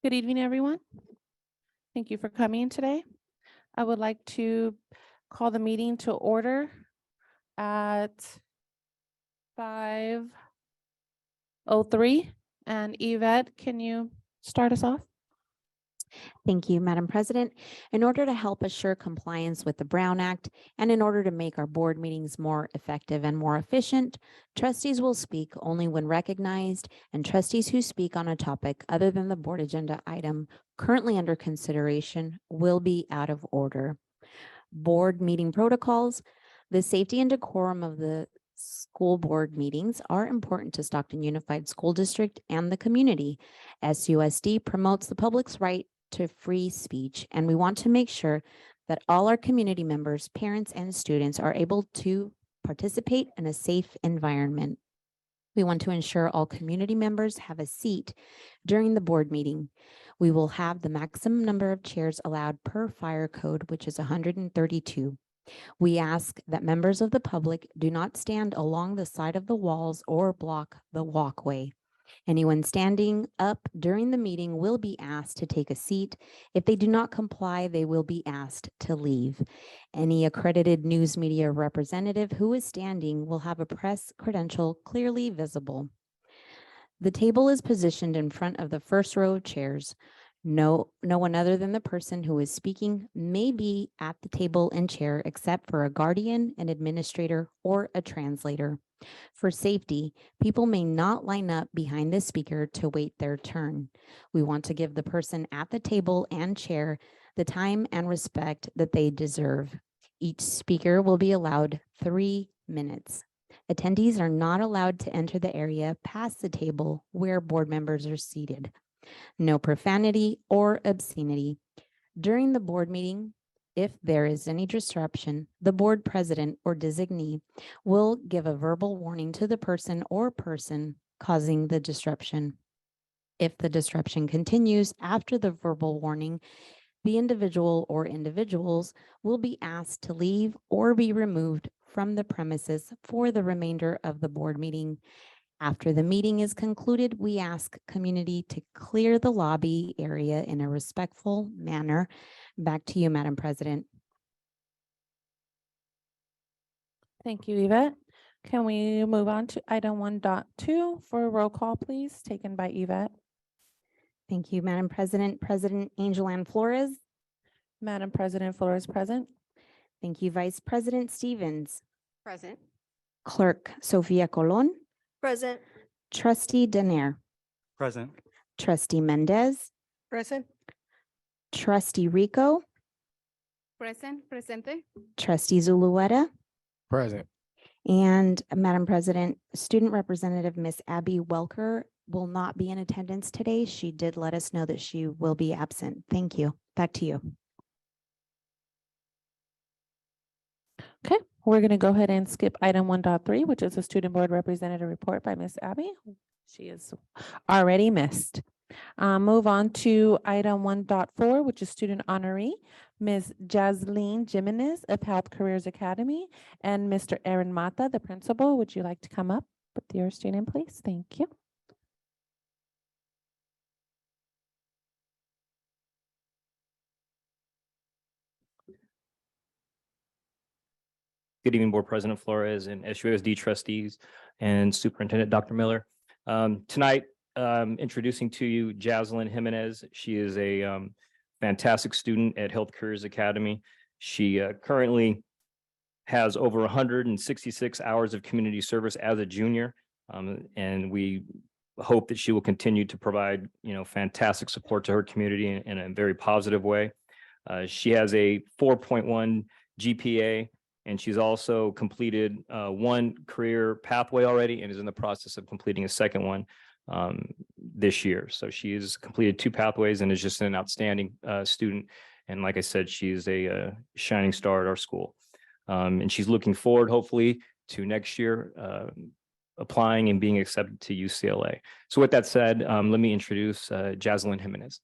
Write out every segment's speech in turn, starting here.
Good evening, everyone. Thank you for coming today. I would like to call the meeting to order at 5:03. And Yvette, can you start us off? Thank you, Madam President. In order to help assure compliance with the Brown Act and in order to make our board meetings more effective and more efficient, trustees will speak only when recognized, and trustees who speak on a topic other than the board agenda item currently under consideration will be out of order. Board meeting protocols. The safety and decorum of the school board meetings are important to Stockton Unified School District and the community. SUSD promotes the public's right to free speech, and we want to make sure that all our community members, parents, and students are able to participate in a safe environment. We want to ensure all community members have a seat during the board meeting. We will have the maximum number of chairs allowed per fire code, which is 132. We ask that members of the public do not stand along the side of the walls or block the walkway. Anyone standing up during the meeting will be asked to take a seat. If they do not comply, they will be asked to leave. Any accredited news media representative who is standing will have a press credential clearly visible. The table is positioned in front of the first row of chairs. No one other than the person who is speaking may be at the table and chair except for a guardian, an administrator, or a translator. For safety, people may not line up behind the speaker to wait their turn. We want to give the person at the table and chair the time and respect that they deserve. Each speaker will be allowed 3 minutes. Attendees are not allowed to enter the area past the table where board members are seated. No profanity or obscenity. During the board meeting, if there is any disruption, the board president or designee will give a verbal warning to the person or person causing the disruption. If the disruption continues after the verbal warning, the individual or individuals will be asked to leave or be removed from the premises for the remainder of the board meeting. After the meeting is concluded, we ask community to clear the lobby area in a respectful manner. Back to you, Madam President. Thank you, Yvette. Can we move on to item 1.2 for a roll call, please, taken by Yvette? Thank you, Madam President. President Angel Ann Flores. Madam President Flores present. Thank you, Vice President Stevens. Present. Clerk Sofia Colon. Present. Trustee Danair. Present. Trustee Mendez. Present. Trustee Rico. Presente. Trustee Zulueta. Present. And Madam President, Student Representative Miss Abby Welker will not be in attendance today. She did let us know that she will be absent. Thank you. Back to you. Okay, we're going to go ahead and skip item 1.3, which is a student board representative report by Miss Abby. She is already missed. Move on to item 1.4, which is student honoree, Ms. Jasleen Jimenez of Health Careers Academy, and Mr. Aaron Mata, the principal. Would you like to come up with your student, please? Thank you. Good evening, Board President Flores and SUSD trustees and Superintendent Dr. Miller. Tonight, introducing to you Jasleen Jimenez. She is a fantastic student at Health Careers Academy. She currently has over 166 hours of community service as a junior, and we hope that she will continue to provide, fantastic support to her community in a very positive way. She has a 4.1 GPA. And she's also completed one career pathway already and is in the process of completing a second one this year. So she has completed 2 pathways and is just an outstanding student. And like I said, she's a shining star at our school. And she's looking forward, hopefully, to next year applying and being accepted to UCLA. So with that said, let me introduce Jasleen Jimenez.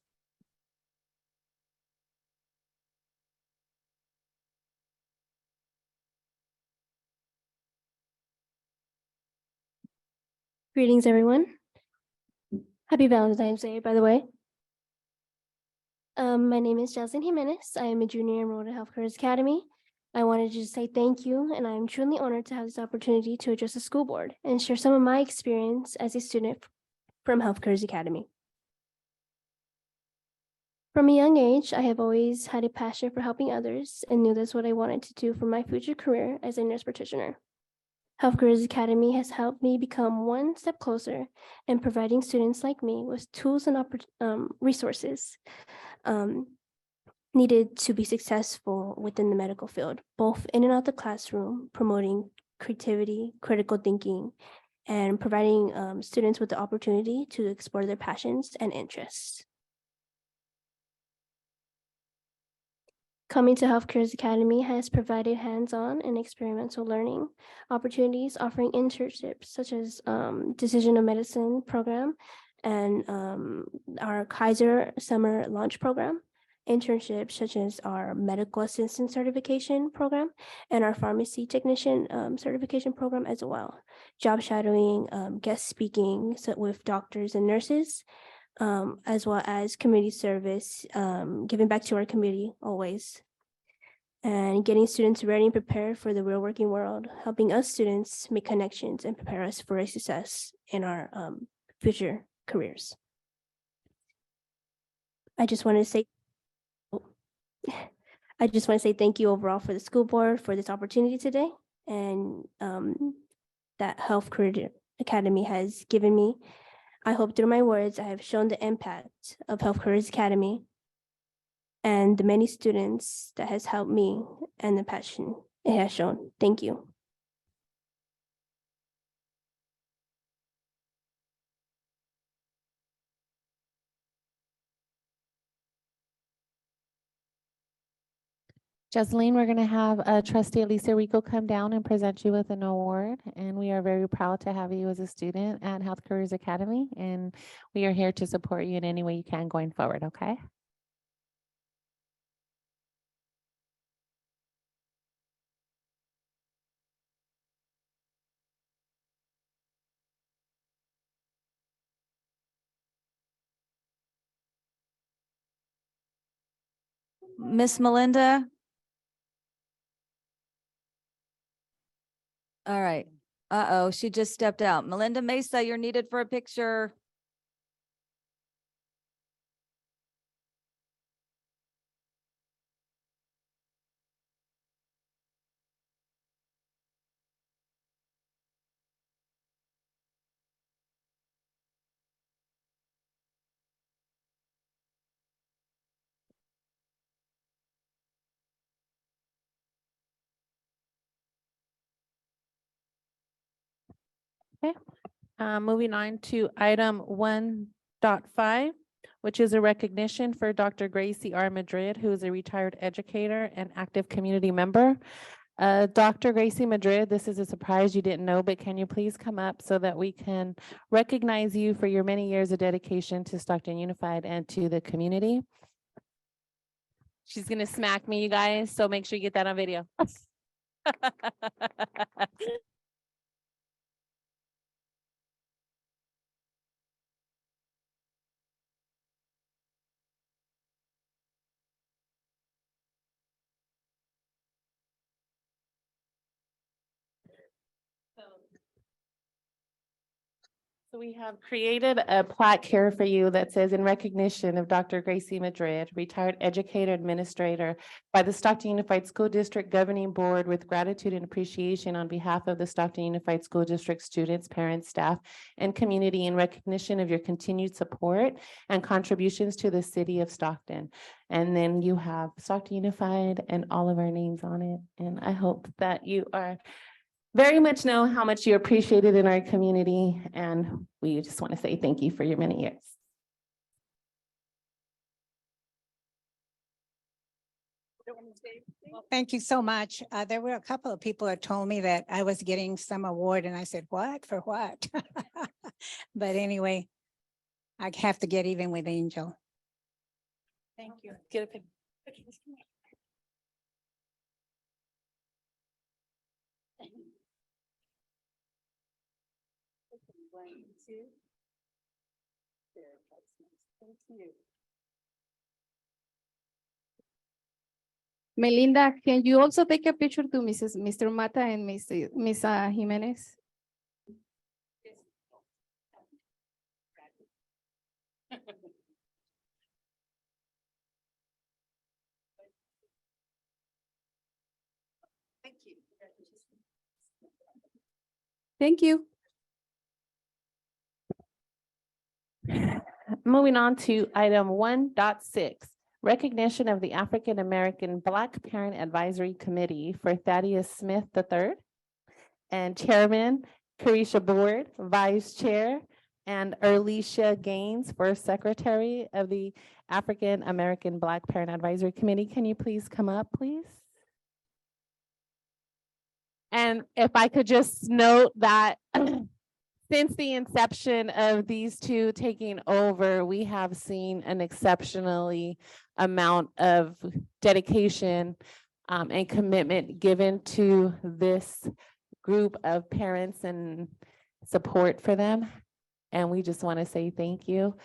Greetings, everyone. Happy Valentine's Day, by the way. My name is Jaslyn Jimenez. I am a junior enrolled at Health Careers Academy. I wanted to just say thank you, and I am truly honored to have this opportunity to address the school board and share some of my experience as a student from Health Careers Academy. From a young age, I have always had a passion for helping others and knew that's what I wanted to do for my future career as a nurse practitioner. Health Careers Academy has helped me become one step closer in providing students like me with tools and resources needed to be successful within the medical field, both in and out the classroom, promoting creativity, critical thinking, and providing students with the opportunity to explore their passions and interests. Coming to Health Careers Academy has provided hands-on and experimental learning opportunities, offering internships such as Decision of Medicine program and our Kaiser Summer Launch program, internships such as our Medical Assistant Certification program and our Pharmacy Technician Certification program as well. Job shadowing, guest speaking with doctors and nurses, as well as community service, giving back to our community always, and getting students ready and prepared for the real working world, helping us students make connections and prepare us for a success in our future careers. I just want to say thank you overall for the school board for this opportunity today, and that Health Career Academy has given me. I hope through my words, I have shown the impact of Health Careers Academy and the many students that has helped me and the passion it has shown. Thank you. Jasleen, we're going to have Trustee Elisa Rico come down and present you with an award. And we are very proud to have you as a student at Health Careers Academy. And we are here to support you in any way you can going forward, okay? Miss Melinda? All right. Uh-oh, she just stepped out. Melinda Mesa, you're needed for a picture. Moving on to item 1.5, which is a recognition for Dr. Gracie R. Madrid, who is a retired educator and active community member. Dr. Gracie Madrid, this is a surprise you didn't know, but can you please come up so that we can recognize you for your many years of dedication to Stockton Unified and to the community? She's gonna smack me, you guys, so make sure you get that on video. So we have created a plaque here for you that says in recognition of Dr. Gracie Madrid, retired educator administrator by the Stockton Unified School District Governing Board, with gratitude and appreciation on behalf of the Stockton Unified School District students, parents, staff, and community, in recognition of your continued support and contributions to the city of Stockton. And then you have Stockton Unified and all of our names on it. And I hope that you are very much know how much you appreciate it in our community, and we just want to say thank you for your many years. Well, thank you so much. There were a couple of people that told me that I was getting some award, and I said, what, for what? But anyway, I have to get even with Angel. Thank you. Get a picture. One, two. There, that's nice. Thank you. Melinda, can you also take a picture to Mr. Mata and Miss Jimenez? Thank you. Moving on to item 1.6, recognition of the African American Black Parent Advisory Committee for Thaddeus Smith III and Chairman Carisha Board, Vice Chair, and Erlisha Gaines for Secretary of the African American Black Parent Advisory Committee. Can you please come up, please? And if I could just note that since the inception of these two taking over, we have seen an exceptionally amount of dedication and commitment given to this group of parents and support for them. And we just want to say thank you.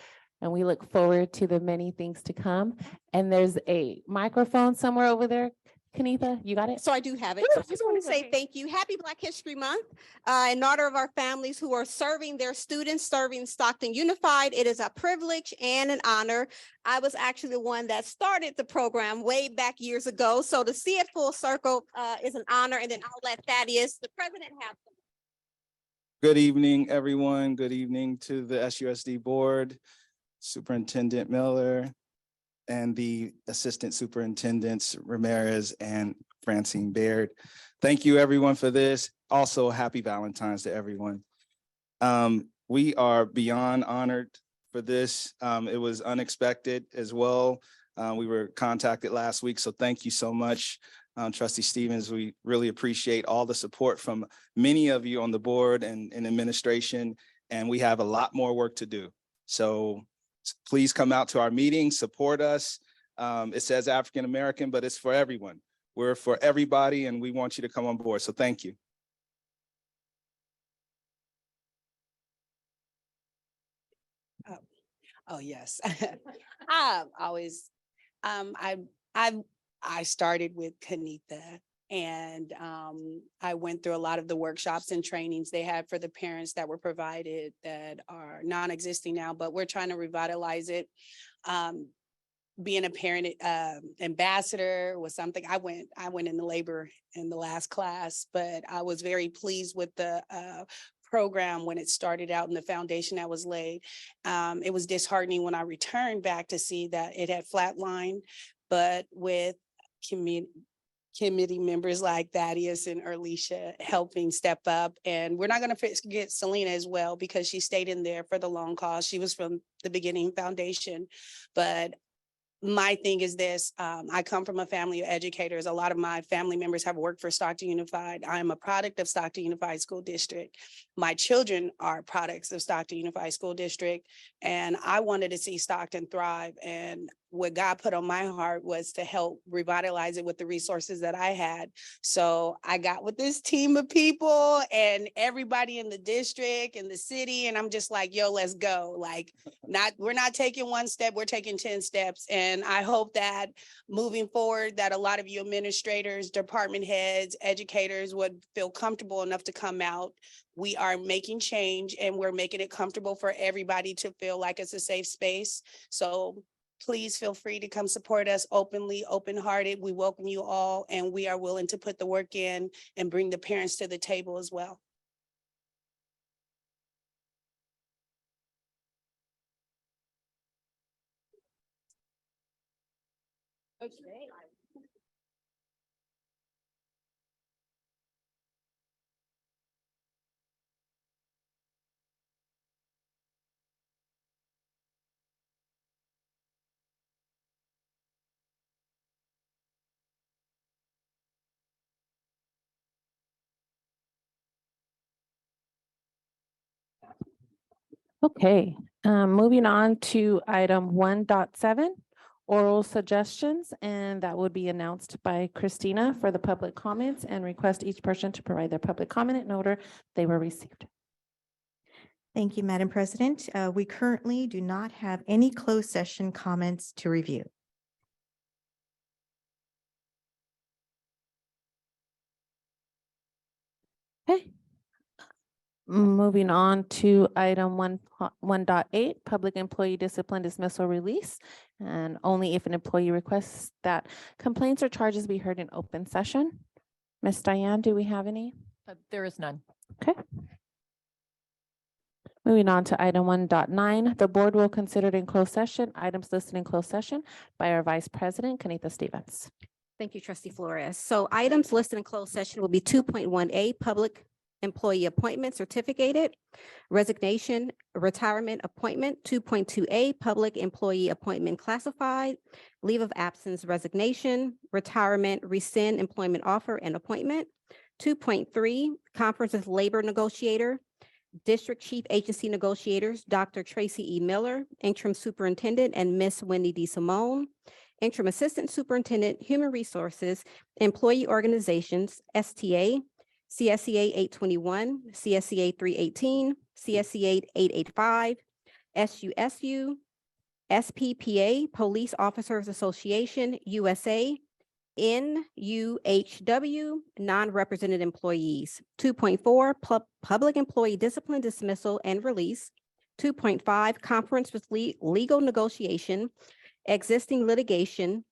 And we look forward to the many things to come. And there's a microphone somewhere over there. Kanitha, you got it? So I do have it. So I just want to say thank you. Happy Black History Month. In honor of our families who are serving their students, serving Stockton Unified. It is a privilege and an honor. I was actually the one that started the program way back years ago. So to see it full circle is an honor. And then I'll let Thaddeus, the president, have some. Good evening, everyone. Good evening to the SUSD board, Superintendent Miller, and the Assistant Superintendents Ramirez and Francine Baird. Thank you, everyone, for this. Also, happy Valentine's to everyone. We are beyond honored for this. It was unexpected as well. We were contacted last week, so thank you so much, Trustee Stevens. We really appreciate all the support from many of you on the board and administration, and we have a lot more work to do. So please come out to our meetings, support us. It says African American, but it's for everyone. We're for everybody, and we want you to come on board. So thank you. Oh, yes. I started with Kanitha, and I went through a lot of the workshops and trainings they had for the parents that were provided that are non-existing now, but we're trying to revitalize it. Being a parent ambassador was something I went into labor in the last class, but I was very pleased with the program when it started out and the foundation that was laid. It was disheartening when I returned back to see that it had flatlined, but with committee members like Thaddeus and Erlisha helping step up. And we're not going to forget Selena as well, because she stayed in there for the long cause. She was from the beginning foundation. But my thing is this, I come from a family of educators. A lot of my family members have worked for Stockton Unified. I am a product of Stockton Unified School District. My children are products of Stockton Unified School District, and I wanted to see Stockton thrive. And what God put on my heart was to help revitalize it with the resources that I had. So I got with this team of people and everybody in the district and the city, and I'm just like, yo, let's go. Like, we're not taking one step, we're taking 10 steps. And I hope that moving forward, that a lot of you administrators, department heads, educators would feel comfortable enough to come out. We are making change, and we're making it comfortable for everybody to feel like it's a safe space. So please feel free to come support us openly, open-hearted. We welcome you all, and we are willing to put the work in and bring the parents to the table as well. Okay. Okay, moving on to item 1.7, oral suggestions, and that would be announced by Christina for the public comments, and request each person to provide their public comment in order they were received. Thank you, Madam President. We currently do not have any closed session comments to review. Moving on to item 1.8, public employee discipline dismissal release. And only if an employee requests that complaints or charges be heard in open session. Ms. Diane, do we have any? There is none. Okay. Moving on to item 1.9, the board will consider it in closed session, items listed in closed session by our Vice President, Kanita Stevens. Thank you, Trustee Flores. So items listed in closed session will be 2.1A, public employee appointment certificated, resignation, retirement appointment, 2.2A, public employee appointment classified, leave of absence, resignation, retirement, rescind employment offer and appointment, 2.3, conference with labor negotiator, District Chief Agency Negotiators, Dr. Tracy E. Miller, Interim Superintendent, and Miss Wendy D. Simone, Interim Assistant Superintendent, Human Resources, Employee Organizations, STA, CSEA 821, CSEA 318, CSEA 885, SUSU, SPPA, Police Officers Association, USA, NUHW, non-represented employees. 2.4, public employee discipline dismissal and release. 2.5, conference with legal negotiation, existing litigation,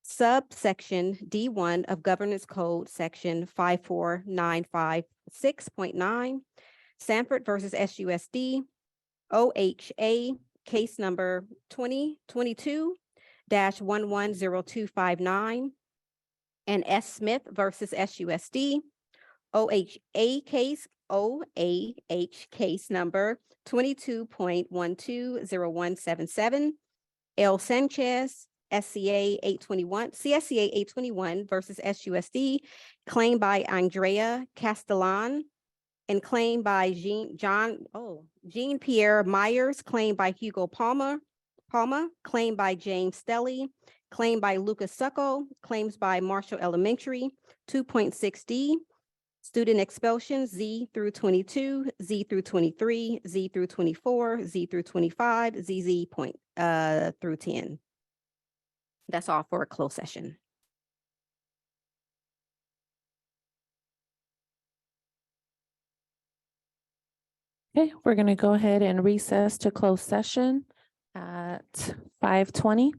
subsection D1 of Governance Code, section 54956.9, Sanford versus SUSD, OHA, case number 2022-110259, and S. Smith versus SUSD, OHA case number 22.120177, L. Sanchez, CSEA 821 versus SUSD, claim by Andrea Castellan, and claim by Jean Pierre Myers, claim by Hugo Palma, claim by James Stelly, claim by Lucas Succo, claims by Marshall Elementary, 2.6D, student expulsion, Z through 22, Z through 23, Z through 24, Z through 25, ZZ through 10. That's all for a closed session. Okay, we're going to go ahead and recess to closed session at 5:20.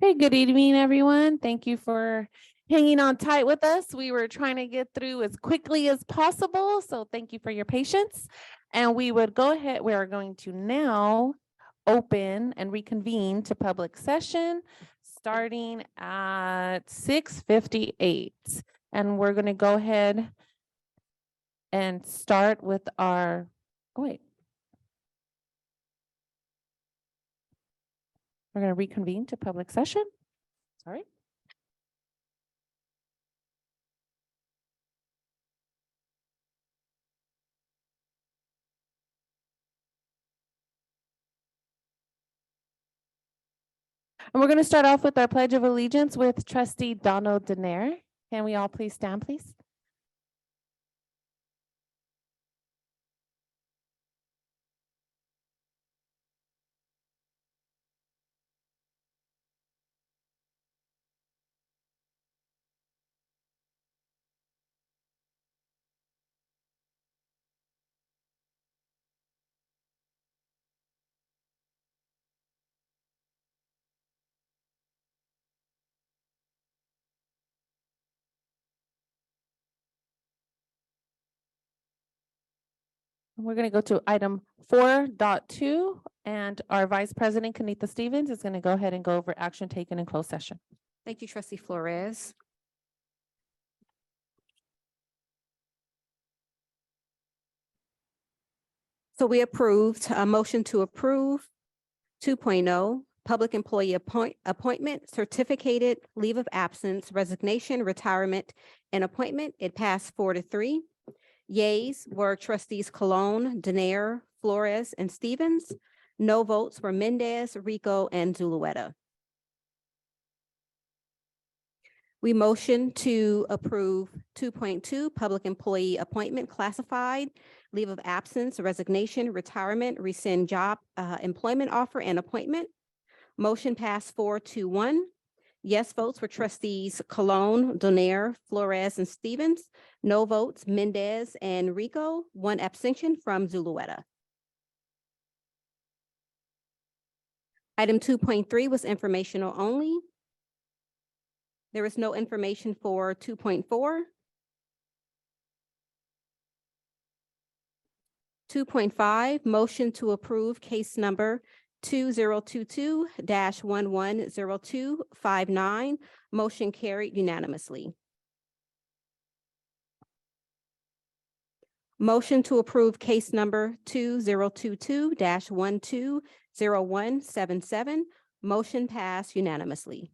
Okay, good evening, everyone. Thank you for hanging on tight with us. We were trying to get through as quickly as possible, so thank you for your patience. And we would go ahead, we are going to now open and reconvene to public session starting at 6:58. And we're going to go ahead and start with our, oh wait. We're going to reconvene to public session. Sorry. And we're going to start off with our Pledge of Allegiance with Trustee Donald Denaire. Can we all please stand, please? We're going to go to item 4.2, and our Vice President, Kanita Stevens, is going to go ahead and go over action taken in closed session. Thank you, Trustee Flores. So we approved a motion to approve 2.0, public employee appointment, certificated leave of absence, resignation, retirement, and appointment. It passed 4-3. Yeas were trustees Colon, Denaire, Flores, and Stevens. No votes were Mendez, Rico, and Zulueta. We motion to approve 2.2, public employee appointment classified, leave of absence, resignation, retirement, rescind job, employment offer, and appointment. Motion passed 4-1. Yes votes were trustees Cologne, Donaire, Flores, and Stevens. No votes, Mendez and Rico. 1 abstention from Zulueta. Item 2.3 was informational only. There is no information for 2.4. 2.5, motion to approve case number 2022-110259. Motion carried unanimously. Motion to approve case number 2022-120177. Motion passed unanimously.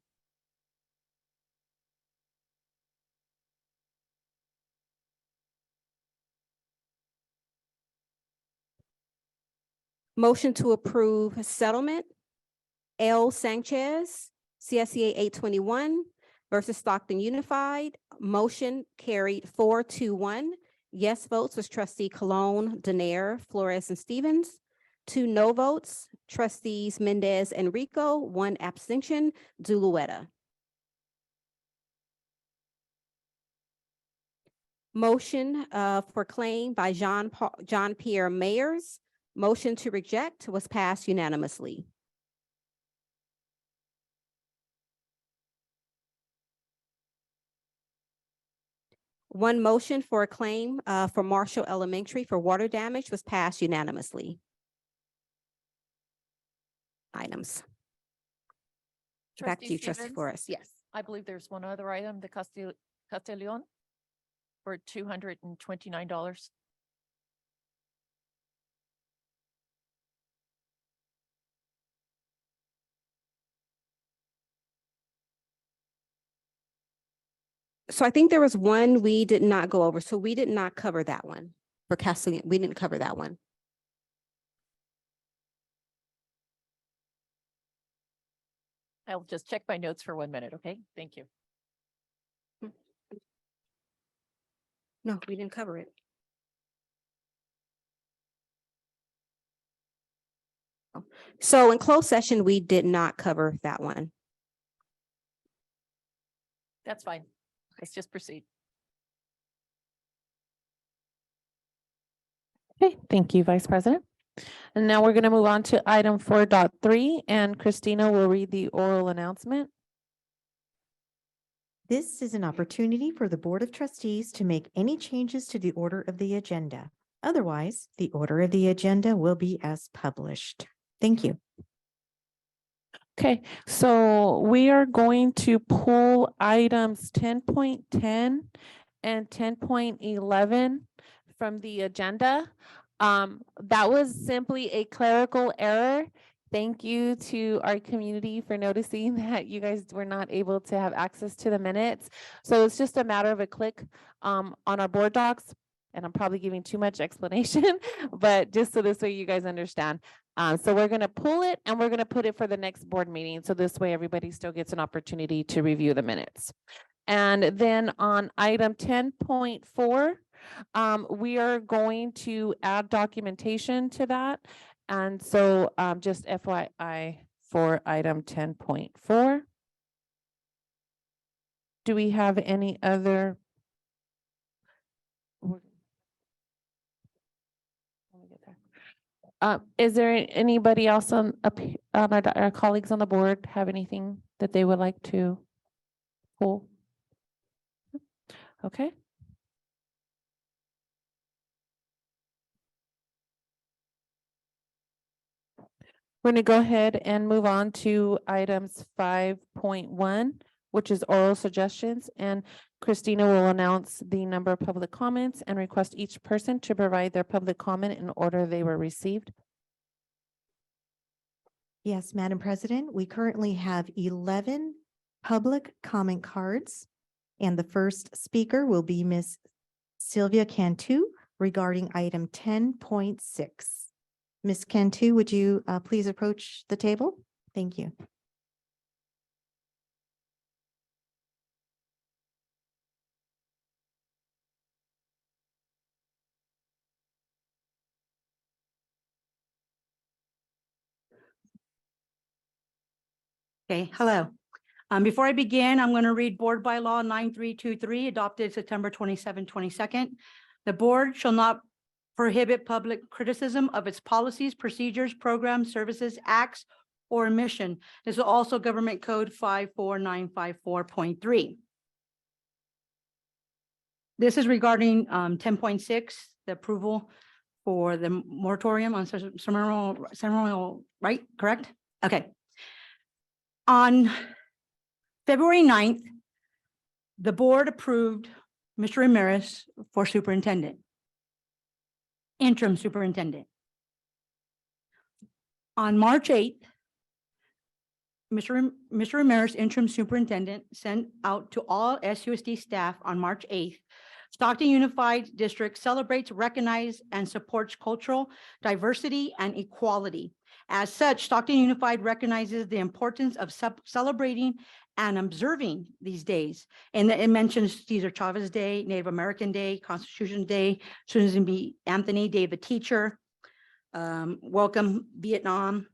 Motion to approve settlement L. Sanchez, CSEA 821 versus Stockton Unified. Motion carried 4-1. Yes votes was trustee Cologne, Donaire, Flores, and Stevens. 2 no votes, trustees Mendez and Rico. 1 abstention, Zulueta. Motion for claim by John Pierre Mayers. Motion to reject was passed unanimously. One motion for a claim for Marshall Elementary for water damage was passed unanimously. Items. Back to you, trustee Flores. Yes. I believe there's one other item, the Castellon for $229. So I think there was one we did not go over. So we did not cover that one for Castellon. We didn't cover that one. I'll just check my notes for 1 minute, okay? Thank you. No, we didn't cover it. So in closed session, we did not cover that one. That's fine. Let's just proceed. Okay, thank you, Vice President. And now we're going to move on to item 4.3, and Christina will read the oral announcement. This is an opportunity for the Board of Trustees to make any changes to the order of the agenda. Otherwise, the order of the agenda will be as published. Thank you. Okay, so we are going to pull items 10.10 and 10.11 from the agenda. That was simply a clerical error. Thank you to our community for noticing that you guys were not able to have access to the minutes. So it's just a matter of a click on our board docs. And I'm probably giving too much explanation, but just so this way you guys understand. So we're going to pull it and we're going to put it for the next board meeting. So this way everybody still gets an opportunity to review the minutes. And then on item 10.4, we are going to add documentation to that. And so just FYI for item 10.4. Do we have any other? Is there anybody else on our colleagues on the board have anything that they would like to pull? Okay. We're going to go ahead and move on to items 5.1, which is oral suggestions, and Christina will announce the number of public comments and request each person to provide their public comment in order they were received. Yes, Madam President, we currently have 11 public comment cards. And the first speaker will be Ms. Sylvia Cantu regarding item 10.6. Ms. Cantu, would you please approach the table? Thank you. Okay, hello. Before I begin, I'm going to read Board Bylaw 9323, adopted September 22. The board shall not prohibit public criticism of its policies, procedures, programs, services, acts, or mission. This is also Government Code 54954.3. This is regarding 10.6, the approval for the moratorium on ceremonial, right? Correct? Okay. On February 9th, the board approved Mr. Ramirez for superintendent, interim superintendent. On March 8th, Mr. Ramirez, interim superintendent, sent out to all SUSD staff on March 8th. Stockton Unified District celebrates, recognizes, and supports cultural diversity and equality. As such, Stockton Unified recognizes the importance of celebrating and observing these days. And it mentions Cesar Chavez Day, Native American Day, Constitution Day, Susan B. Anthony Day of the Teacher, Welcome Vietnam,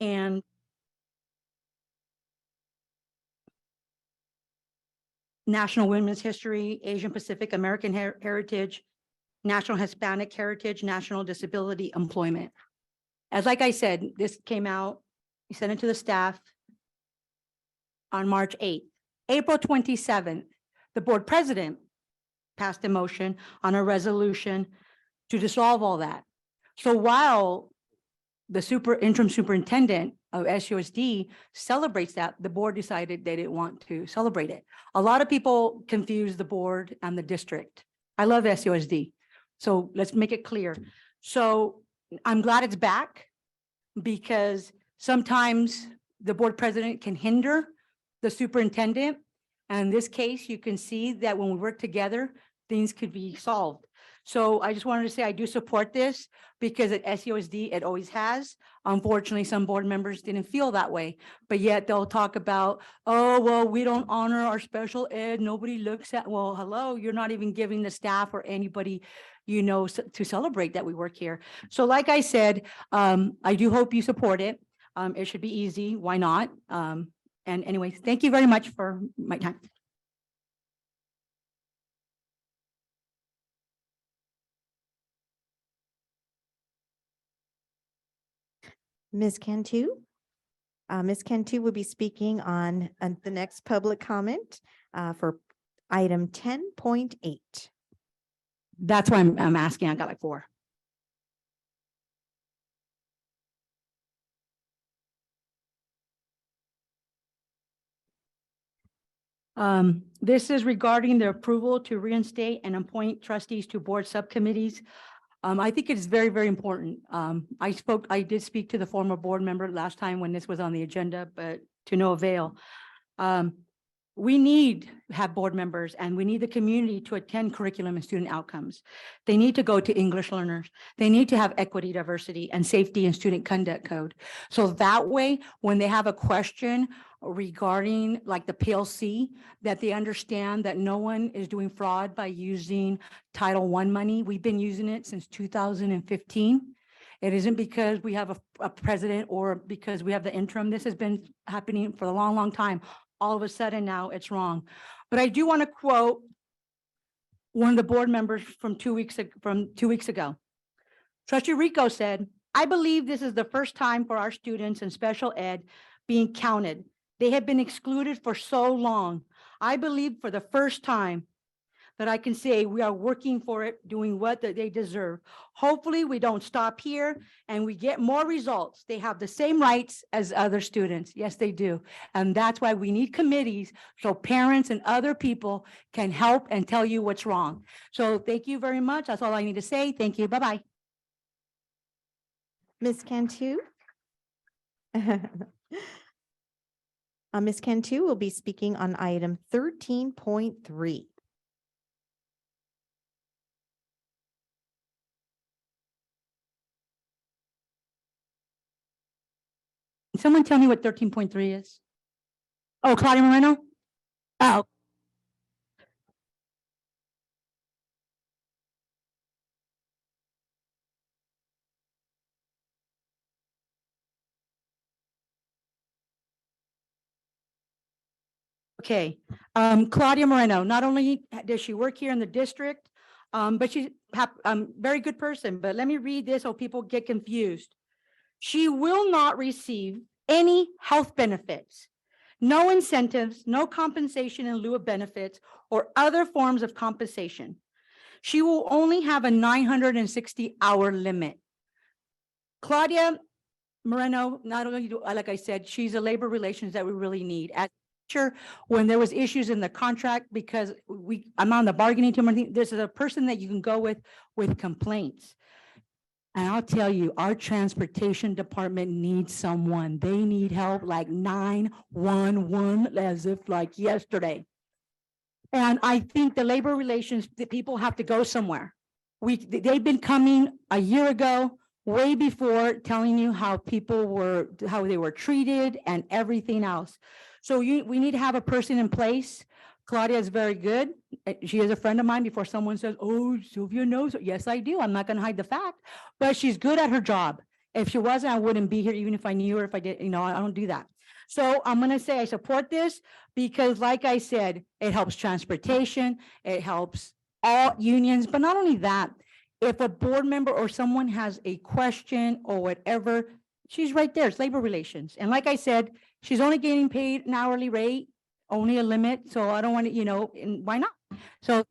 and National Women's History, Asian Pacific American Heritage, National Hispanic Heritage, National Disability Employment. As like I said, this came out, we sent it to the staff on March 8th. April 27th, the board president passed a motion on a resolution to dissolve all that. So while the interim superintendent of SUSD celebrates that, the board decided they didn't want to celebrate it. A lot of people confuse the board and the district. I love SUSD. So let's make it clear. So I'm glad it's back because sometimes the board president can hinder the superintendent. And in this case, you can see that when we work together, things could be solved. So I just wanted to say I do support this because at SUSD, it always has. Unfortunately, some board members didn't feel that way, but yet they'll talk about, oh, well, we don't honor our special ed. Nobody looks at, well, hello, you're not even giving the staff or anybody, to celebrate that we work here. So like I said, I do hope you support it. It should be easy. Why not? And anyways, thank you very much for my time. Ms. Cantu? Ms. Cantu will be speaking on the next public comment for item 10.8. That's why I'm asking. I got like 4. This is regarding the approval to reinstate and appoint trustees to board subcommittees. I think it's very, very important. I did speak to the former board member last time when this was on the agenda, but to no avail. We need to have board members and we need the community to attend curriculum and student outcomes. They need to go to English learners. They need to have equity, diversity, and safety and student conduct code. So that way, when they have a question regarding like the PLC, that they understand that no one is doing fraud by using Title I money. We've been using it since 2015. It isn't because we have a president or because we have the interim. This has been happening for a long, long time. All of a sudden now it's wrong. But I do want to quote one of the board members from 2 weeks ago. Trustee Rico said, "I believe this is the first time for our students in special ed being counted. They have been excluded for so long. I believe for the first time that I can say we are working for it, doing what that they deserve. Hopefully we don't stop here and we get more results. They have the same rights as other students." Yes, they do. And that's why we need committees so parents and other people can help and tell you what's wrong. So thank you very much. That's all I need to say. Thank you. Bye-bye. Ms. Cantu? Ms. Cantu will be speaking on item 13.3. Someone tell me what 13.3 is? Oh, Claudia Moreno? Oh. Okay, Claudia Moreno, not only does she work here in the district, but she's very good person, but let me read this so people get confused. She will not receive any health benefits, no incentives, no compensation in lieu of benefits, or other forms of compensation. She will only have a 960-hour limit. Claudia Moreno, not only do, like I said, she's a labor relations that we really need. At sure, when there was issues in the contract, because I'm on the bargaining team, I think this is a person that you can go with complaints. And I'll tell you, our transportation department needs someone. They need help like 911 as if like yesterday. And I think the labor relations, the people have to go somewhere. They've been coming a year ago, way before, telling you how they were treated and everything else. So we need to have a person in place. Claudia is very good. She is a friend of mine. Before someone says, oh, Sylvia knows. Yes, I do. I'm not going to hide the fact, but she's good at her job. If she wasn't, I wouldn't be here, even if I knew her, if I did, I don't do that. So I'm going to say I support this because, like I said, it helps transportation. It helps all unions, but not only that, if a board member or someone has a question or whatever, she's right there. It's labor relations. And like I said, she's only getting paid an hourly rate, only a limit. So I don't want to, and why not? So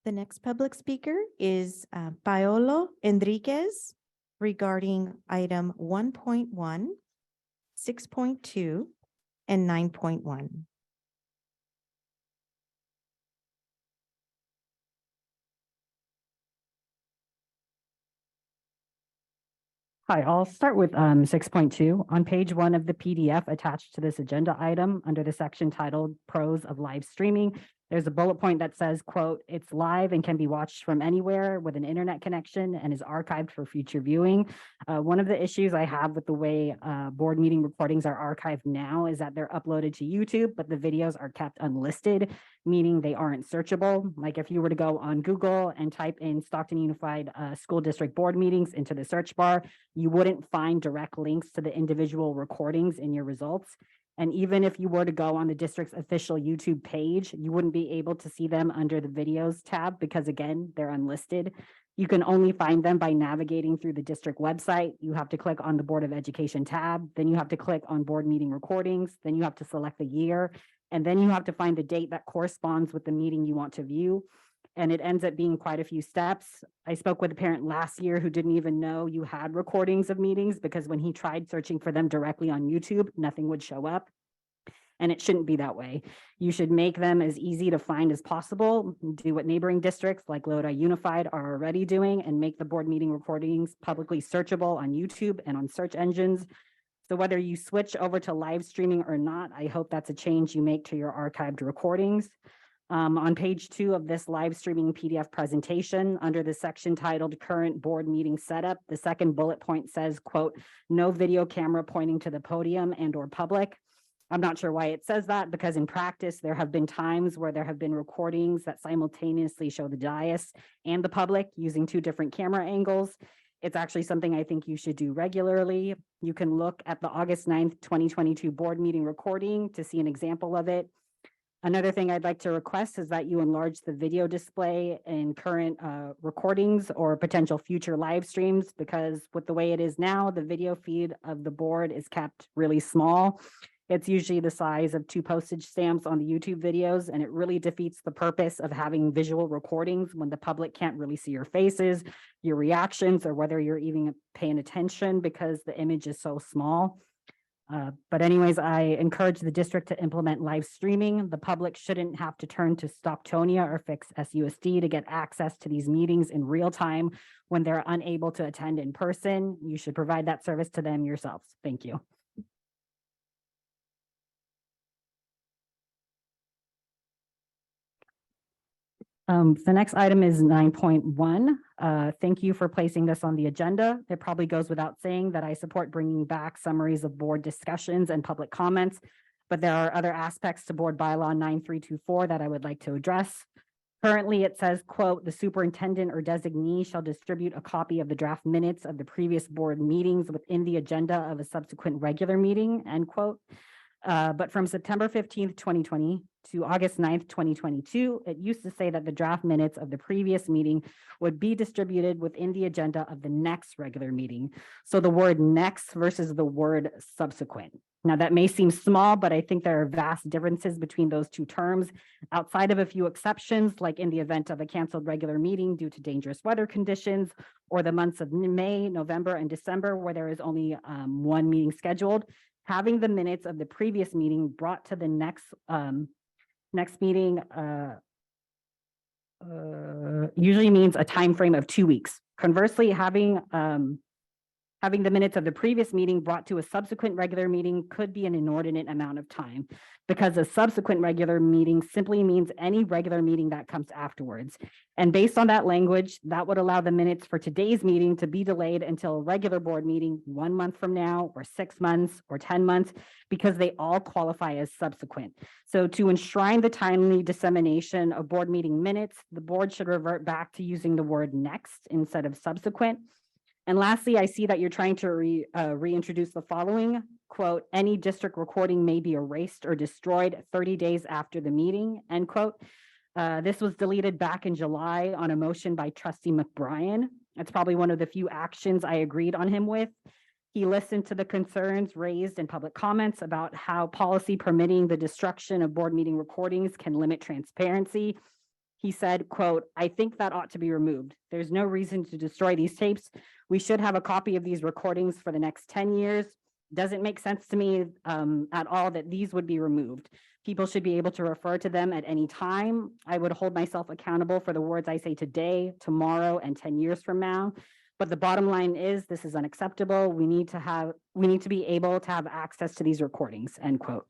The next public speaker is Paolo Enriquez regarding item 1.1, 6.2, and 9.1. Hi, I'll start with 6.2. On page 1 of the PDF attached to this agenda item under the section titled Pros of Live Streaming, there's a bullet point that says, quote, "It's live and can be watched from anywhere with an internet connection and is archived for future viewing." One of the issues I have with the way board meeting recordings are archived now is that they're uploaded to YouTube, but the videos are kept unlisted, meaning they aren't searchable. Like if you were to go on Google and type in Stockton Unified School District board meetings into the search bar, you wouldn't find direct links to the individual recordings in your results. And even if you were to go on the district's official YouTube page, you wouldn't be able to see them under the videos tab because, again, they're unlisted. You can only find them by navigating through the district website. You have to click on the Board of Education tab, then you have to click on board meeting recordings, then you have to select the year, and then you have to find the date that corresponds with the meeting you want to view. And it ends up being quite a few steps. I spoke with a parent last year who didn't even know you had recordings of meetings because when he tried searching for them directly on YouTube, nothing would show up. And it shouldn't be that way. You should make them as easy to find as possible. Do what neighboring districts like Lodi Unified are already doing and make the board meeting recordings publicly searchable on YouTube and on search engines. So whether you switch over to live streaming or not, I hope that's a change you make to your archived recordings. On page 2 of this live streaming PDF presentation, under the section titled Current Board Meeting Setup, the second bullet point says, quote, "No video camera pointing to the podium and or public." I'm not sure why it says that because in practice, there have been times where there have been recordings that simultaneously show the dais and the public using 2 different camera angles. It's actually something I think you should do regularly. You can look at the August 9th, 2022 board meeting recording to see an example of it. Another thing I'd like to request is that you enlarge the video display in current recordings or potential future live streams, because with the way it is now, the video feed of the board is kept really small. It's usually the size of 2 postage stamps on the YouTube videos, and it really defeats the purpose of having visual recordings when the public can't really see your faces, your reactions, or whether you're even paying attention because the image is so small. But anyways, I encourage the district to implement live streaming. The public shouldn't have to turn to Stocktonia or fix SUSD to get access to these meetings in real time when they're unable to attend in person. You should provide that service to them yourselves. Thank you. The next item is 9.1. Thank you for placing this on the agenda. It probably goes without saying that I support bringing back summaries of board discussions and public comments. but there are other aspects to board bylaw 9324 that I would like to address. Currently, it says, quote, "The superintendent or designee shall distribute a copy of the draft minutes of the previous board meetings within the agenda of a subsequent regular meeting," end quote. But from September 15th, 2020 to August 9th, 2022, it used to say that the draft minutes of the previous meeting would be distributed within the agenda of the next regular meeting. So the word next versus the word subsequent. Now that may seem small, but I think there are vast differences between those two terms outside of a few exceptions, like in the event of a canceled regular meeting due to dangerous weather conditions, or the months of May, November, and December, where there is only one meeting scheduled. Having the minutes of the previous meeting brought to the next meeting usually means a time frame of 2 weeks. Conversely, having the minutes of the previous meeting brought to a subsequent regular meeting could be an inordinate amount of time, because a subsequent regular meeting simply means any regular meeting that comes afterwards. And based on that language, that would allow the minutes for today's meeting to be delayed until a regular board meeting 1 month from now, or 6 months, or 10 months, because they all qualify as subsequent. So to enshrine the timely dissemination of board meeting minutes, the board should revert back to using the word next instead of subsequent. And lastly, I see that you're trying to reintroduce the following, quote, "Any district recording may be erased or destroyed 30 days after the meeting," end quote. This was deleted back in July on a motion by Trustee McBrien. It's probably one of the few actions I agreed on him with. He listened to the concerns raised in public comments about how policy permitting the destruction of board meeting recordings can limit transparency. He said, quote, "I think that ought to be removed. There's no reason to destroy these tapes. We should have a copy of these recordings for the next 10 years. Doesn't make sense to me at all that these would be removed. People should be able to refer to them at any time. I would hold myself accountable for the words I say today, tomorrow, and 10 years from now. But the bottom line is this is unacceptable. We need to be able to have access to these recordings," end quote.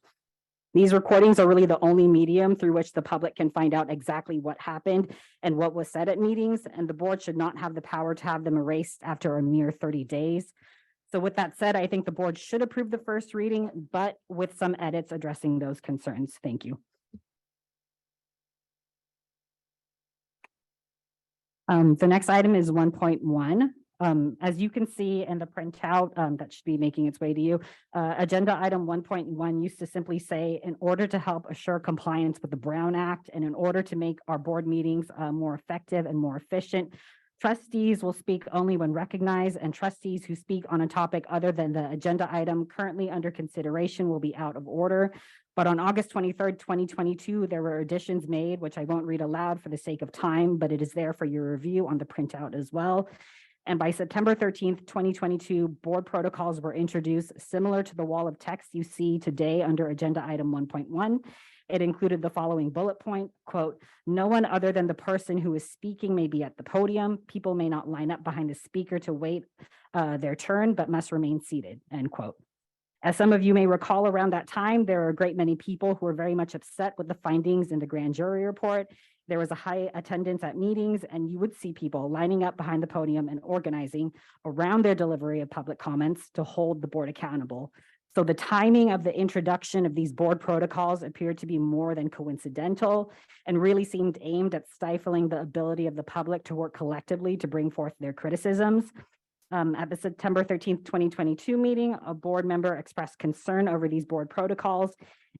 These recordings are really the only medium through which the public can find out exactly what happened and what was said at meetings, and the board should not have the power to have them erased after a mere 30 days. So with that said, I think the board should approve the first reading, but with some edits addressing those concerns. Thank you. The next item is 1.1. As you can see in the printout that should be making its way to you, agenda item 1.1 used to simply say, "In order to help assure compliance with the Brown Act and in order to make our board meetings more effective and more efficient, trustees will speak only when recognized, and trustees who speak on a topic other than the agenda item currently under consideration will be out of order." But on August 23rd, 2022, there were additions made, which I won't read aloud for the sake of time, but it is there for your review on the printout as well. And by September 13th, 2022, board protocols were introduced similar to the wall of text you see today under agenda item 1.1. It included the following bullet point, quote, "No one other than the person who is speaking may be at the podium. People may not line up behind the speaker to wait their turn, but must remain seated," end quote. As some of you may recall, around that time, there are a great many people who were very much upset with the findings in the grand jury report. There was a high attendance at meetings, and you would see people lining up behind the podium and organizing around their delivery of public comments to hold the board accountable. So the timing of the introduction of these board protocols appeared to be more than coincidental and really seemed aimed at stifling the ability of the public to work collectively to bring forth their criticisms. At the September 13th, 2022 meeting, a board member expressed concern over these board protocols.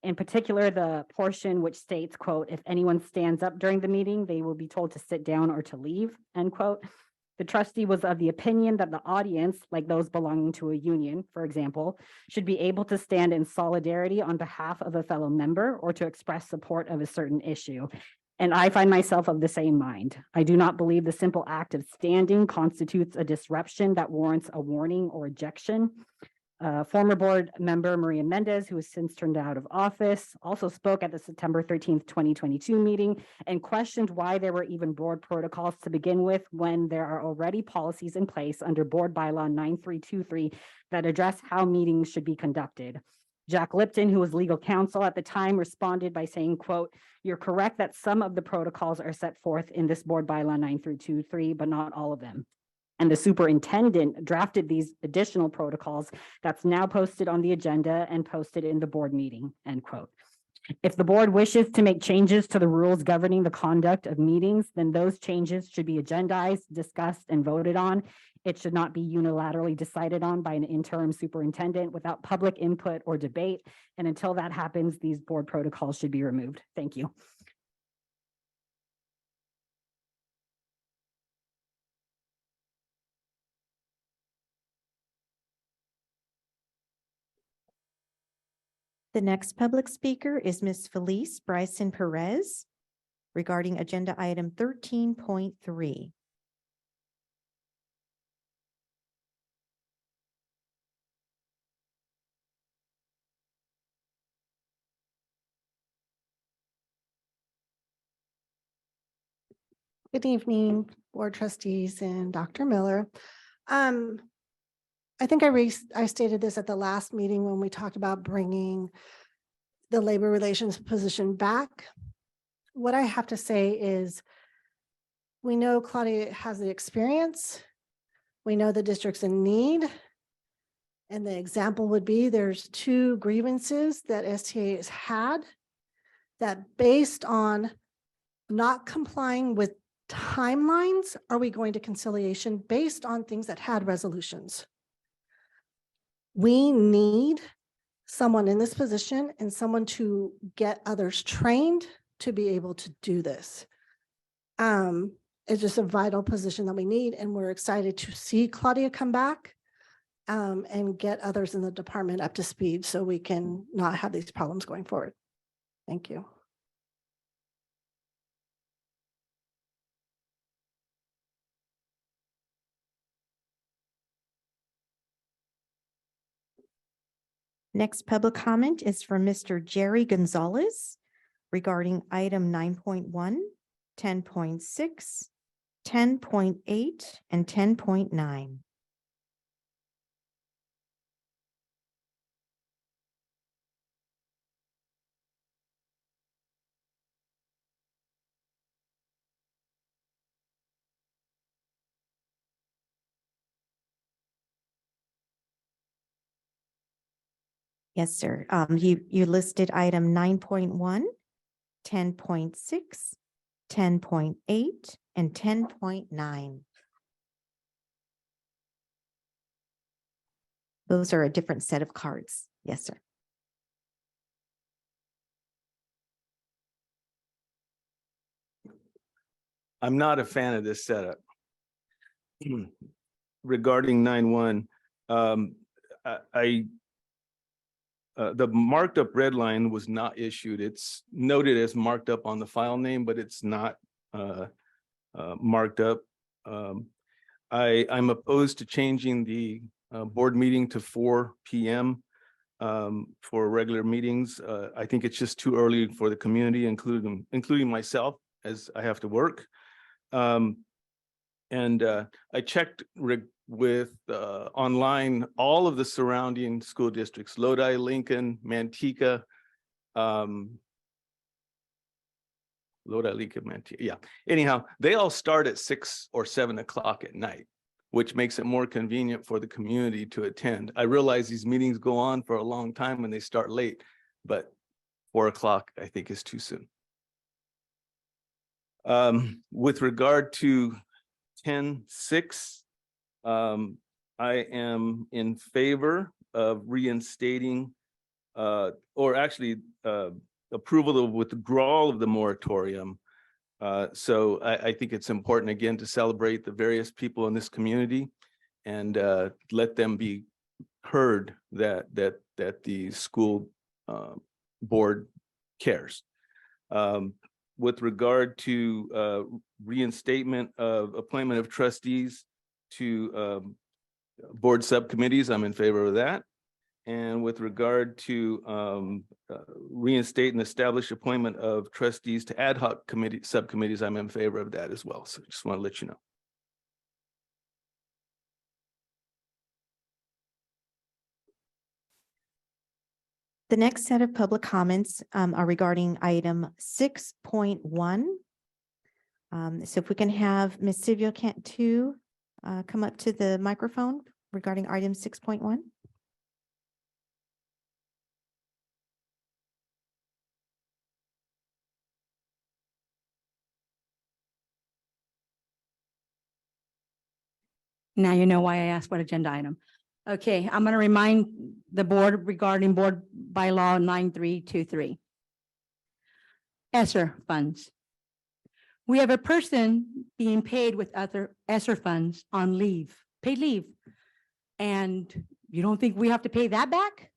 In particular, the portion which states, quote, "If anyone stands up during the meeting, they will be told to sit down or to leave," end quote. The trustee was of the opinion that the audience, like those belonging to a union, for example, should be able to stand in solidarity on behalf of a fellow member or to express support of a certain issue. And I find myself of the same mind. I do not believe the simple act of standing constitutes a disruption that warrants a warning or ejection. Former board member Maria Mendez, who has since turned out of office, also spoke at the September 13th, 2022 meeting and questioned why there were even board protocols to begin with when there are already policies in place under Board Bylaw 9323 that address how meetings should be conducted. Jack Lipton, who was legal counsel at the time, responded by saying, quote, "You're correct that some of the protocols are set forth in this Board Bylaw 9323, but not all of them." and the superintendent drafted these additional protocols that's now posted on the agenda and posted in the board meeting, end quote. If the board wishes to make changes to the rules governing the conduct of meetings, then those changes should be agendized, discussed, and voted on. It should not be unilaterally decided on by an interim superintendent without public input or debate. And until that happens, these board protocols should be removed. Thank you. The next public speaker is Ms. Felice Bryson Perez regarding agenda item 13.3. Good evening, Board Trustees and Dr. Miller. I think I stated this at the last meeting when we talked about bringing the labor relations position back. What I have to say is we know Claudia has the experience. We know the district's in need. And the example would be there's 2 grievances that STA has had that based on not complying with timelines, are we going to conciliation based on things that had resolutions? We need someone in this position and someone to get others trained to be able to do this. It's just a vital position that we need, and we're excited to see Claudia come back and get others in the department up to speed so we can not have these problems going forward. Thank you. Next public comment is from Mr. Jerry Gonzalez regarding item 9.1, 10.6, 10.8, and 10.9. Yes, sir. You listed item 9.1, 10.6, 10.8, and 10.9. Those are a different set of cards. Yes, sir. I'm not a fan of this setup. Regarding 9.1, the marked up red line was not issued. It's noted as marked up on the file name, but it's not marked up. I'm opposed to changing the board meeting to 4 p.m. For regular meetings. I think it's just too early for the community, including myself, as I have to work. I checked with online all of the surrounding school districts, Lodi, Lincoln, Manteca, yeah. Anyhow, they all start at 6 or 7 o'clock at night, which makes it more convenient for the community to attend. I realize these meetings go on for a long time when they start late, but 4 o'clock I think is too soon. With regard to 10.6, I am in favor of reinstating or actually approval of withdrawal of the moratorium. So I think it's important again to celebrate the various people in this community and let them be heard that the school board cares. With regard to reinstatement of appointment of trustees to board subcommittees, I'm in favor of that. And with regard to reinstate and establish appointment of trustees to ad hoc subcommittees, I'm in favor of that as well. So just want to let you know. The next set of public comments are regarding item 6.1. So if we can have Ms. Sylvia Cantu come up to the microphone regarding item 6.1? Now you know why I asked what agenda item. Okay, I'm going to remind the board regarding board bylaw 9323. ESSER funds. We have a person being paid with other ESSER funds on leave, paid leave. And you don't think we have to pay that back?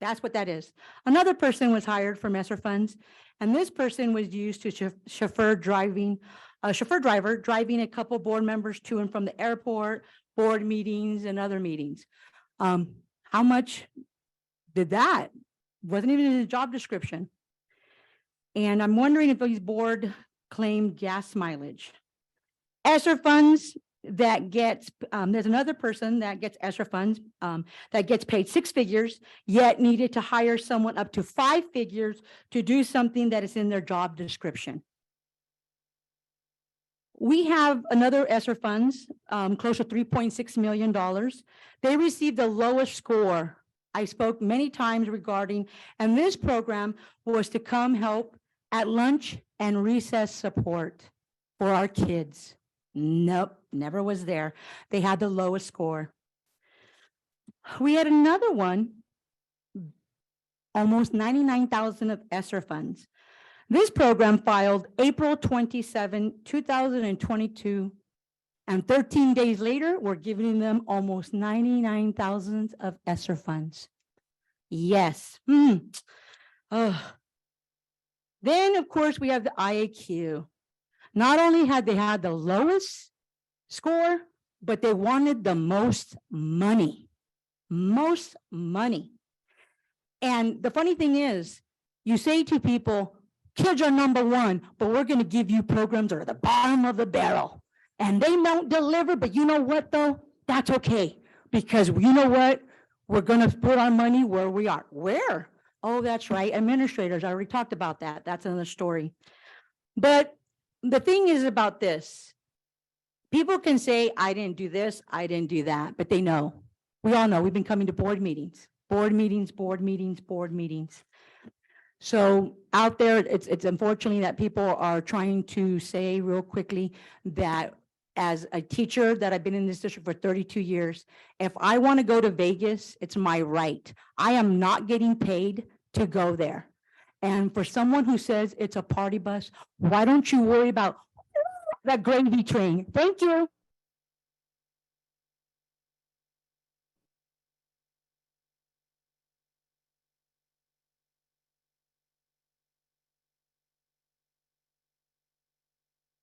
That's what that is. Another person was hired from ESSER funds, and this person was used to chauffeur driver driving a couple board members to and from the airport, board meetings and other meetings. How much did that? Wasn't even in the job description. And I'm wondering if these board claim gas mileage. ESSER funds that gets, there's another person that gets ESSER funds that gets paid 6 figures, yet needed to hire someone up to 5 figures to do something that is in their job description. We have another ESSER funds, close to $3.6 million. They received the lowest score. I spoke many times regarding, and this program was to come help at lunch and recess support for our kids. Nope, never was there. They had the lowest score. We had another one, almost 99,000 of ESSER funds. This program filed April 27, 2022, and 13 days later, we're giving them almost 99,000 of ESSER funds. Yes. Oh. Then, of course, we have the IAQ. Not only had they had the lowest score, but they wanted the most money. Most money. And the funny thing is, you say to people, kids are number one, but we're going to give you programs that are the bottom of the barrel. And they don't deliver, but you know what though? That's okay. Because you know what? We're going to put our money where we are. Where? Oh, that's right. Administrators. I already talked about that. That's another story. But the thing is about this. People can say, I didn't do this, I didn't do that, but they know. We all know. We've been coming to board meetings, board meetings, board meetings, board meetings. So out there, it's unfortunately that people are trying to say real quickly that as a teacher that I've been in this district for 32 years, if I want to go to Vegas, it's my right. I am not getting paid to go there. And for someone who says it's a party bus, why don't you worry about that gravy train? Thank you.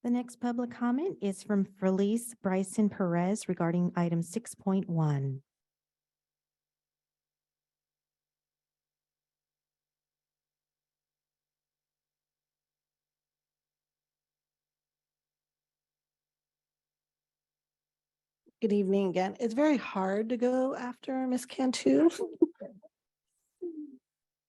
The next public comment is from Felice Bryson Perez regarding item 6.1. Good evening again. It's very hard to go after Ms. Cantu.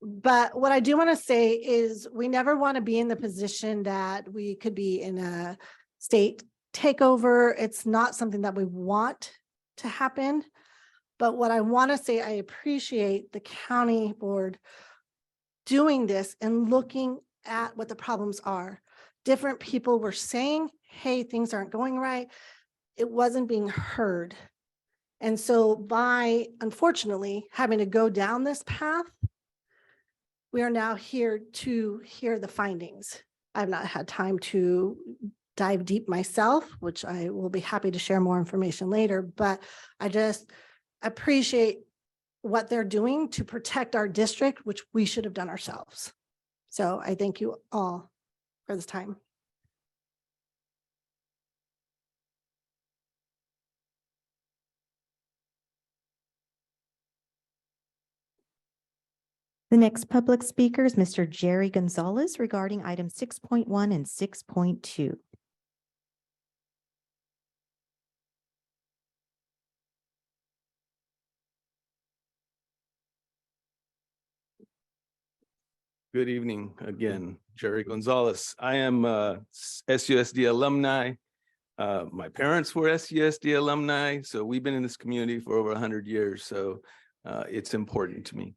But what I do want to say is we never want to be in the position that we could be in a state takeover. It's not something that we want to happen. But what I want to say, I appreciate the county board doing this and looking at what the problems are. Different people were saying, hey, things aren't going right. It wasn't being heard. And so by, unfortunately, having to go down this path, we are now here to hear the findings. I've not had time to dive deep myself, which I will be happy to share more information later, but I just appreciate what they're doing to protect our district, which we should have done ourselves. So I thank you all for this time. The next public speaker is Mr. Jerry Gonzalez regarding item 6.1 and 6.2. Good evening again, Jerry Gonzalez. I am a SUSD alumni. My parents were SUSD alumni, so we've been in this community for over 100 years. So it's important to me.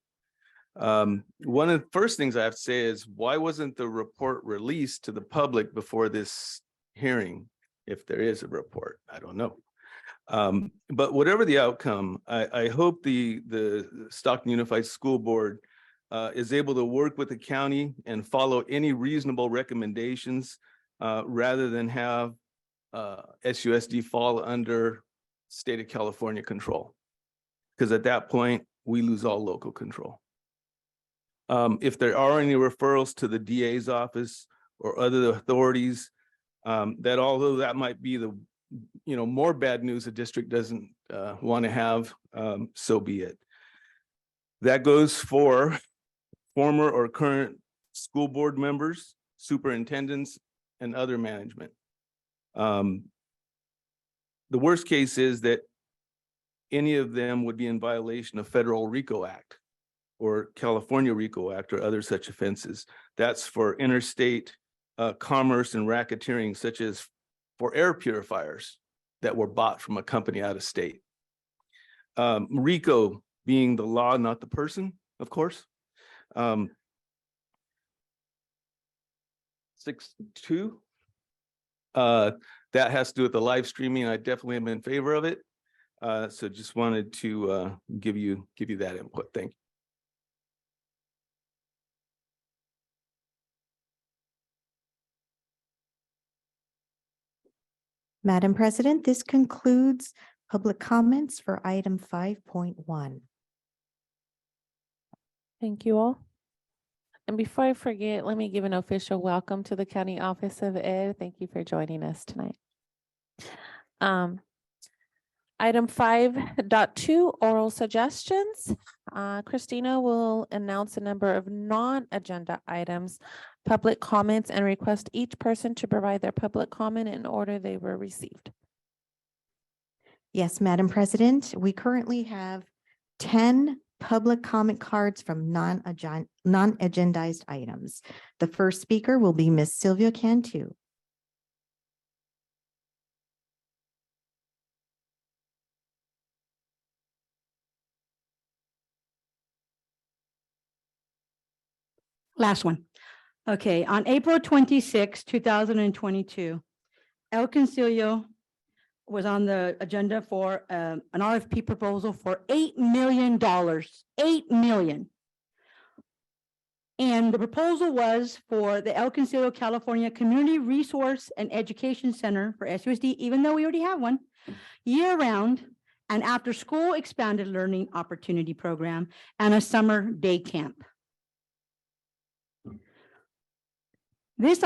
One of the first things I have to say is, why wasn't the report released to the public before this hearing? If there is a report, I don't know. But whatever the outcome, I hope the Stockton Unified School Board is able to work with the county and follow any reasonable recommendations rather than have SUSD fall under state of California control. Because at that point, we lose all local control. If there are any referrals to the DA's office or other authorities, that although that might be the more bad news the district doesn't want to have, so be it. That goes for former or current school board members, superintendents, and other management. The worst case is that any of them would be in violation of federal RICO Act or California RICO Act or other such offenses. That's for interstate commerce and racketeering, such as for air purifiers that were bought from a company out of state. RICO being the law, not the person, of course. 6.2, that has to do with the live streaming. I definitely am in favor of it. So just wanted to give you that input. Thank you. Madam President, this concludes public comments for item 5.1. Thank you all. And before I forget, let me give an official welcome to the County Office of Ed. Thank you for joining us tonight. Item 5.2, oral suggestions. Christina will announce a number of non-agenda items, public comments, and request each person to provide their public comment in order they were received. Yes, Madam President, we currently have 10 public comment cards from non-agendized items. The first speaker will be Ms. Sylvia Cantu. Last one. Okay, on April 26, 2022, El Concilio was on the agenda for an RFP proposal for $8 million, $8 million. And the proposal was for the El Concilio, California Community Resource and Education Center for SUSD, even though we already have one, year-round and after-school expanded learning opportunity program and a summer day camp. This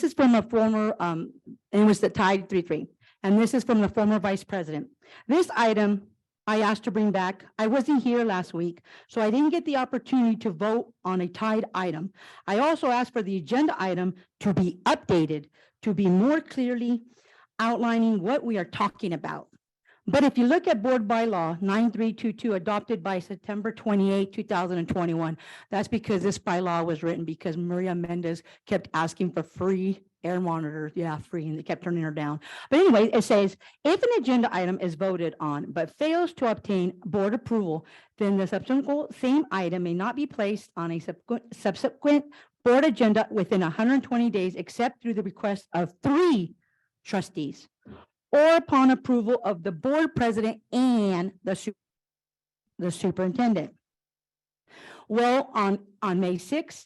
is from a former, and it was the tied 3-3. And this is from the former vice president. This item I asked to bring back. I wasn't here last week, so I didn't get the opportunity to vote on a tied item. I also asked for the agenda item to be updated, to be more clearly outlining what we are talking about. But if you look at board bylaw 9322 adopted by September 28, 2021, that's because this bylaw was written because Maria Mendez kept asking for free air monitors. Yeah, free, and they kept turning her down. But anyway, it says, if an agenda item is voted on but fails to obtain board approval, then the subsequent same item may not be placed on a subsequent board agenda within 120 days, except through the request of 3 trustees, or upon approval of the board president and the superintendent. Well, on May 6th,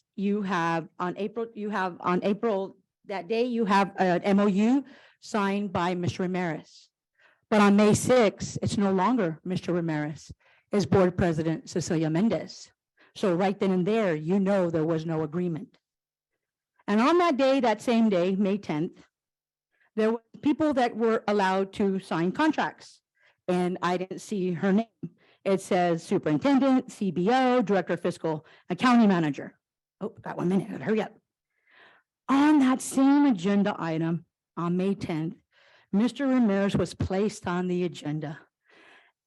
that day you have an MOU signed by Mr. Ramirez. But on May 6th, it's no longer Mr. Ramirez, it's board president Cecilia Mendez. So right then and there, you know there was no agreement. And on that day, that same day, May 10th, there were people that were allowed to sign contracts, and I didn't see her name. It says superintendent, CBO, director of fiscal, accounting manager. Oh, got 1 minute, hurry up. On that same agenda item on May 10th, Mr. Ramirez was placed on the agenda.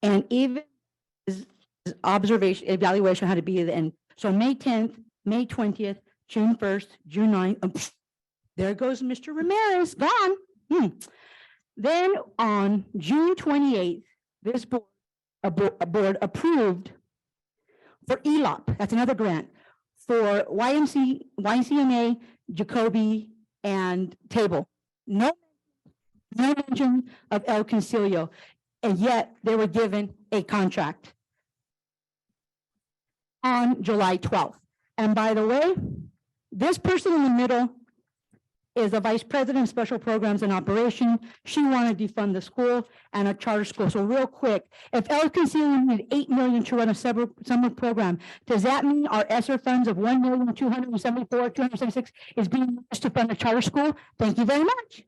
And even his evaluation had to be at the end. So May 10th, May 20th, June 1st, June 9th, there goes Mr. Ramirez, gone. Then on June 28th, this board approved for ELOP, that's another grant, for YMCA, Jacoby, and Table. No mention of El Concilio, and yet they were given a contract on July 12th. And by the way, this person in the middle is the Vice President of Special Programs and Operation. She wanted to defund the school and a charter school. So real quick, if El Concilio needed 8 million to run a summer program, does that mean our ESSER funds of 1,274,276 is being used to fund a charter school? Thank you very much.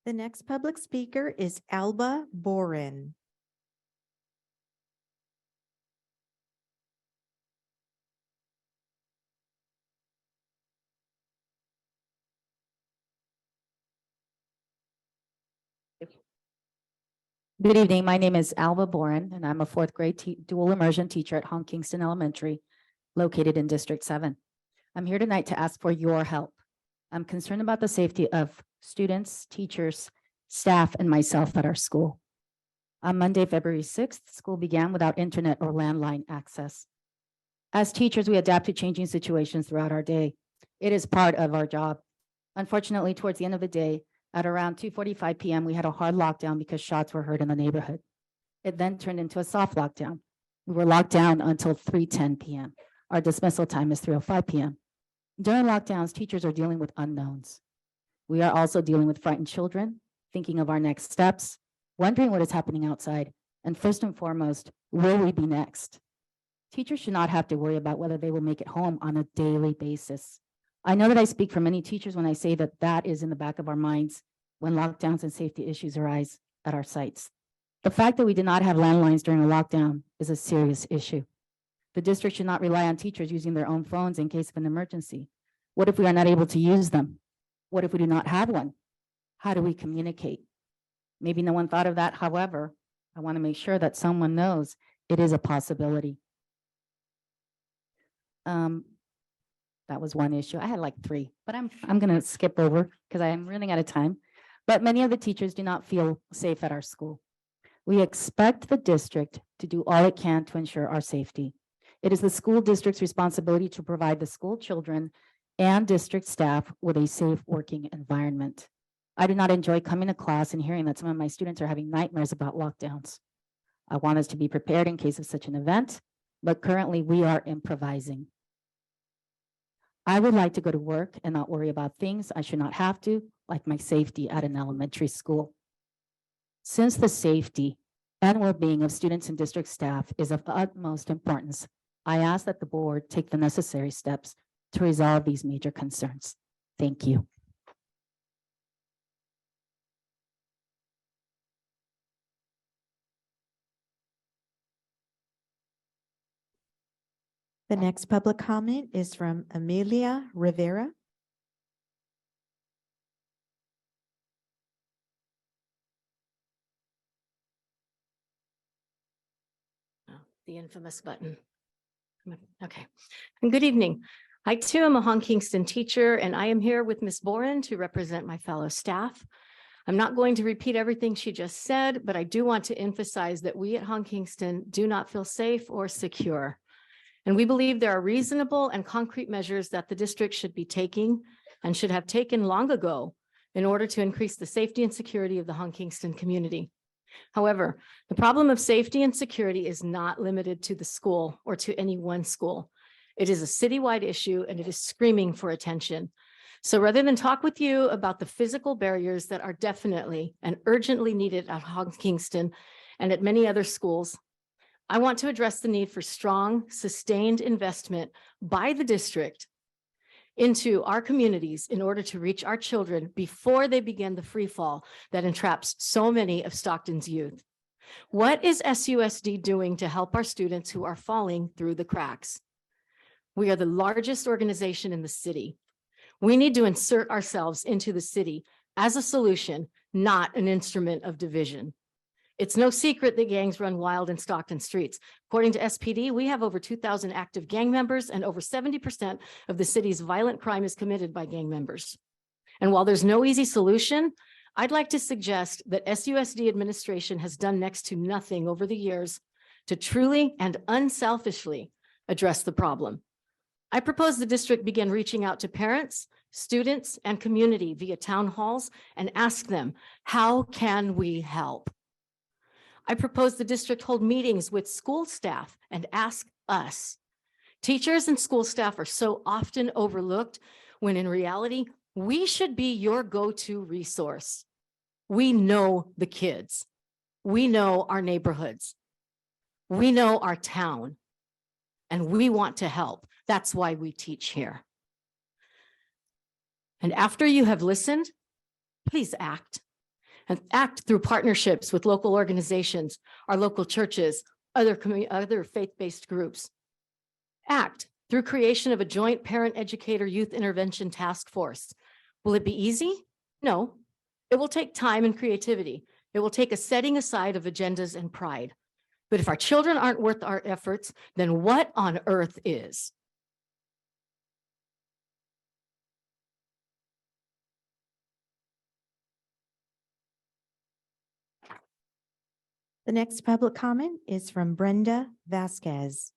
The next public speaker is Alba Boren. Good evening. My name is Alba Boren, and I'm a fourth grade dual immersion teacher at Hong Kingston Elementary, located in District 7. I'm here tonight to ask for your help. I'm concerned about the safety of students, teachers, staff, and myself at our school. On Monday, February 6th, school began without internet or landline access. As teachers, we adapt to changing situations throughout our day. It is part of our job. Unfortunately, towards the end of the day, at around 2:45 p.m., we had a hard lockdown because shots were heard in the neighborhood. It then turned into a soft lockdown. We were locked down until 3:10 p.m. Our dismissal time is 3:05 p.m. During lockdowns, teachers are dealing with unknowns. We are also dealing with frightened children, thinking of our next steps, wondering what is happening outside, and first and foremost, will we be next? Teachers should not have to worry about whether they will make it home on a daily basis. I know that I speak for many teachers when I say that that is in the back of our minds when lockdowns and safety issues arise at our sites. The fact that we did not have landlines during a lockdown is a serious issue. The district should not rely on teachers using their own phones in case of an emergency. What if we are not able to use them? What if we do not have one? How do we communicate? Maybe no one thought of that. However, I want to make sure that someone knows it is a possibility. That was one issue. I had like 3, but I'm going to skip over because I am running out of time. But many of the teachers do not feel safe at our school. We expect the district to do all it can to ensure our safety. It is the school district's responsibility to provide the school children and district staff with a safe working environment. I do not enjoy coming to class and hearing that some of my students are having nightmares about lockdowns. I want us to be prepared in case of such an event, but currently we are improvising. I would like to go to work and not worry about things I should not have to, like my safety at an elementary school. Since the safety and well-being of students and district staff is of utmost importance, I ask that the board take the necessary steps to resolve these major concerns. Thank you. The next public comment is from Amelia Rivera. The infamous button. Okay. And good evening. I too am a Hong Kingston teacher, and I am here with Ms. Boren to represent my fellow staff. I'm not going to repeat everything she just said, but I do want to emphasize that we at Hong Kingston do not feel safe or secure. And we believe there are reasonable and concrete measures that the district should be taking and should have taken long ago in order to increase the safety and security of the Hong Kingston community. However, the problem of safety and security is not limited to the school or to any one school. It is a citywide issue and it is screaming for attention. So rather than talk with you about the physical barriers that are definitely and urgently needed at Hong Kingston and at many other schools, I want to address the need for strong, sustained investment by the district into our communities in order to reach our children before they begin the free fall that entraps so many of Stockton's youth. What is SUSD doing to help our students who are falling through the cracks? We are the largest organization in the city. We need to insert ourselves into the city as a solution, not an instrument of division. It's no secret that gangs run wild in Stockton streets. According to SPD, we have over 2,000 active gang members, and over 70% of the city's violent crime is committed by gang members. And while there's no easy solution, I'd like to suggest that SUSD administration has done next to nothing over the years to truly and unselfishly address the problem. I propose the district begin reaching out to parents, students, and community via town halls and ask them, how can we help? I propose the district hold meetings with school staff and ask us. Teachers and school staff are so often overlooked when in reality, we should be your go-to resource. We know the kids. We know our neighborhoods. We know our town, and we want to help. That's why we teach here. And after you have listened, please act. And act through partnerships with local organizations, our local churches, other faith-based groups. Act through creation of a joint parent educator youth intervention task force. Will it be easy? No. It will take time and creativity. It will take a setting aside of agendas and pride. But if our children aren't worth our efforts, then what on earth is? The next public comment is from Brenda Vasquez.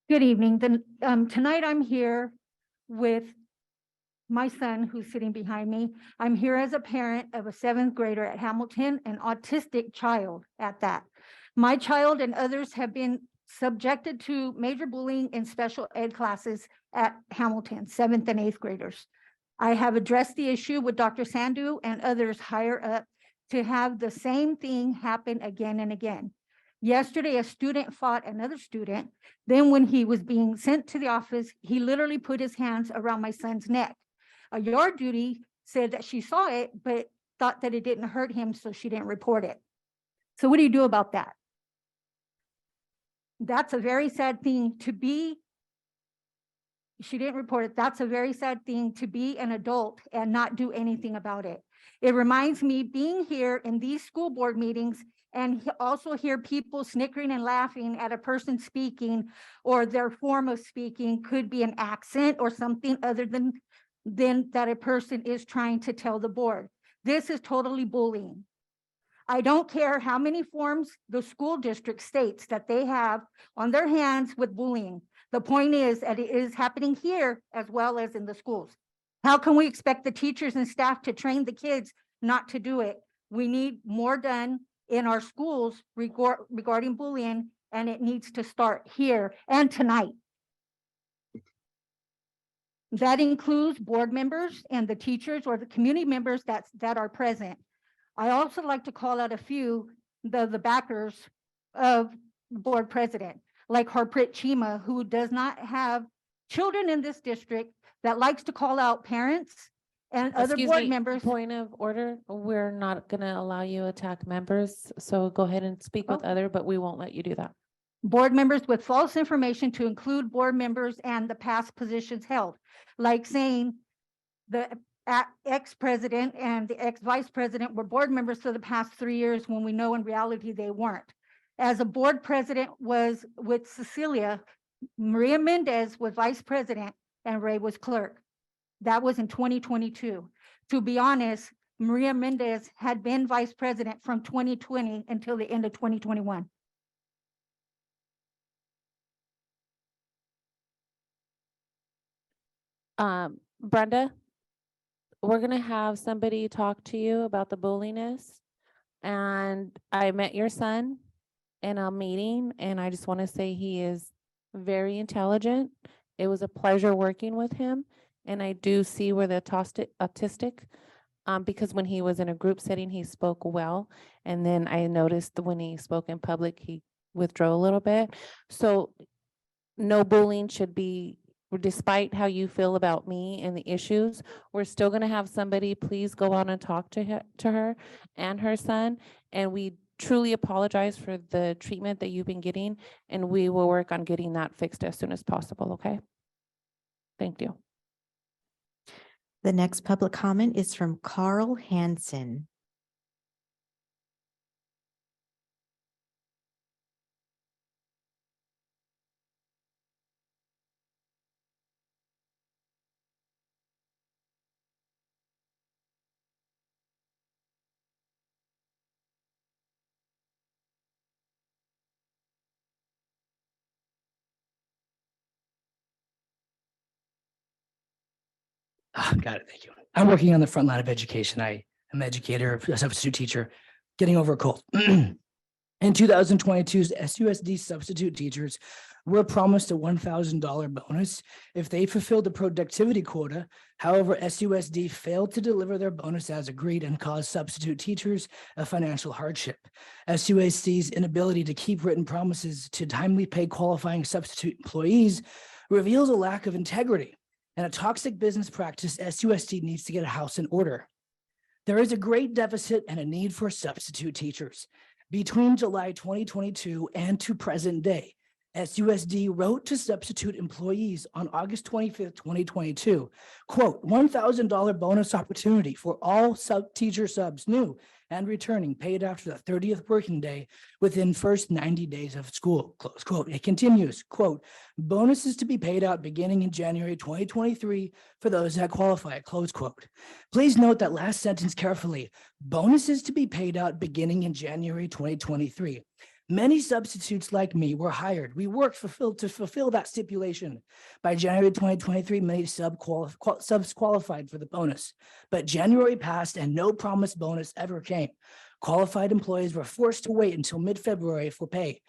Good evening. Tonight I'm here with my son who's sitting behind me. I'm here as a parent of a 7th grader at Hamilton, an autistic child at that. My child and others have been subjected to major bullying in special ed classes at Hamilton, 7th and 8th graders. I have addressed the issue with Dr. Sandu and others higher up to have the same thing happen again and again. Yesterday, a student fought another student. Then when he was being sent to the office, he literally put his hands around my son's neck. A yard duty said that she saw it, but thought that it didn't hurt him, so she didn't report it. So what do you do about that? That's a very sad thing to be. She didn't report it. That's a very sad thing to be an adult and not do anything about it. It reminds me being here in these school board meetings and also hear people snickering and laughing at a person speaking, or their form of speaking could be an accent or something other than that a person is trying to tell the board. This is totally bullying. I don't care how many forms the school district states that they have on their hands with bullying. The point is that it is happening here as well as in the schools. How can we expect the teachers and staff to train the kids not to do it? We need more done in our schools regarding bullying, and it needs to start here and tonight. That includes board members and the teachers or the community members that are present. I also like to call out a few, the backers of board president, like Harpreet Chima, who does not have children in this district, that likes to call out parents and other Excuse board me, members. Point of order, we're not gonna allow you to attack members, so go ahead and speak with other, but we won't let you do that. Board members with false information to include board members and the past positions held, like saying the ex-president and the ex-vice president were board members for the past 3 years when we know in reality they weren't. As a board president was with Cecilia, Maria Mendez was vice president and Ray was clerk. That was in 2022. To be honest, Maria Mendez had been vice president from 2020 until the end of 2021. Brenda, we're gonna have somebody talk to you about the bulliness. And I met your son in a meeting, and I just want to say he is very intelligent. It was a pleasure working with him, and I do see where the autistic, because when he was in a group setting, he spoke well, and then I noticed that when he spoke in public, he withdrew a little bit. So no bullying should be, despite how you feel about me and the issues, we're still going to have somebody please go out and talk to her and her son. And we truly apologize for the treatment that you've been getting, and we will work on getting that fixed as soon as possible. Okay. Thank you. The next public comment is from Carl Hansen. Got it. Thank you. I'm working on the front line of education. I am an educator, a substitute teacher, getting over a cold. In 2022's SUSD substitute teachers were promised a $1,000 bonus if they fulfilled the productivity quota. However, SUSD failed to deliver their bonus as agreed and caused substitute teachers a financial hardship. SUSD's inability to keep written promises to timely pay qualifying substitute employees reveals a lack of integrity and a toxic business practice. SUSD needs to get a house in order. There is a great deficit and a need for substitute teachers. Between July 2022 and to present day, SUSD wrote to substitute employees on August 25th, 2022, quote, $1,000 bonus opportunity for all teacher subs, new and returning, paid after the 30th working day within first 90 days of school, close quote. It continues, quote, bonuses to be paid out beginning in January 2023 for those that qualify, close quote. Please note that last sentence carefully. Bonuses to be paid out beginning in January 2023. Many substitutes like me were hired. We worked to fulfill that stipulation. By January 2023, many subs qualified for the bonus, but January passed and no promised bonus ever came. Qualified employees were forced to wait until mid-February for pay.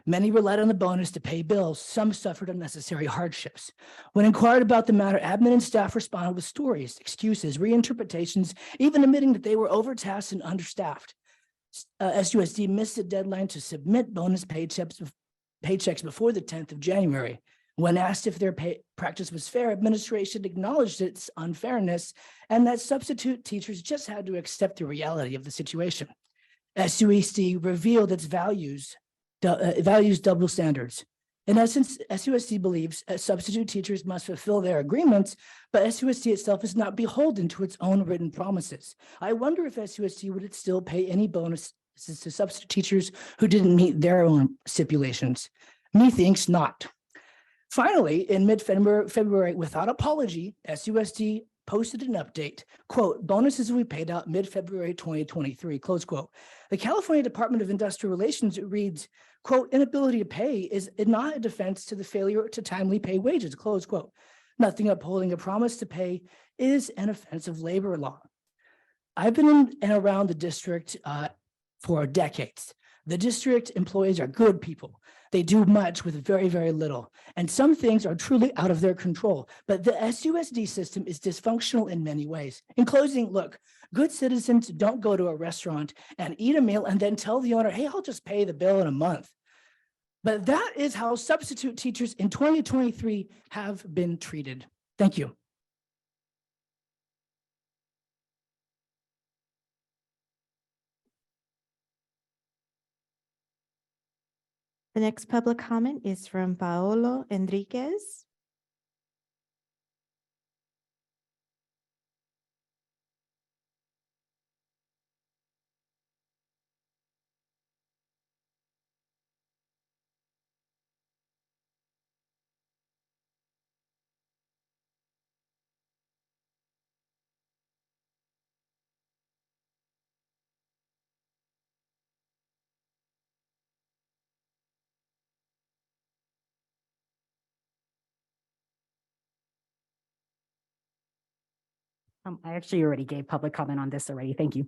Many relied on the bonus to pay bills. Some suffered unnecessary hardships. When inquired about the matter, admin and staff responded with stories, excuses, reinterpretations, even admitting that they were overtasked and understaffed. SUSD missed the deadline to submit bonus paychecks before the 10th of January. When asked if their practice was fair, administration acknowledged its unfairness and that substitute teachers just had to accept the reality of the situation. SUSD revealed its values double standards. In essence, SUSD believes substitute teachers must fulfill their agreements, but SUSD itself is not beholden to its own written promises. I wonder if SUSD would still pay any bonuses to substitute teachers who didn't meet their own stipulations. Methinks not. Finally, in mid-February, without apology, SUSD posted an update, quote, bonuses will be paid out mid-February 2023, close quote. The California Department of Industrial Relations reads, quote, inability to pay is not a defense to the failure to timely pay wages, close quote. Nothing upholding a promise to pay is an offense of labor law. I've been in and around the district for decades. The district employees are good people. They do much with very, very little. And some things are truly out of their control. But the SUSD system is dysfunctional in many ways. In closing, look, good citizens don't go to a restaurant and eat a meal and then tell the owner, hey, I'll just pay the bill in a month. But that is how substitute teachers in 2023 have been treated. Thank you. The next public comment is from Paolo Enriquez. I actually already gave public comment on this already. Thank you.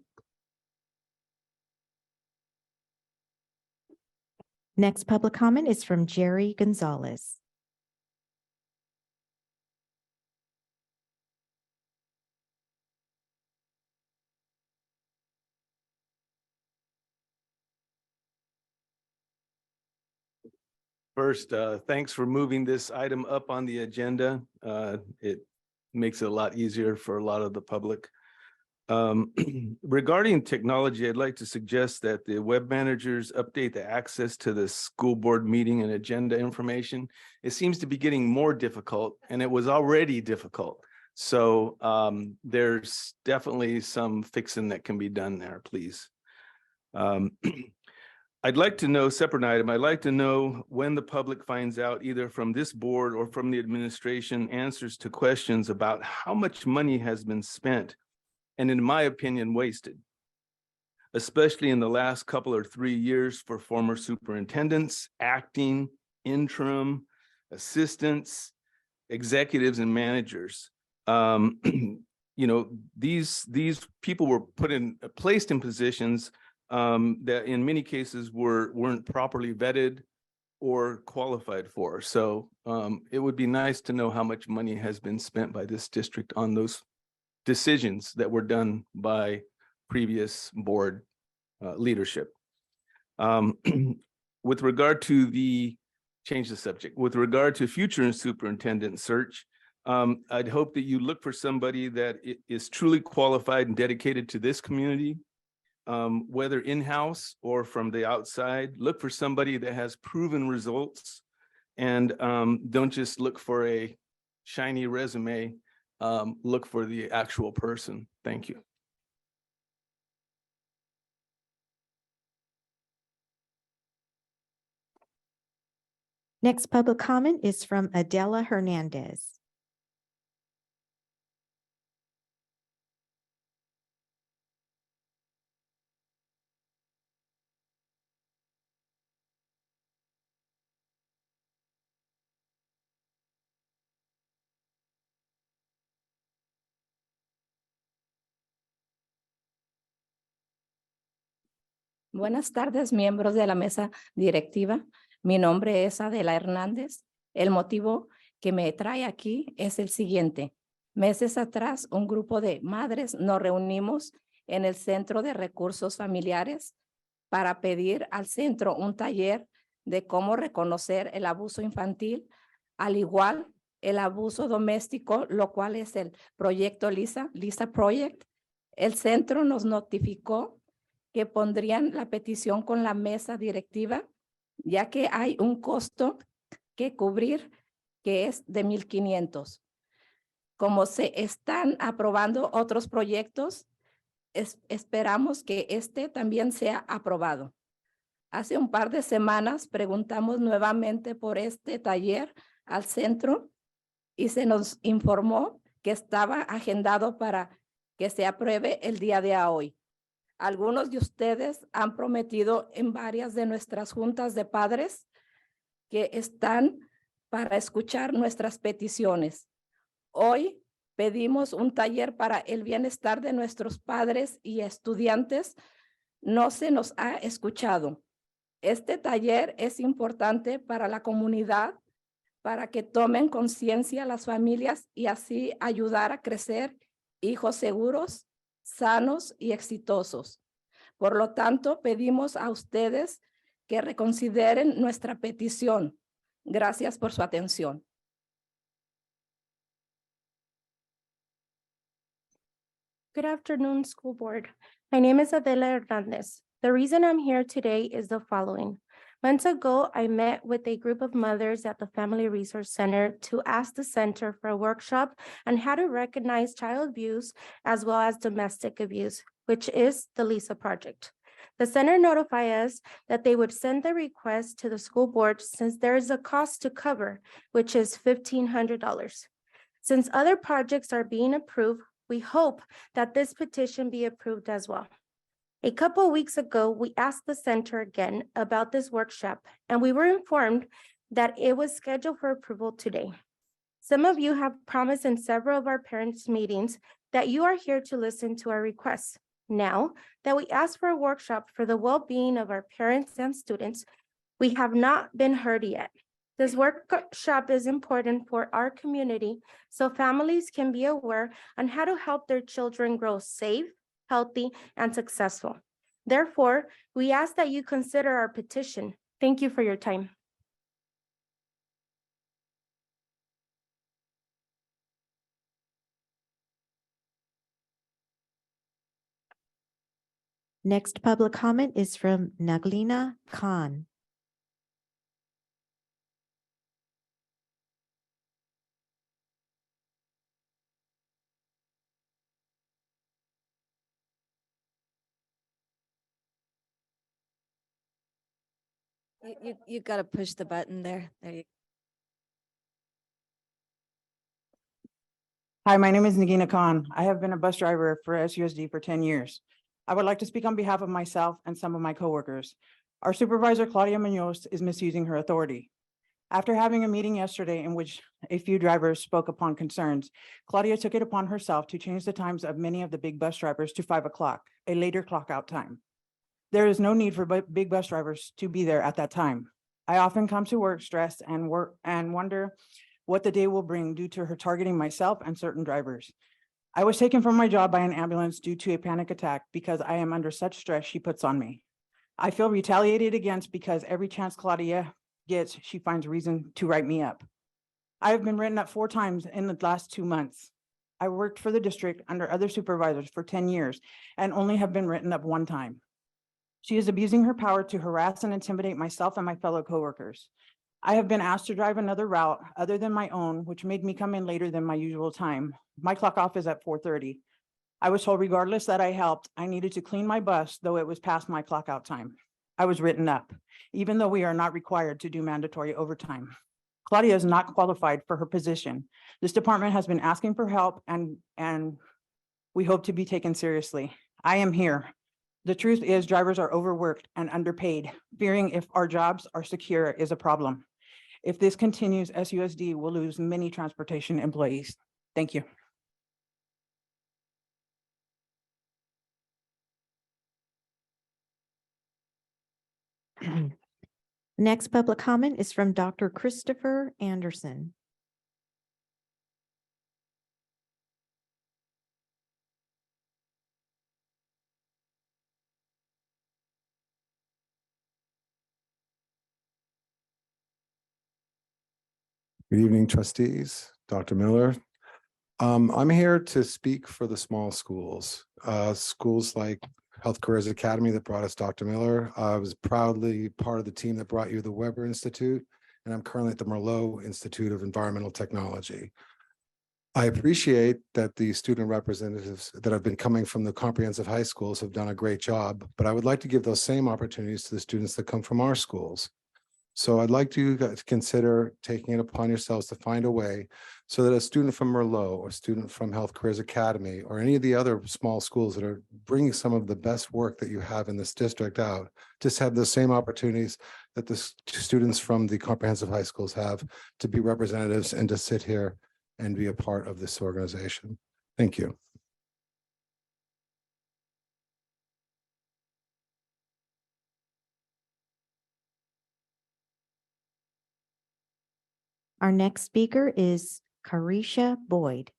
Next public comment is from Jerry Gonzalez. First, thanks for moving this item up on the agenda. It makes it a lot easier for a lot of the public. Regarding technology, I'd like to suggest that the web managers update the access to the school board meeting and agenda information. It seems to be getting more difficult, and it was already difficult. So there's definitely some fixing that can be done there, please. I'd like to know, separate item, I'd like to know when the public finds out either from this board or from the administration answers to questions about how much money has been spent and, in my opinion, wasted, especially in the last couple or 3 years for former superintendents, acting, interim, assistants, executives, and managers. You know, these people were placed in positions that in many cases weren't properly vetted or qualified for. So it would be nice to know how much money has been spent by this district on those decisions that were done by previous board leadership. With regard to change the subject, with regard to future superintendent search, I'd hope that you look for somebody that is truly qualified and dedicated to this community, whether in-house or from the outside. Look for somebody that has proven results, and don't just look for a shiny resume. Look for the actual person. Thank you. Next public comment is from Adela Hernandez. Buenas tardes, miembros de la mesa directiva. Mi nombre es Adela Hernández. El motivo que me trae aquí es el siguiente. Meses atrás, un grupo de madres nos reunimos en el Centro de Recursos Familiares para pedir al centro un taller de cómo reconocer el abuso infantil, al igual el abuso doméstico, lo cual es el proyecto Lisa Project. El centro nos notificó que pondrían la petición con la mesa directiva, ya que hay un costo que cubrir que es de 1,500. Como se están aprobando otros proyectos, esperamos que este también sea aprobado. Hace un par de semanas preguntamos nuevamente por este taller al centro y se nos informó que estaba agendado para que se apruebe el día de hoy. Algunos de ustedes han prometido en varias de nuestras juntas de padres que están para escuchar nuestras peticiones. Hoy pedimos un taller para el bienestar de nuestros padres y estudiantes. No se nos ha escuchado. Este taller es importante para la comunidad, para que tomen conciencia las familias y así ayudar a crecer hijos seguros, sanos y exitosos. Por lo tanto, pedimos a ustedes que reconsideren nuestra petición. Gracias por su atención. Good afternoon, school board. My name is Adela Hernandez. The reason I'm here today is the following. Months ago, I met with a group of mothers at the Family Resource Center to ask the center for a workshop on how to recognize child abuse as well as domestic abuse, which is the Lisa Project. The center notified us that they would send the request to the school board since there is a cost to cover, which is $1,500. Since other projects are being approved, we hope that this petition be approved as well. A couple of weeks ago, we asked the center again about this workshop, and we were informed that it was scheduled for approval today. Some of you have promised in several of our parents' meetings that you are here to listen to our requests. Now that we asked for a workshop for the well-being of our parents and students, we have not been heard yet. This workshop is important for our community so families can be aware on how to help their children grow safe, healthy, and successful. Therefore, we ask that you consider our petition. Thank you for your time. Next public comment is from Naglina Khan. You got to push the button there. There you. Hi, my name is Nagina Khan. I have been a bus driver for SUSD for 10 years. I would like to speak on behalf of myself and some of my coworkers. Our supervisor, Claudia Munoz, is misusing her authority. After having a meeting yesterday in which a few drivers spoke upon concerns, Claudia took it upon herself to change the times of many of the big bus drivers to 5 o'clock, a later clock out time. There is no need for big bus drivers to be there at that time. I often come to work stressed and wonder what the day will bring due to her targeting myself and certain drivers. I was taken from my job by an ambulance due to a panic attack because I am under such stress she puts on me. I feel retaliated against because every chance Claudia gets, she finds reason to write me up. I have been written up 4 times in the last 2 months. I worked for the district under other supervisors for 10 years and only have been written up 1 time. She is abusing her power to harass and intimidate myself and my fellow coworkers. I have been asked to drive another route other than my own, which made me come in later than my usual time. My clock off is at 4:30. I was told regardless that I helped, I needed to clean my bus, though it was past my clock out time. I was written up, even though we are not required to do mandatory overtime. Claudia is not qualified for her position. This department has been asking for help and we hope to be taken seriously. I am here. The truth is drivers are overworked and underpaid. Fearing if our jobs are secure is a problem. If this continues, SUSD will lose many transportation employees. Thank you. Next public comment is from Dr. Christopher Anderson. Good evening, trustees, Dr. Miller. I'm here to speak for the small schools, schools like Health Careers Academy that brought us Dr. Miller. I was proudly part of the team that brought you the Weber Institute, and I'm currently at the Merlot Institute of Environmental Technology. I appreciate that the student representatives that have been coming from the comprehensive high schools have done a great job, but I would like to give those same opportunities to the students that come from our schools. So I'd like you guys to consider taking it upon yourselves to find a way so that a student from Merlot or student from Health Careers Academy or any of the other small schools that are bringing some of the best work that you have in this district out, just have the same opportunities that the students from the comprehensive high schools have to be representatives and to sit here and be a part of this organization. Thank you. Our next speaker is Carisha Boyd.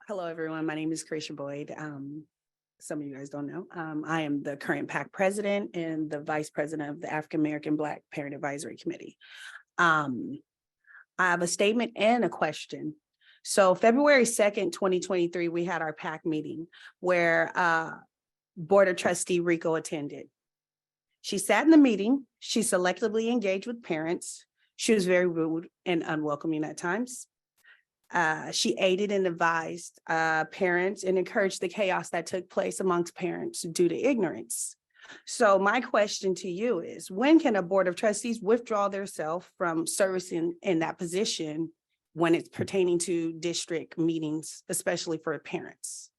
Hello, everyone. My name is Carisha Boyd. Some of you guys don't know. I am the current PAC president and the vice president of the African American Black Parent Advisory Committee. I have a statement and a question. So February 2nd, 2023, we had our PAC meeting where Board of Trustee Rico attended. She sat in the meeting. She selectively engaged with parents. She was very rude and unwelcoming at times. She aided and advised parents and encouraged the chaos that took place amongst parents due to ignorance. So my question to you is, when can a Board of Trustees withdraw themselves from servicing in that position when it's pertaining to district meetings, especially for parents?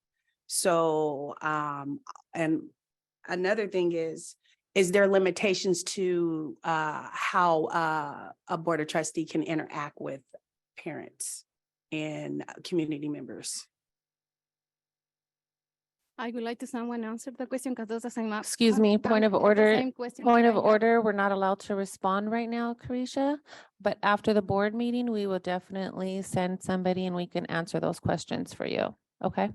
So, and another thing is there limitations to how a Board of Trustee can interact with parents and community members? I would like to someone answer the question because those are same. Excuse me, point of order, point of order. order. We're not allowed to respond right now, Carisha. But after the board meeting, we will definitely send somebody and we can answer those questions for you. Okay?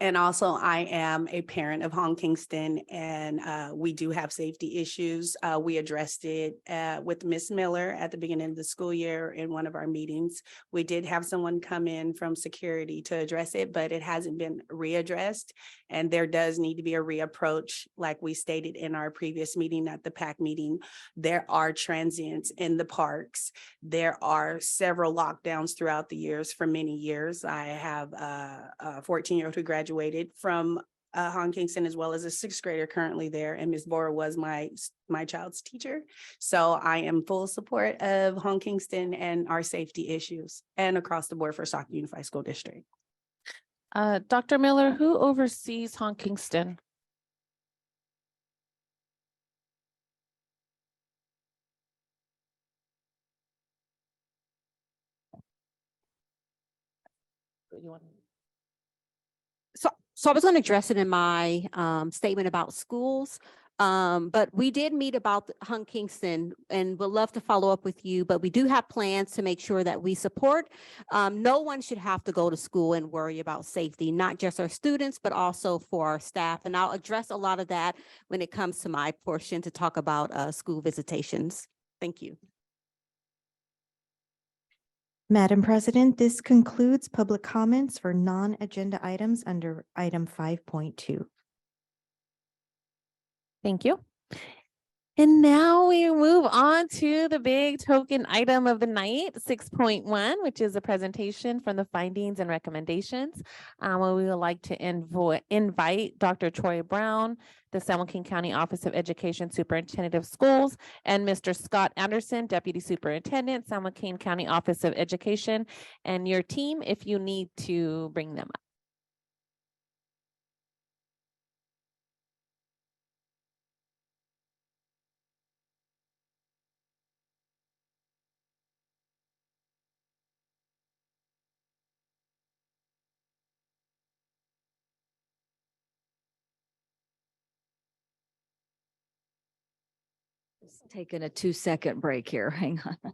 And also I am a parent of Hong Kingston, and we do have safety issues. We addressed it with Miss Miller at the beginning of the school year in one of our meetings. We did have someone come in from security to address it, but it hasn't been readdressed. And there does need to be a reapproach, like we stated in our previous meeting at the PAC meeting. There are transients in the parks. There are several lockdowns throughout the years for many years. I have a 14-year-old who graduated from Hong Kingston, as well as a sixth grader currently there. And Ms. Bora was my child's teacher. So I am full support of Hong Kingston and our safety issues and across the board for Stockton Unified School District. Dr. Miller, who oversees Hong Kingston? So I was going to address it in my statement about schools, but we did meet about Hong Kingston and would love to follow up with you, but we do have plans to make sure that we support. No one should have to go to school and worry about safety, not just our students, but also for our staff. And I'll address a lot of that when it comes to my portion to talk about school visitations. Thank you. Madam President, this concludes public comments for non-agenda items under item 5.2. Thank you. And now we move on to the big token item of the night, 6.1, which is a presentation from the findings and recommendations. Where we would like to invite Dr. Troy Brown, the San Joaquin County Office of Education Superintendent of Schools, and Mr. Scott Anderson, Deputy Superintendent, San Joaquin County Office of Education, and your team if you need to bring them up. Just taking a 2-second break here. Hang on.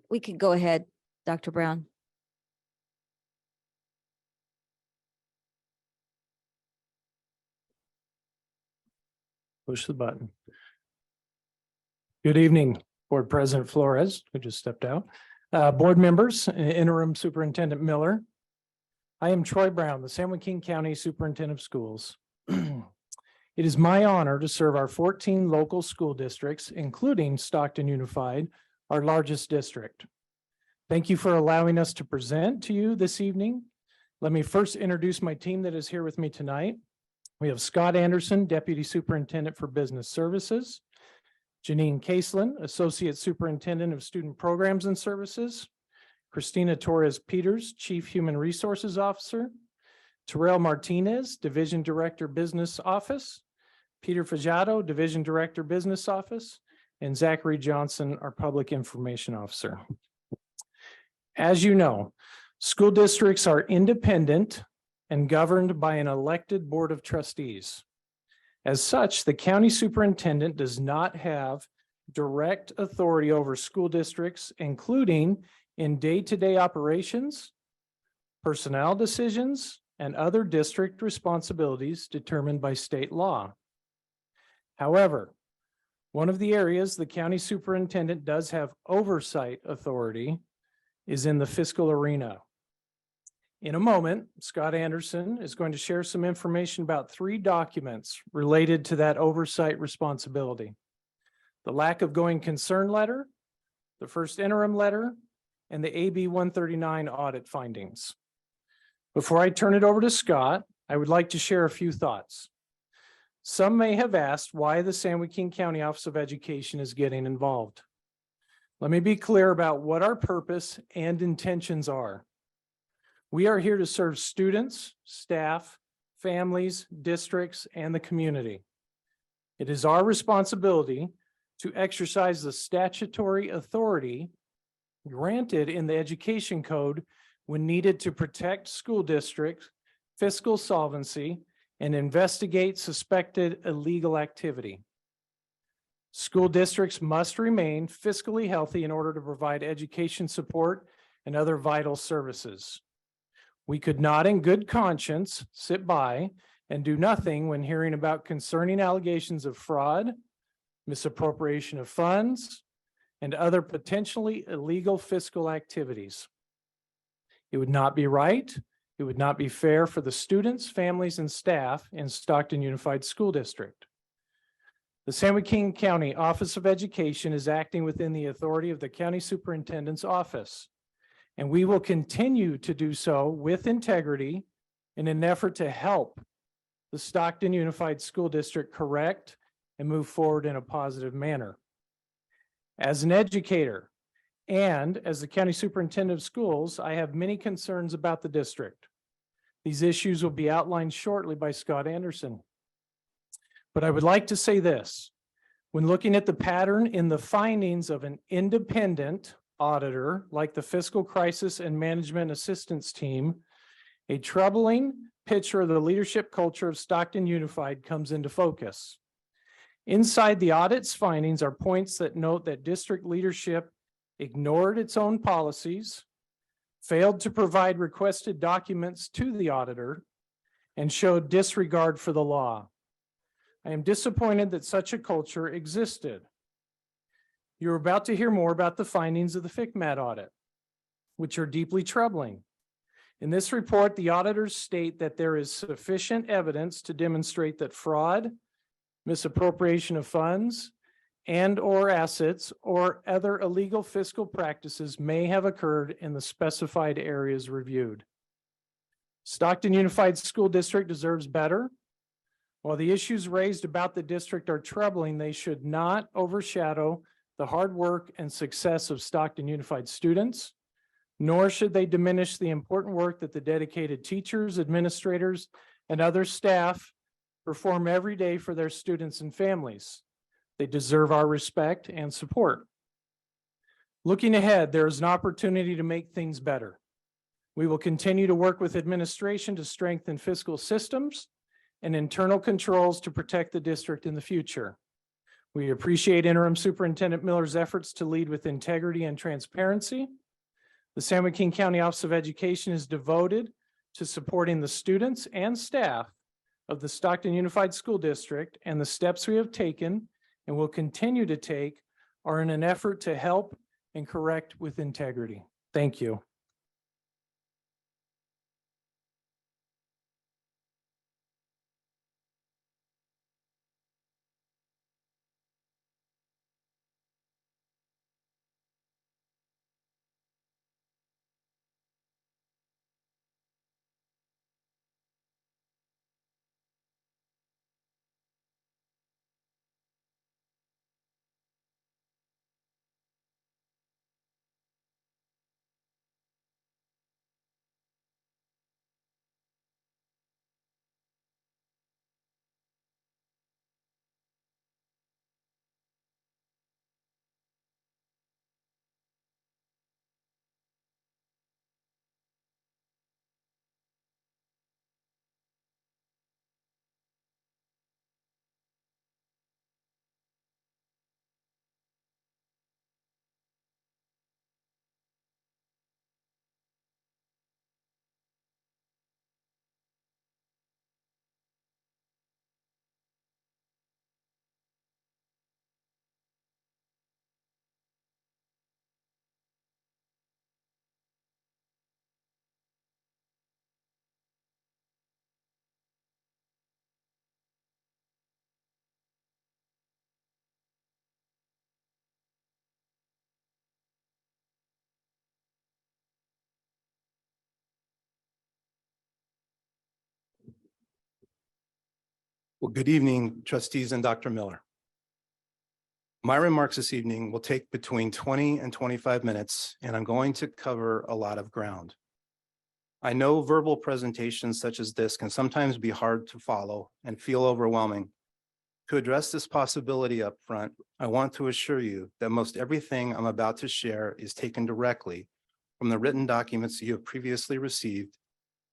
We can go ahead, Dr. Brown. Push the button. Good evening, Board President Flores, who just stepped out. Board members, Interim Superintendent Miller. I am Troy Brown, the San Joaquin County Superintendent of Schools. It is my honor to serve our 14 local school districts, including Stockton Unified, our largest district. Thank you for allowing us to present to you this evening. Let me first introduce my team that is here with me tonight. We have Scott Anderson, Deputy Superintendent for Business Services, Janine Caselin, Associate Superintendent of Student Programs and Services, Christina Torres Peters, Chief Human Resources Officer, Terrell Martinez, Division Director Business Office, Peter Fajato, Division Director Business Office, and Zachary Johnson, our Public Information Officer. As you know, school districts are independent and governed by an elected board of trustees. As such, the county superintendent does not have direct authority over school districts, including in day-to-day operations, personnel decisions, and other district responsibilities determined by state law. However, one of the areas the county superintendent does have oversight authority is in the fiscal arena. In a moment, Scott Anderson is going to share some information about 3 documents related to that oversight responsibility: the lack of going concern letter, the first interim letter, and the AB 139 audit findings. Before I turn it over to Scott, I would like to share a few thoughts. Some may have asked why the San Joaquin County Office of Education is getting involved. Let me be clear about what our purpose and intentions are. We are here to serve students, staff, families, districts, and the community. It is our responsibility to exercise the statutory authority granted in the Education Code when needed to protect school districts, fiscal solvency, and investigate suspected illegal activity. School districts must remain fiscally healthy in order to provide education support and other vital services. We could not in good conscience sit by and do nothing when hearing about concerning allegations of fraud, misappropriation of funds, and other potentially illegal fiscal activities. It would not be right. It would not be fair for the students, families, and staff in Stockton Unified School District. The San Joaquin County Office of Education is acting within the authority of the County Superintendent's Office, and we will continue to do so with integrity in an effort to help the Stockton Unified School District correct and move forward in a positive manner. As an educator and as the County Superintendent of Schools, I have many concerns about the district. These issues will be outlined shortly by Scott Anderson. But I would like to say this: when looking at the pattern in the findings of an independent auditor like the Fiscal Crisis and Management Assistance Team, a troubling picture of the leadership culture of Stockton Unified comes into focus. Inside the audit's findings are points that note that district leadership ignored its own policies, failed to provide requested documents to the auditor, and showed disregard for the law. I am disappointed that such a culture existed. You're about to hear more about the findings of the Fikmat audit, which are deeply troubling. In this report, the auditors state that there is sufficient evidence to demonstrate that fraud, misappropriation of funds, and/or assets or other illegal fiscal practices may have occurred in the specified areas reviewed. Stockton Unified School District deserves better. While the issues raised about the district are troubling, they should not overshadow the hard work and success of Stockton Unified students, nor should they diminish the important work that the dedicated teachers, administrators, and other staff perform every day for their students and families. They deserve our respect and support. Looking ahead, there is an opportunity to make things better. We will continue to work with administration to strengthen fiscal systems and internal controls to protect the district in the future. We appreciate Interim Superintendent Miller's efforts to lead with integrity and transparency. The San Joaquin County Office of Education is devoted to supporting the students and staff of the Stockton Unified School District, and the steps we have taken and will continue to take are in an effort to help and correct with integrity. Thank you. Well, good evening, trustees and Dr. Miller. My remarks this evening will take between 20 and 25 minutes, and I'm going to cover a lot of ground. I know verbal presentations such as this can sometimes be hard to follow and feel overwhelming. To address this possibility up front, I want to assure you that most everything I'm about to share is taken directly from the written documents you have previously received,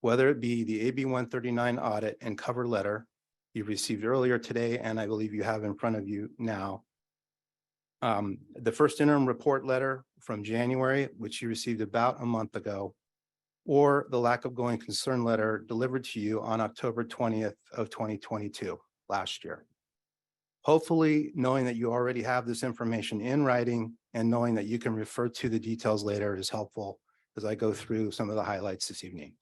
whether it be the AB 139 audit and cover letter you received earlier today, and I believe you have in front of you now. The first interim report letter from January, which you received about a month ago, or the lack of going concern letter delivered to you on October 20th of 2022, last year. Hopefully, knowing that you already have this information in writing and knowing that you can refer to the details later is helpful as I go through some of the highlights this evening.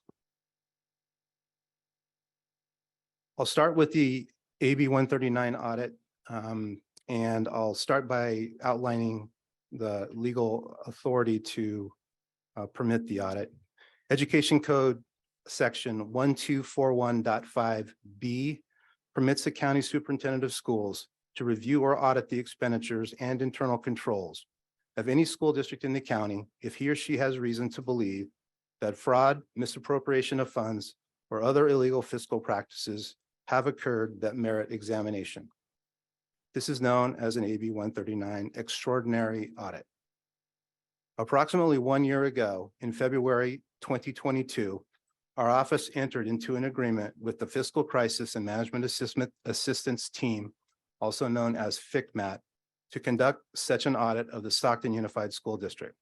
I'll start with the AB 139 audit, and I'll start by outlining the legal authority to permit the audit. Education Code Section 1241.5B permits the county superintendent of schools to review or audit the expenditures and internal controls of any school district in the county if he or she has reason to believe that fraud, misappropriation of funds, or other illegal fiscal practices have occurred that merit examination. This is known as an AB 139 extraordinary audit. Approximately 1 year ago, in February 2022, our office entered into an agreement with the Fiscal Crisis and Management Assistance Team, also known as Fikmat, to conduct such an audit of the Stockton Unified School District.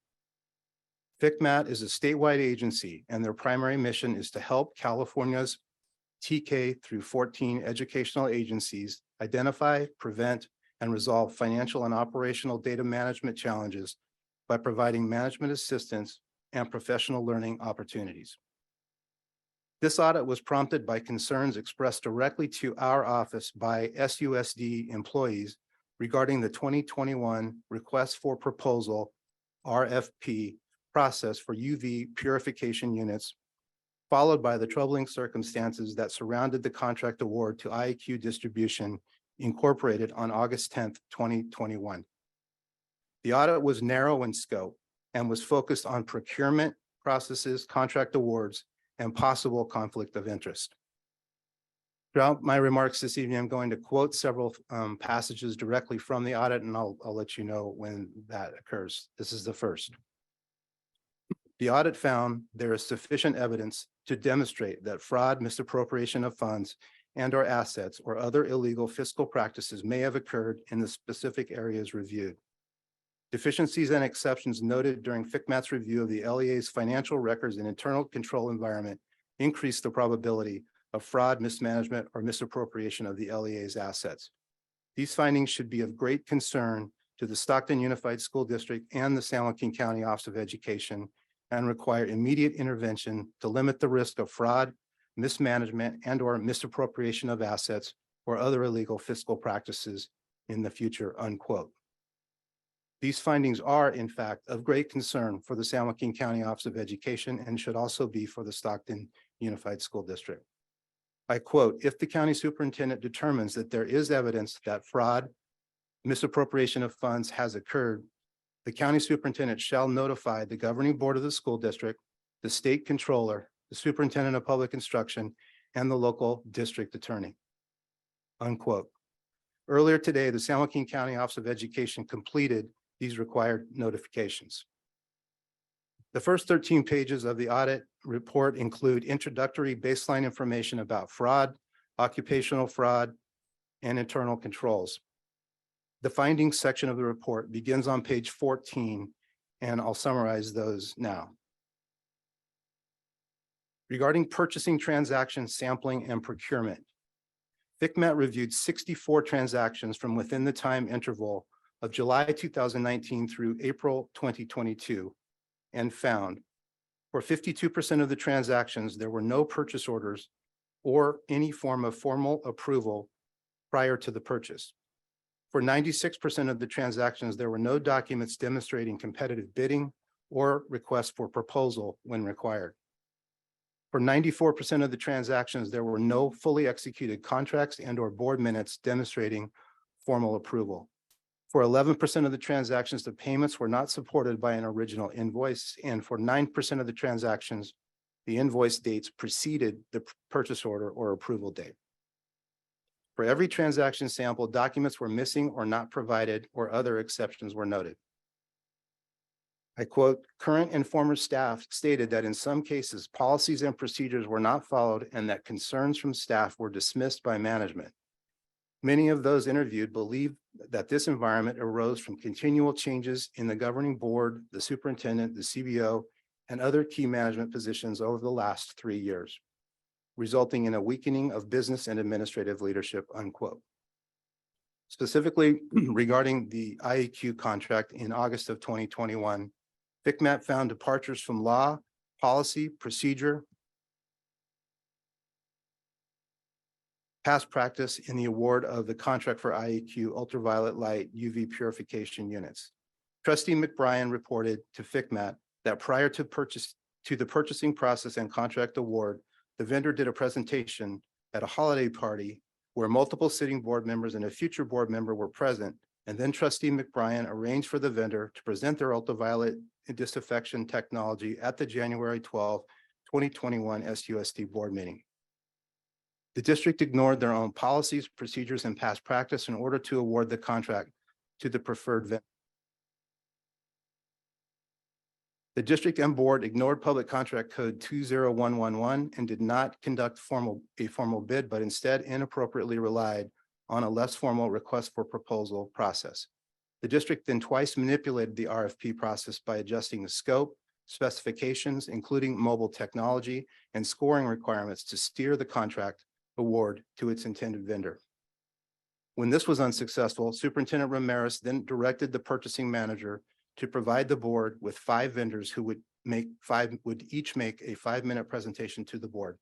Fikmat is a statewide agency, and their primary mission is to help California's TK through 14 educational agencies identify, prevent, and resolve financial and operational data management challenges by providing management assistance and professional learning opportunities. This audit was prompted by concerns expressed directly to our office by SUSD employees regarding the 2021 Request for Proposal RFP process for UV purification units, followed by the troubling circumstances that surrounded the contract award to IAQ Distribution Incorporated on August 10th, 2021. The audit was narrow in scope and was focused on procurement processes, contract awards, and possible conflict of interest. Throughout my remarks this evening, I'm going to quote several passages directly from the audit, and I'll let you know when that occurs. This is the first. The audit found there is sufficient evidence to demonstrate that fraud, misappropriation of funds, and/or assets or other illegal fiscal practices may have occurred in the specific areas reviewed. Deficiencies and exceptions noted during Fikmat's review of the LEA's financial records and internal control environment increased the probability of fraud, mismanagement, or misappropriation of the LEA's assets. These findings should be of great concern to the Stockton Unified School District and the San Joaquin County Office of Education and require immediate intervention to limit the risk of fraud, mismanagement, and/or misappropriation of assets or other illegal fiscal practices in the future, unquote. These findings are, in fact, of great concern for the San Joaquin County Office of Education and should also be for the Stockton Unified School District. I quote, "If the county superintendent determines that there is evidence that fraud, misappropriation of funds has occurred, the county superintendent shall notify the governing board of the school district, the state controller, the superintendent of public instruction, and the local district attorney." Unquote. Earlier today, the San Joaquin County Office of Education completed these required notifications. The first 13 pages of the audit report include introductory baseline information about fraud, occupational fraud, and internal controls. The findings section of the report begins on page 14, and I'll summarize those now. Regarding purchasing transactions, sampling, and procurement, Fikmat reviewed 64 transactions from within the time interval of July 2019 through April 2022 and found for 52% of the transactions, there were no purchase orders or any form of formal approval prior to the purchase. For 96% of the transactions, there were no documents demonstrating competitive bidding or requests for proposal when required. For 94% of the transactions, there were no fully executed contracts and/or board minutes demonstrating formal approval. For 11% of the transactions, the payments were not supported by an original invoice, and for 9% of the transactions, the invoice dates preceded the purchase order or approval date. For every transaction sample, documents were missing or not provided, or other exceptions were noted. I quote, current and former staff stated that in some cases, policies and procedures were not followed and that concerns from staff were dismissed by management. Many of those interviewed believe that this environment arose from continual changes in the governing board, the superintendent, the CBO, and other key management positions over the last 3 years, resulting in a weakening of business and administrative leadership, unquote. Specifically regarding the IEQ contract in August of 2021, Fikmat found departures from law, policy, procedure, past practice in the award of the contract for IEQ ultraviolet light UV purification units. Trustee McBrien reported to Fikmat that prior to the purchasing process and contract award, the vendor did a presentation at a holiday party where multiple sitting board members and a future board member were present, and then Trustee McBrien arranged for the vendor to present their ultraviolet disinfection technology at the January 12, 2021 SUSD board meeting. The district ignored their own policies, procedures, and past practice in order to award the contract to the preferred vendor. The district and board ignored Public Contract Code 20111 and did not conduct a formal bid, but instead inappropriately relied on a less formal request for proposal process. The district then twice manipulated the RFP process by adjusting the scope, specifications, including mobile technology and scoring requirements to steer the contract award to its intended vendor. When this was unsuccessful, Superintendent Ramirez then directed the purchasing manager to provide the board with 5 vendors who would each make a 5-minute presentation to the board.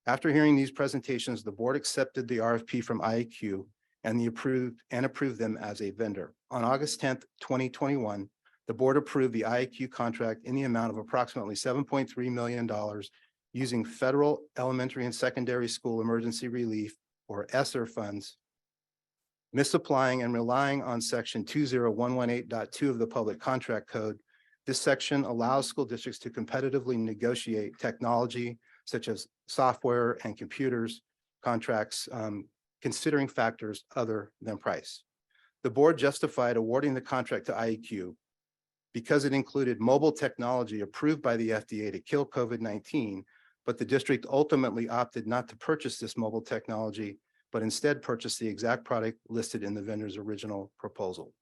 After hearing these presentations, the board accepted the RFP from IEQ and approved them as a vendor. On August 10th, 2021, the board approved the IEQ contract in the amount of approximately $7.3 million using federal elementary and secondary school emergency relief, or ESSER funds, misapplying and relying on section 20118.2 of the Public Contract Code. This section allows school districts to competitively negotiate technology such as software and computers contracts, considering factors other than price. The board justified awarding the contract to IEQ because it included mobile technology approved by the FDA to kill COVID-19, but the district ultimately opted not to purchase this mobile technology, but instead purchased the exact product listed in the vendor's original proposal.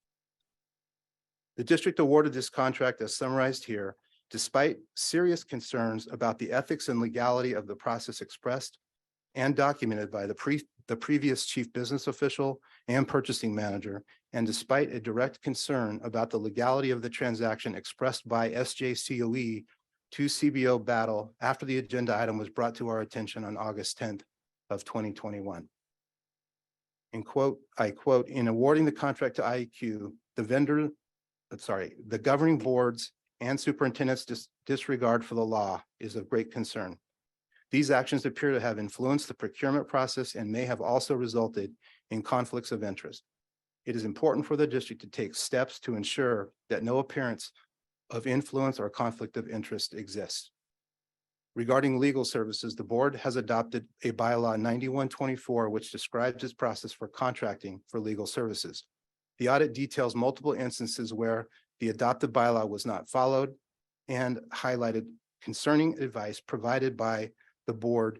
The district awarded this contract as summarized here, despite serious concerns about the ethics and legality of the process expressed and documented by the previous chief business official and purchasing manager, and despite a direct concern about the legality of the transaction expressed by SJCOE to CBO Battle after the agenda item was brought to our attention on August 10th of 2021. I quote, in awarding the contract to IEQ, the governing boards and superintendent's disregard for the law is of great concern. These actions appear to have influenced the procurement process and may have also resulted in conflicts of interest. It is important for the district to take steps to ensure that no appearance of influence or conflict of interest exists. Regarding legal services, the board has adopted a bylaw 9124, which describes its process for contracting for legal services. The audit details multiple instances where the adopted bylaw was not followed and highlighted concerning advice provided to the board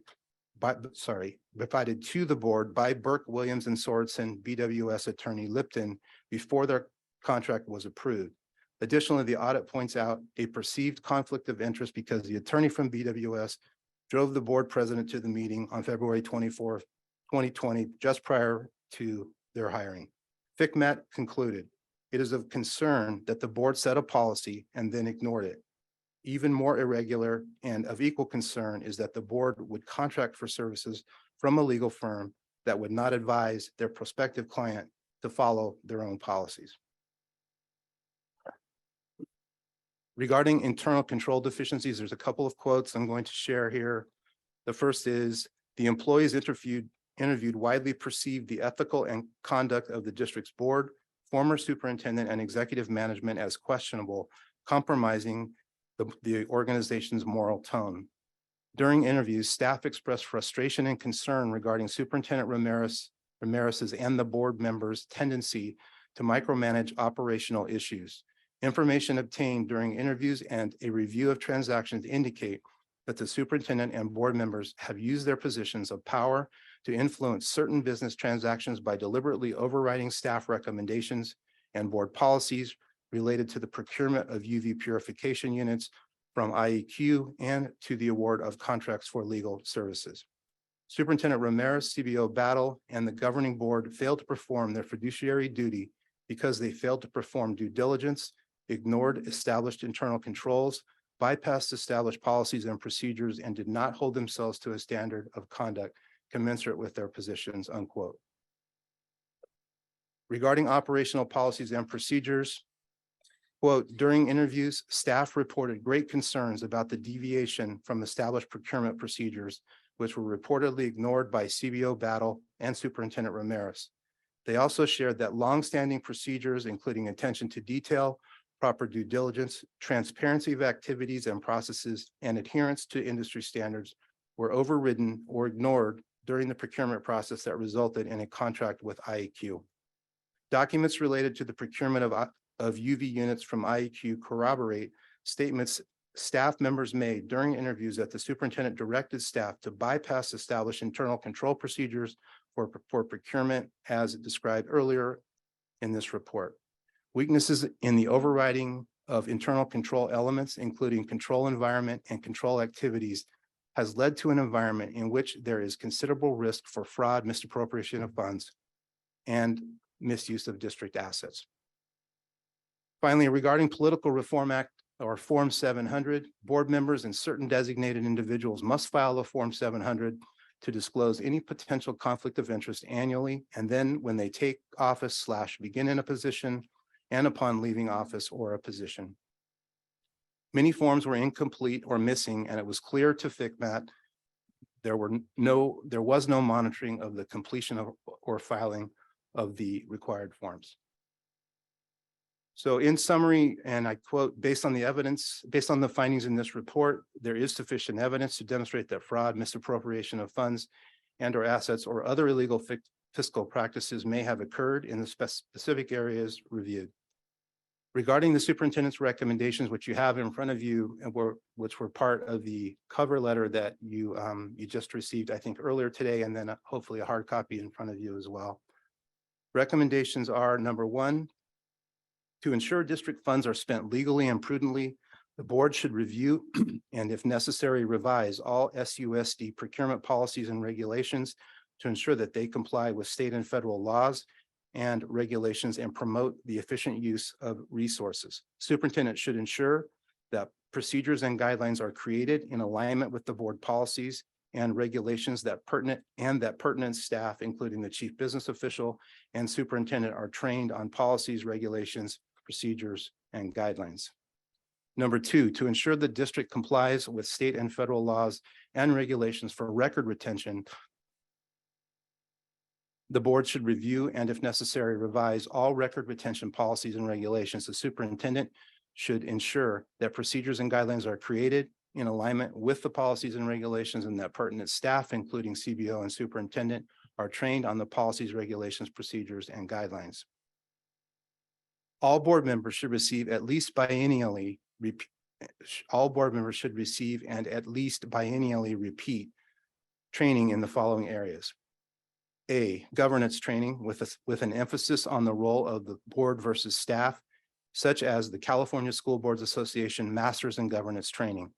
by Burke, Williams, and Sorensen, BWS attorney Lipton, before their contract was approved. Additionally, the audit points out a perceived conflict of interest because the attorney from BWS drove the board president to the meeting on February 24th, 2020, just prior to their hiring. Fikmat concluded, it is of concern that the board set a policy and then ignored it. Even more irregular and of equal concern is that the board would contract for services from a legal firm that would not advise their prospective client to follow their own policies. Regarding internal control deficiencies, there's a couple of quotes I'm going to share here. The first is, the employees interviewed widely perceived the ethical and conduct of the district's board, former superintendent, and executive management as questionable, compromising the organization's moral tone. During interviews, staff expressed frustration and concern regarding Superintendent Ramirez's and the board members' tendency to micromanage operational issues. Information obtained during interviews and a review of transactions indicate that the superintendent and board members have used their positions of power to influence certain business transactions by deliberately overriding staff recommendations and board policies related to the procurement of UV purification units from IEQ and to the award of contracts for legal services. Superintendent Ramirez, CBO Battle, and the governing board failed to perform their fiduciary duty because they failed to perform due diligence, ignored established internal controls, bypassed established policies and procedures, and did not hold themselves to a standard of conduct commensurate with their positions, unquote. Regarding operational policies and procedures, quote, during interviews, staff reported great concerns about the deviation from established procurement procedures, which were reportedly ignored by CBO Battle and Superintendent Ramirez. They also shared that longstanding procedures, including attention to detail, proper due diligence, transparency of activities and processes, and adherence to industry standards were overridden or ignored during the procurement process that resulted in a contract with IEQ. Documents related to the procurement of UV units from IEQ corroborate statements staff members made during interviews that the superintendent directed staff to bypass established internal control procedures for procurement as described earlier in this report. Weaknesses in the overriding of internal control elements, including control environment and control activities, has led to an environment in which there is considerable risk for fraud, misappropriation of funds, and misuse of district assets. Finally, regarding Political Reform Act or Form 700, board members and certain designated individuals must file a Form 700 to disclose any potential conflict of interest annually, and then when they take office / begin in a position and upon leaving office or a position. Many forms were incomplete or missing, and it was clear to Fikmat there was no monitoring of the completion of or filing of the required forms. So in summary, and I quote, based on the findings in this report, there is sufficient evidence to demonstrate that fraud, misappropriation of funds and or assets or other illegal fiscal practices may have occurred in the specific areas reviewed. Regarding the superintendent's recommendations, which you have in front of you, and which were part of the cover letter that you just received, I think earlier today, and then hopefully a hard copy in front of you as well. Recommendations are: number one, to ensure district funds are spent legally and prudently, the board should review and if necessary, revise all SUSD procurement policies and regulations to ensure that they comply with state and federal laws and regulations and promote the efficient use of resources. Superintendent should ensure that procedures and guidelines are created in alignment with the board policies and regulations that pertinent staff, including the chief business official and superintendent, are trained on policies, regulations, procedures, and guidelines. Number two, to ensure the district complies with state and federal laws and regulations for record retention, the board should review and, if necessary, revise all record retention policies and regulations. The superintendent should ensure that procedures and guidelines are created in alignment with the policies and regulations, and that pertinent staff, including CBO and superintendent, are trained on the policies, regulations, procedures, and guidelines. All board members should receive at least biennially, repeat training in the following areas. A, governance training with an emphasis on the role of the board versus staff, such as the California School Boards Association Masters in Governance Training.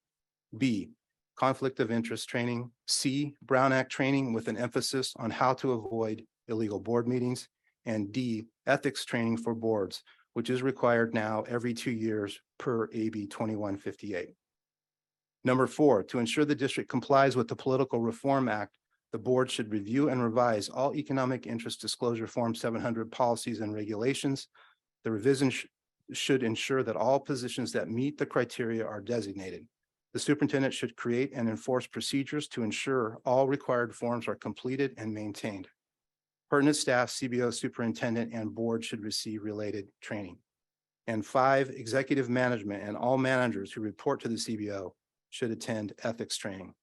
B, conflict of interest training. C, Brown Act training with an emphasis on how to avoid illegal board meetings. And D, ethics training for boards, which is required now every 2 years per AB 2158. Number four, to ensure the district complies with the Political Reform Act, the board should review and revise all economic interest disclosure Form 700 policies and regulations. The revision should ensure that all positions that meet the criteria are designated. The superintendent should create and enforce procedures to ensure all required forms are completed and maintained. Pertinent staff, CBO, superintendent, and board should receive related training. And five, executive management and all managers who report to the CBO should attend ethics training.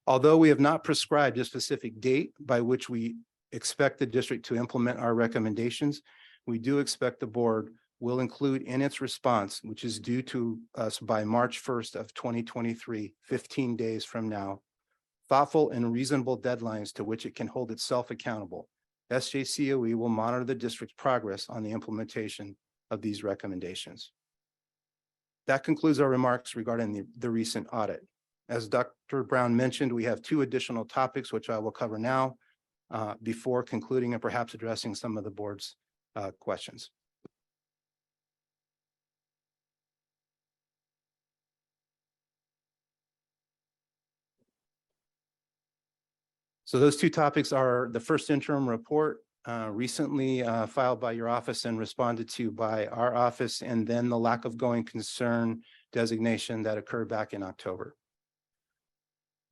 Although we have not prescribed a specific date by which we expect the district to implement our recommendations, we do expect the board will include in its response, which is due to us by March 1st of 2023, 15 days from now, thoughtful and reasonable deadlines to which it can hold itself accountable. SJCOE will monitor the district's progress on the implementation of these recommendations. That concludes our remarks regarding the recent audit. As Dr. Brown mentioned, we have two additional topics, which I will cover now before concluding and perhaps addressing some of the board's questions. So those two topics are the first interim report recently filed by your office and responded to by our office, and then the lack of going concern designation that occurred back in October.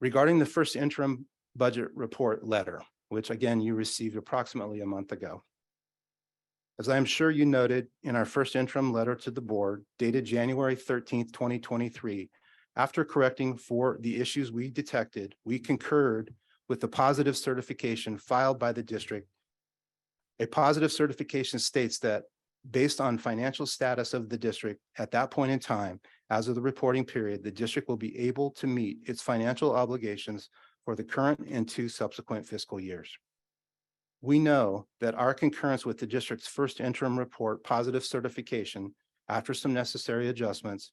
Regarding the first interim budget report letter, which again you received approximately a month ago. As I am sure you noted in our first interim letter to the board dated January 13th, 2023, after correcting for the issues we detected, we concurred with the positive certification filed by the district. A positive certification states that based on financial status of the district at that point in time, as of the reporting period, the district will be able to meet its financial obligations for the current and two subsequent fiscal years. We know that our concurrence with the district's first interim report positive certification, after some necessary adjustments,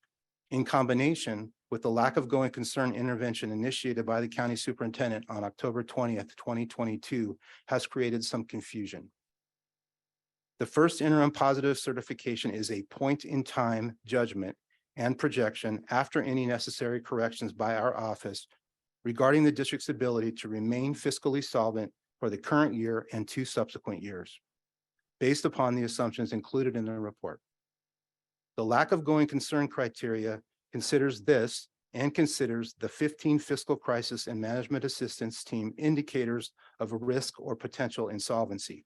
in combination with the lack of going concern intervention initiated by the county superintendent on October 20th, 2022, has created some confusion. The first interim positive certification is a point in time judgment and projection after any necessary corrections by our office regarding the district's ability to remain fiscally solvent for the current year and two subsequent years, based upon the assumptions included in the report. The lack of going concern criteria considers this and considers the 15 fiscal crisis and management assistance team indicators of a risk or potential insolvency.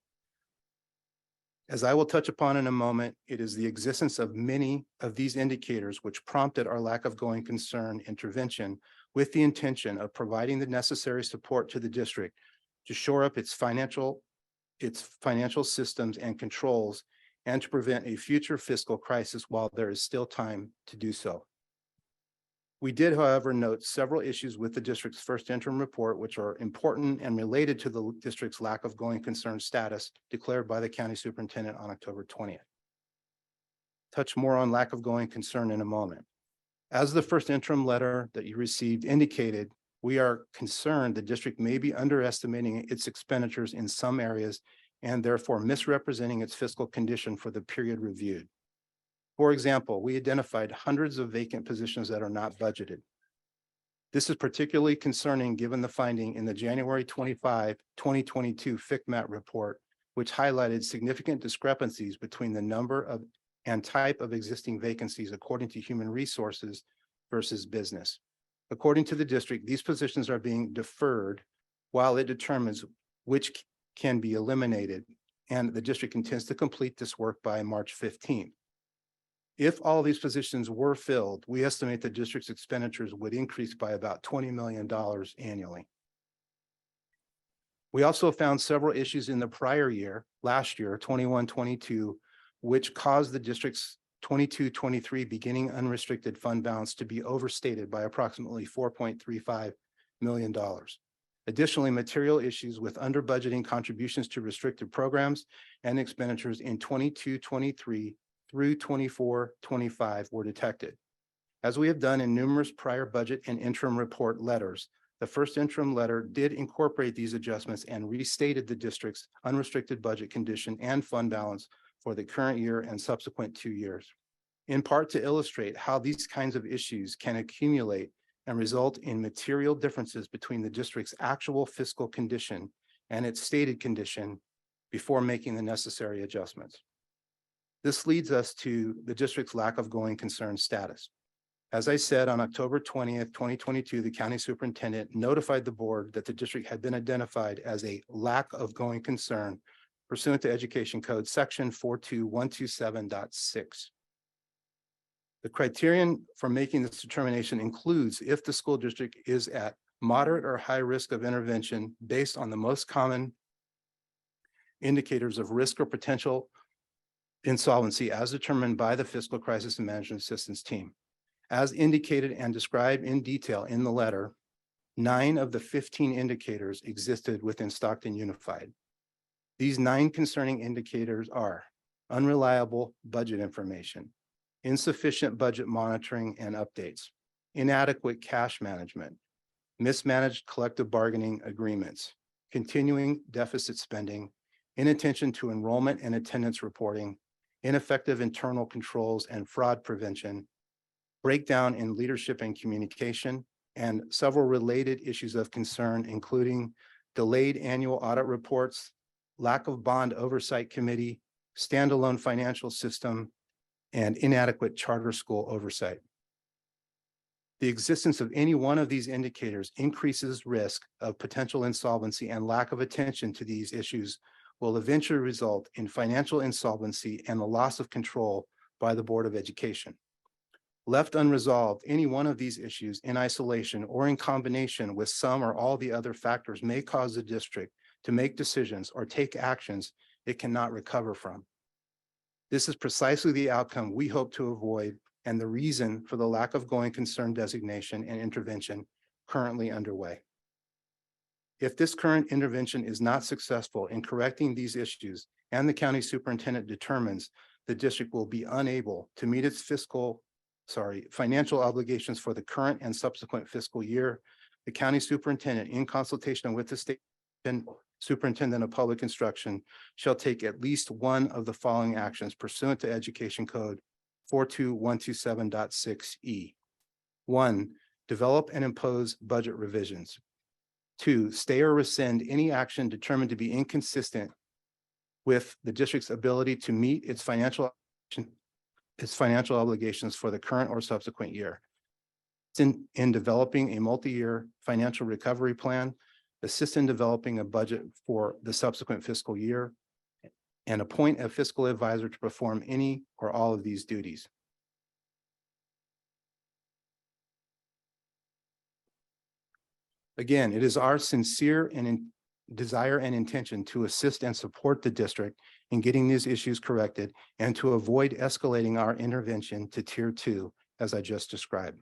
As I will touch upon in a moment, it is the existence of many of these indicators which prompted our lack of going concern intervention with the intention of providing the necessary support to the district to shore up its financial systems and controls and to prevent a future fiscal crisis while there is still time to do so. We did, however, note several issues with the district's first interim report, which are important and related to the district's lack of going concern status declared by the county superintendent on October 20th. Touch more on lack of going concern in a moment. As the first interim letter that you received indicated, we are concerned the district may be underestimating its expenditures in some areas and therefore misrepresenting its fiscal condition for the period reviewed. For example, we identified hundreds of vacant positions that are not budgeted. This is particularly concerning given the finding in the January 25, 2022 Fikmat report, which highlighted significant discrepancies between the number of and type of existing vacancies according to human resources versus business. According to the district, these positions are being deferred while it determines which can be eliminated, and the district intends to complete this work by March 15th. If all these positions were filled, we estimate the district's expenditures would increase by about $20 million annually. We also found several issues in the prior year, last year, 21-22, which caused the district's 22-23 beginning unrestricted fund balance to be overstated by approximately $4.35 million. Additionally, material issues with under budgeting contributions to restricted programs and expenditures in 22-23 through 24-25 were detected. As we have done in numerous prior budget and interim report letters, the first interim letter did incorporate these adjustments and restated the district's unrestricted budget condition and fund balance for the current year and subsequent 2 years, in part to illustrate how these kinds of issues can accumulate and result in material differences between the district's actual fiscal condition and its stated condition before making the necessary adjustments. This leads us to the district's lack of going concern status. As I said, on October 20th, 2022, the county superintendent notified the board that the district had been identified as a lack of going concern pursuant to Education Code Section 42127.6. The criterion for making this determination includes if the school district is at moderate or high risk of intervention based on the most common indicators of risk or potential insolvency as determined by the Fiscal Crisis and Management Assistance Team. As indicated and described in detail in the letter, 9 of the 15 indicators existed within Stockton Unified. These 9 concerning indicators are unreliable budget information, insufficient budget monitoring and updates, inadequate cash management, mismanaged collective bargaining agreements, continuing deficit spending, inattention to enrollment and attendance reporting, ineffective internal controls and fraud prevention, breakdown in leadership and communication, and several related issues of concern, including delayed annual audit reports, lack of bond oversight committee, standalone financial system, and inadequate charter school oversight. The existence of any one of these indicators increases risk of potential insolvency, and lack of attention to these issues will eventually result in financial insolvency and the loss of control by the Board of Education. Left unresolved, any one of these issues in isolation or in combination with some or all the other factors may cause the district to make decisions or take actions it cannot recover from. This is precisely the outcome we hope to avoid and the reason for the lack of going concern designation and intervention currently underway. If this current intervention is not successful in correcting these issues and the county superintendent determines the district will be unable to meet its financial obligations for the current and subsequent fiscal year, the county superintendent, in consultation with the state superintendent of public instruction, shall take at least one of the following actions pursuant to Education Code 42127.6E. 1, develop and impose budget revisions. 2, stay or rescind any action determined to be inconsistent with the district's ability to meet its financial obligations for the current or subsequent year. In developing a multi-year financial recovery plan, assist in developing a budget for the subsequent fiscal year, and appoint a fiscal advisor to perform any or all of these duties. Again, it is our sincere desire and intention to assist and support the district in getting these issues corrected and to avoid escalating our intervention to Tier 2, as I just described.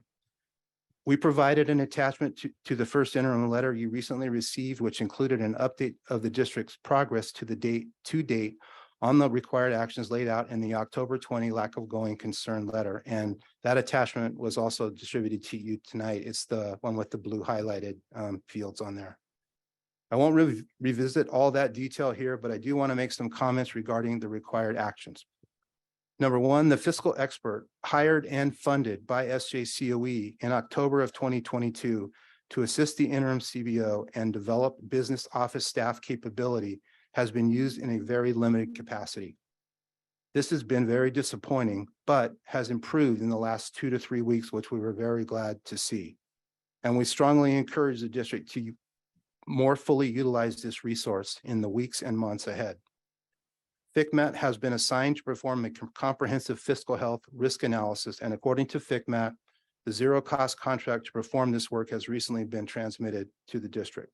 We provided an attachment to the first interim letter you recently received, which included an update of the district's progress to date on the required actions laid out in the October 20 lack of going concern letter. And that attachment was also distributed to you tonight. It's the one with the blue highlighted fields on there. I won't revisit all that detail here, but I do want to make some comments regarding the required actions. Number 1, the fiscal expert hired and funded by SJCOE in October of 2022 to assist the interim CBO and develop business office staff capability has been used in a very limited capacity. This has been very disappointing, but has improved in the last 2 to 3 weeks, which we were very glad to see. And we strongly encourage the district to more fully utilize this resource in the weeks and months ahead. Fikmat has been assigned to perform a comprehensive fiscal health risk analysis, and according to Fikmat, the zero-cost contract to perform this work has recently been transmitted to the district.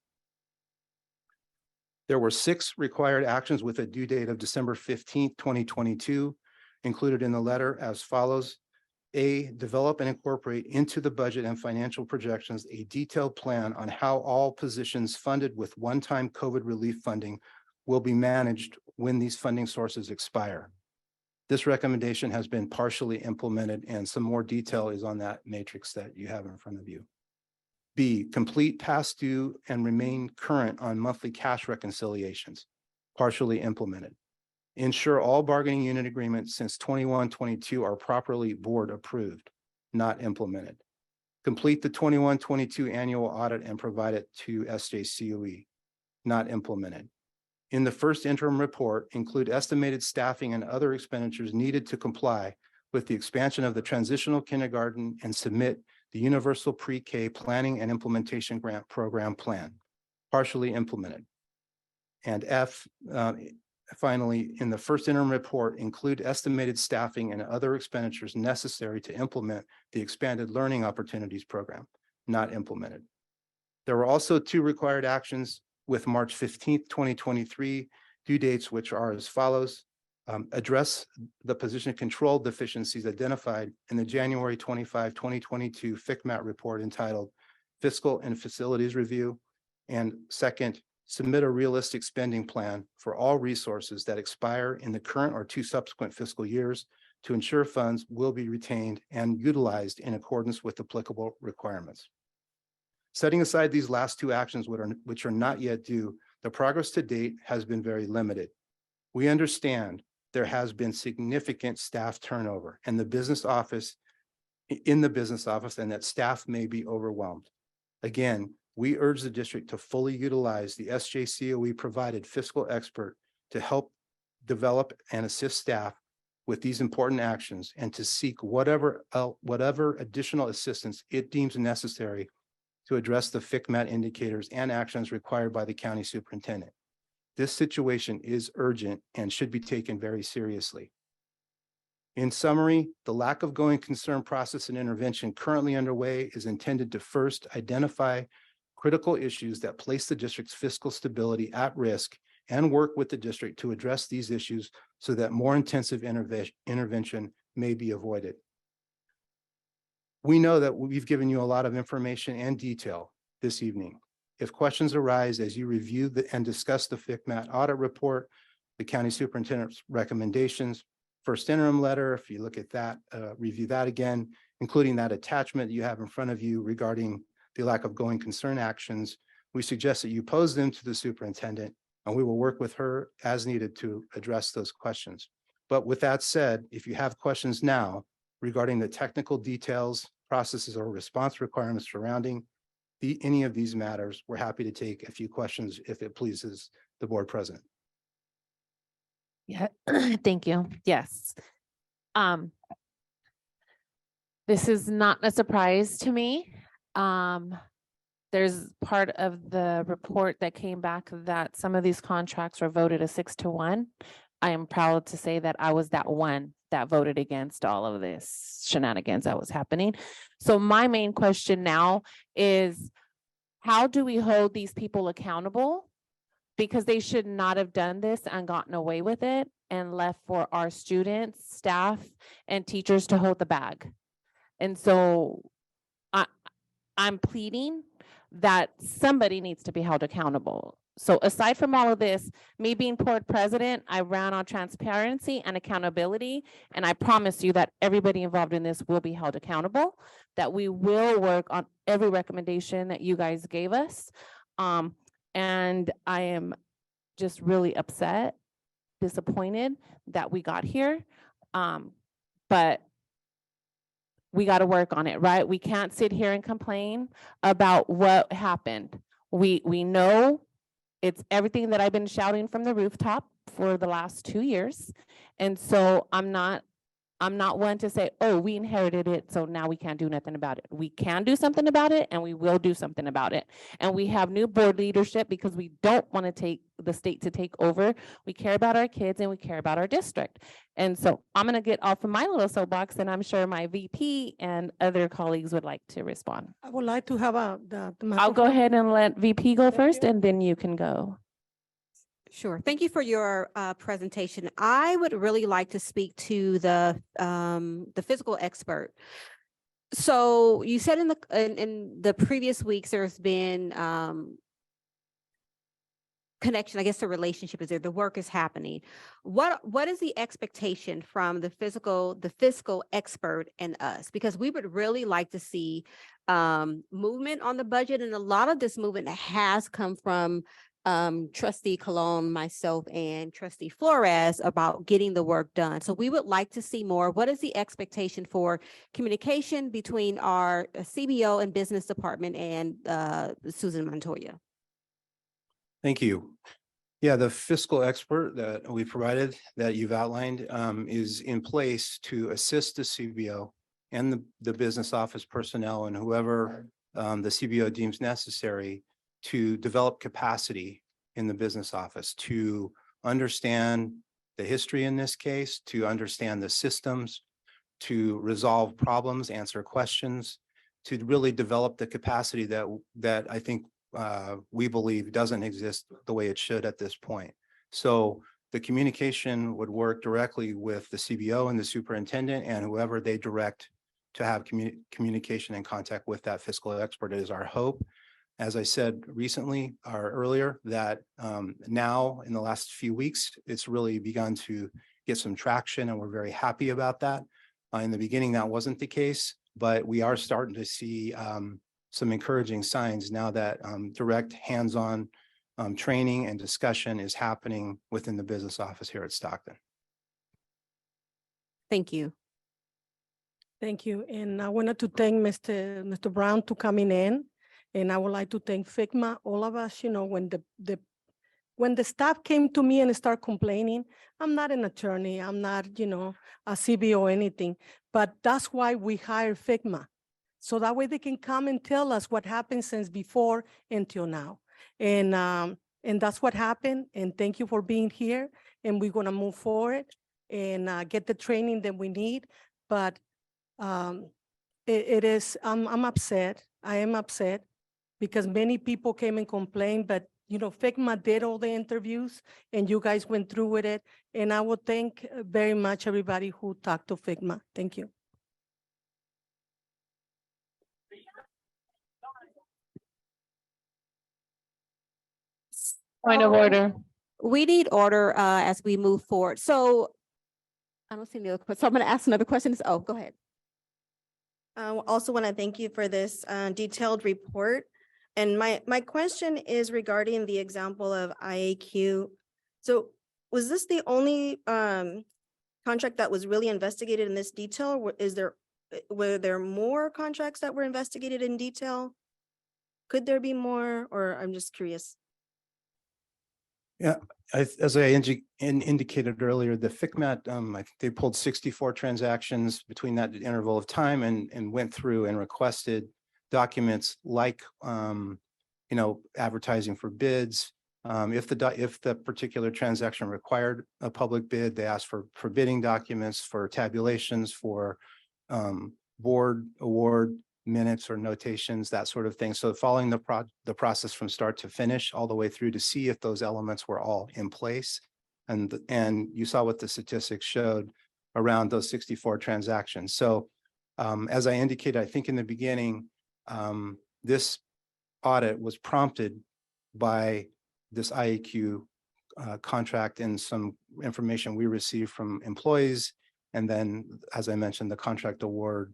There were 6 required actions with a due date of December 15th, 2022, included in the letter as follows. A, develop and incorporate into the budget and financial projections a detailed plan on how all positions funded with one-time COVID relief funding will be managed when these funding sources expire. This recommendation has been partially implemented, and some more detail is on that matrix that you have in front of you. B, complete past due and remain current on monthly cash reconciliations, partially implemented. Ensure all bargaining unit agreements since 21-22 are properly board approved, not implemented. Complete the 21-22 annual audit and provide it to SJCOE, not implemented. In the first interim report, include estimated staffing and other expenditures needed to comply with the expansion of the transitional kindergarten and submit the Universal Pre-K Planning and Implementation Grant Program Plan, partially implemented. And F, finally, in the first interim report, include estimated staffing and other expenditures necessary to implement the expanded learning opportunities program, not implemented. There were also 2 required actions with March 15th, 2023 due dates, which are as follows. Address the position control deficiencies identified in the January 25, 2022 Fikmat report entitled Fiscal and Facilities Review. And second, submit a realistic spending plan for all resources that expire in the current or 2 subsequent fiscal years to ensure funds will be retained and utilized in accordance with applicable requirements. Setting aside these last 2 actions which are not yet due, the progress to date has been very limited. We understand there has been significant staff turnover in the business office and that staff may be overwhelmed. Again, we urge the district to fully utilize the SJCOE provided fiscal expert to help develop and assist staff with these important actions and to seek whatever additional assistance it deems necessary to address the Fikmat indicators and actions required by the county superintendent. This situation is urgent and should be taken very seriously. In summary, the lack of going concern process and intervention currently underway is intended to first identify critical issues that place the district's fiscal stability at risk and work with the district to address these issues so that more intensive intervention may be avoided. We know that we've given you a lot of information and detail this evening. If questions arise as you review and discuss the Fikmat audit report, the county superintendent's recommendations, first interim letter, if you look at that, review that again, including that attachment you have in front of you regarding the lack of going concern actions, we suggest that you pose them to the superintendent and we will work with her as needed to address those questions. But with that said, if you have questions now regarding the technical details, processes, or response requirements surrounding any of these matters, we're happy to take a few questions if it pleases the board president. Yeah, thank you. Yes. This is not a surprise to me. There's part of the report that came back that some of these contracts were voted a 6-1. I am proud to say that I was that one that voted against all of this shenanigans that was happening. So my main question now is, how do we hold these people accountable? Because they should not have done this and gotten away with it and left for our students, staff, and teachers to hold the bag. And so I'm pleading that somebody needs to be held accountable. So aside from all of this, me being board president, I ran on transparency and accountability. And I promise you that everybody involved in this will be held accountable, that we will work on every recommendation that you guys gave us. And I am just really upset, disappointed that we got here. But we got to work on it, right? We can't sit here and complain about what happened. We know it's everything that I've been shouting from the rooftop for the last 2 years. And so I'm not one to say, oh, we inherited it, so now we can't do nothing about it. We can do something about it, and we will do something about it. And we have new board leadership because we don't want to take the state to take over. We care about our kids and we care about our district. And so I'm going to get off of my little soapbox, and I'm sure my VP and other colleagues would like to respond. I would like to have I'll go ahead and let VP go first, and then you can go. Sure. Thank you for your presentation. I would really like to speak to the physical expert. So you said in the previous weeks there's been connection. I guess the relationship is there. The work is happening. What is the expectation from the fiscal expert and us? Because we would really like to see movement on the budget, and a lot of this movement has come from Trustee Colon, myself, and Trustee Flores about getting the work done. So we would like to see more. What is the expectation for communication between our CBO and business department and Susan Montoya? Thank you. Yeah, the fiscal expert that we provided that you've outlined is in place to assist the CBO and the business office personnel and whoever the CBO deems necessary to develop capacity in the business office to understand the history in this case, to understand the systems, to resolve problems, answer questions, to really develop the capacity that I think we believe doesn't exist the way it should at this point. So the communication would work directly with the CBO and the superintendent and whoever they direct to have communication and contact with that fiscal expert is our hope. As I said recently or earlier, that now in the last few weeks, it's really begun to get some traction and we're very happy about that. In the beginning, that wasn't the case, but we are starting to see some encouraging signs now that direct hands-on training and discussion is happening within the business office here at Stockton. Thank you. Thank you. And I wanted to thank Mr. Brown to coming in. And I would like to thank Fikmat, all of us, when the staff came to me and start complaining, I'm not an attorney, I'm not, a CBO or anything, but that's why we hire Fikmat. So that way they can come and tell us what happened since before until now. And that's what happened. And thank you for being here. And we're gonna move forward and get the training that we need. But I'm upset. I am upset because many people came and complained, but Fikmat did all the interviews and you guys went through with it. And I would thank very much everybody who talked to Fikmat. Thank you. Point of order. We need order as we move forward. So I don't see any other questions. So I'm going to ask another question. Oh, go ahead. I also want to thank you for this detailed report. And my question is regarding the example of IAQ. So was this the only contract that was really investigated in this detail? Were there more contracts that were investigated in detail? Could there be more, or I'm just curious? Yeah, as I indicated earlier, the Fikmat, I think they pulled 64 transactions between that interval of time and went through and requested documents like, advertising for bids. If the particular transaction required a public bid, they asked for bidding documents, for tabulations, for board award minutes or notations, that sort of thing. So following the process from start to finish, all the way through to see if those elements were all in place. And you saw what the statistics showed around those 64 transactions. So as I indicated, I think in the beginning, this audit was prompted by this IAQ contract and some information we received from employees. And then, as I mentioned, the contract award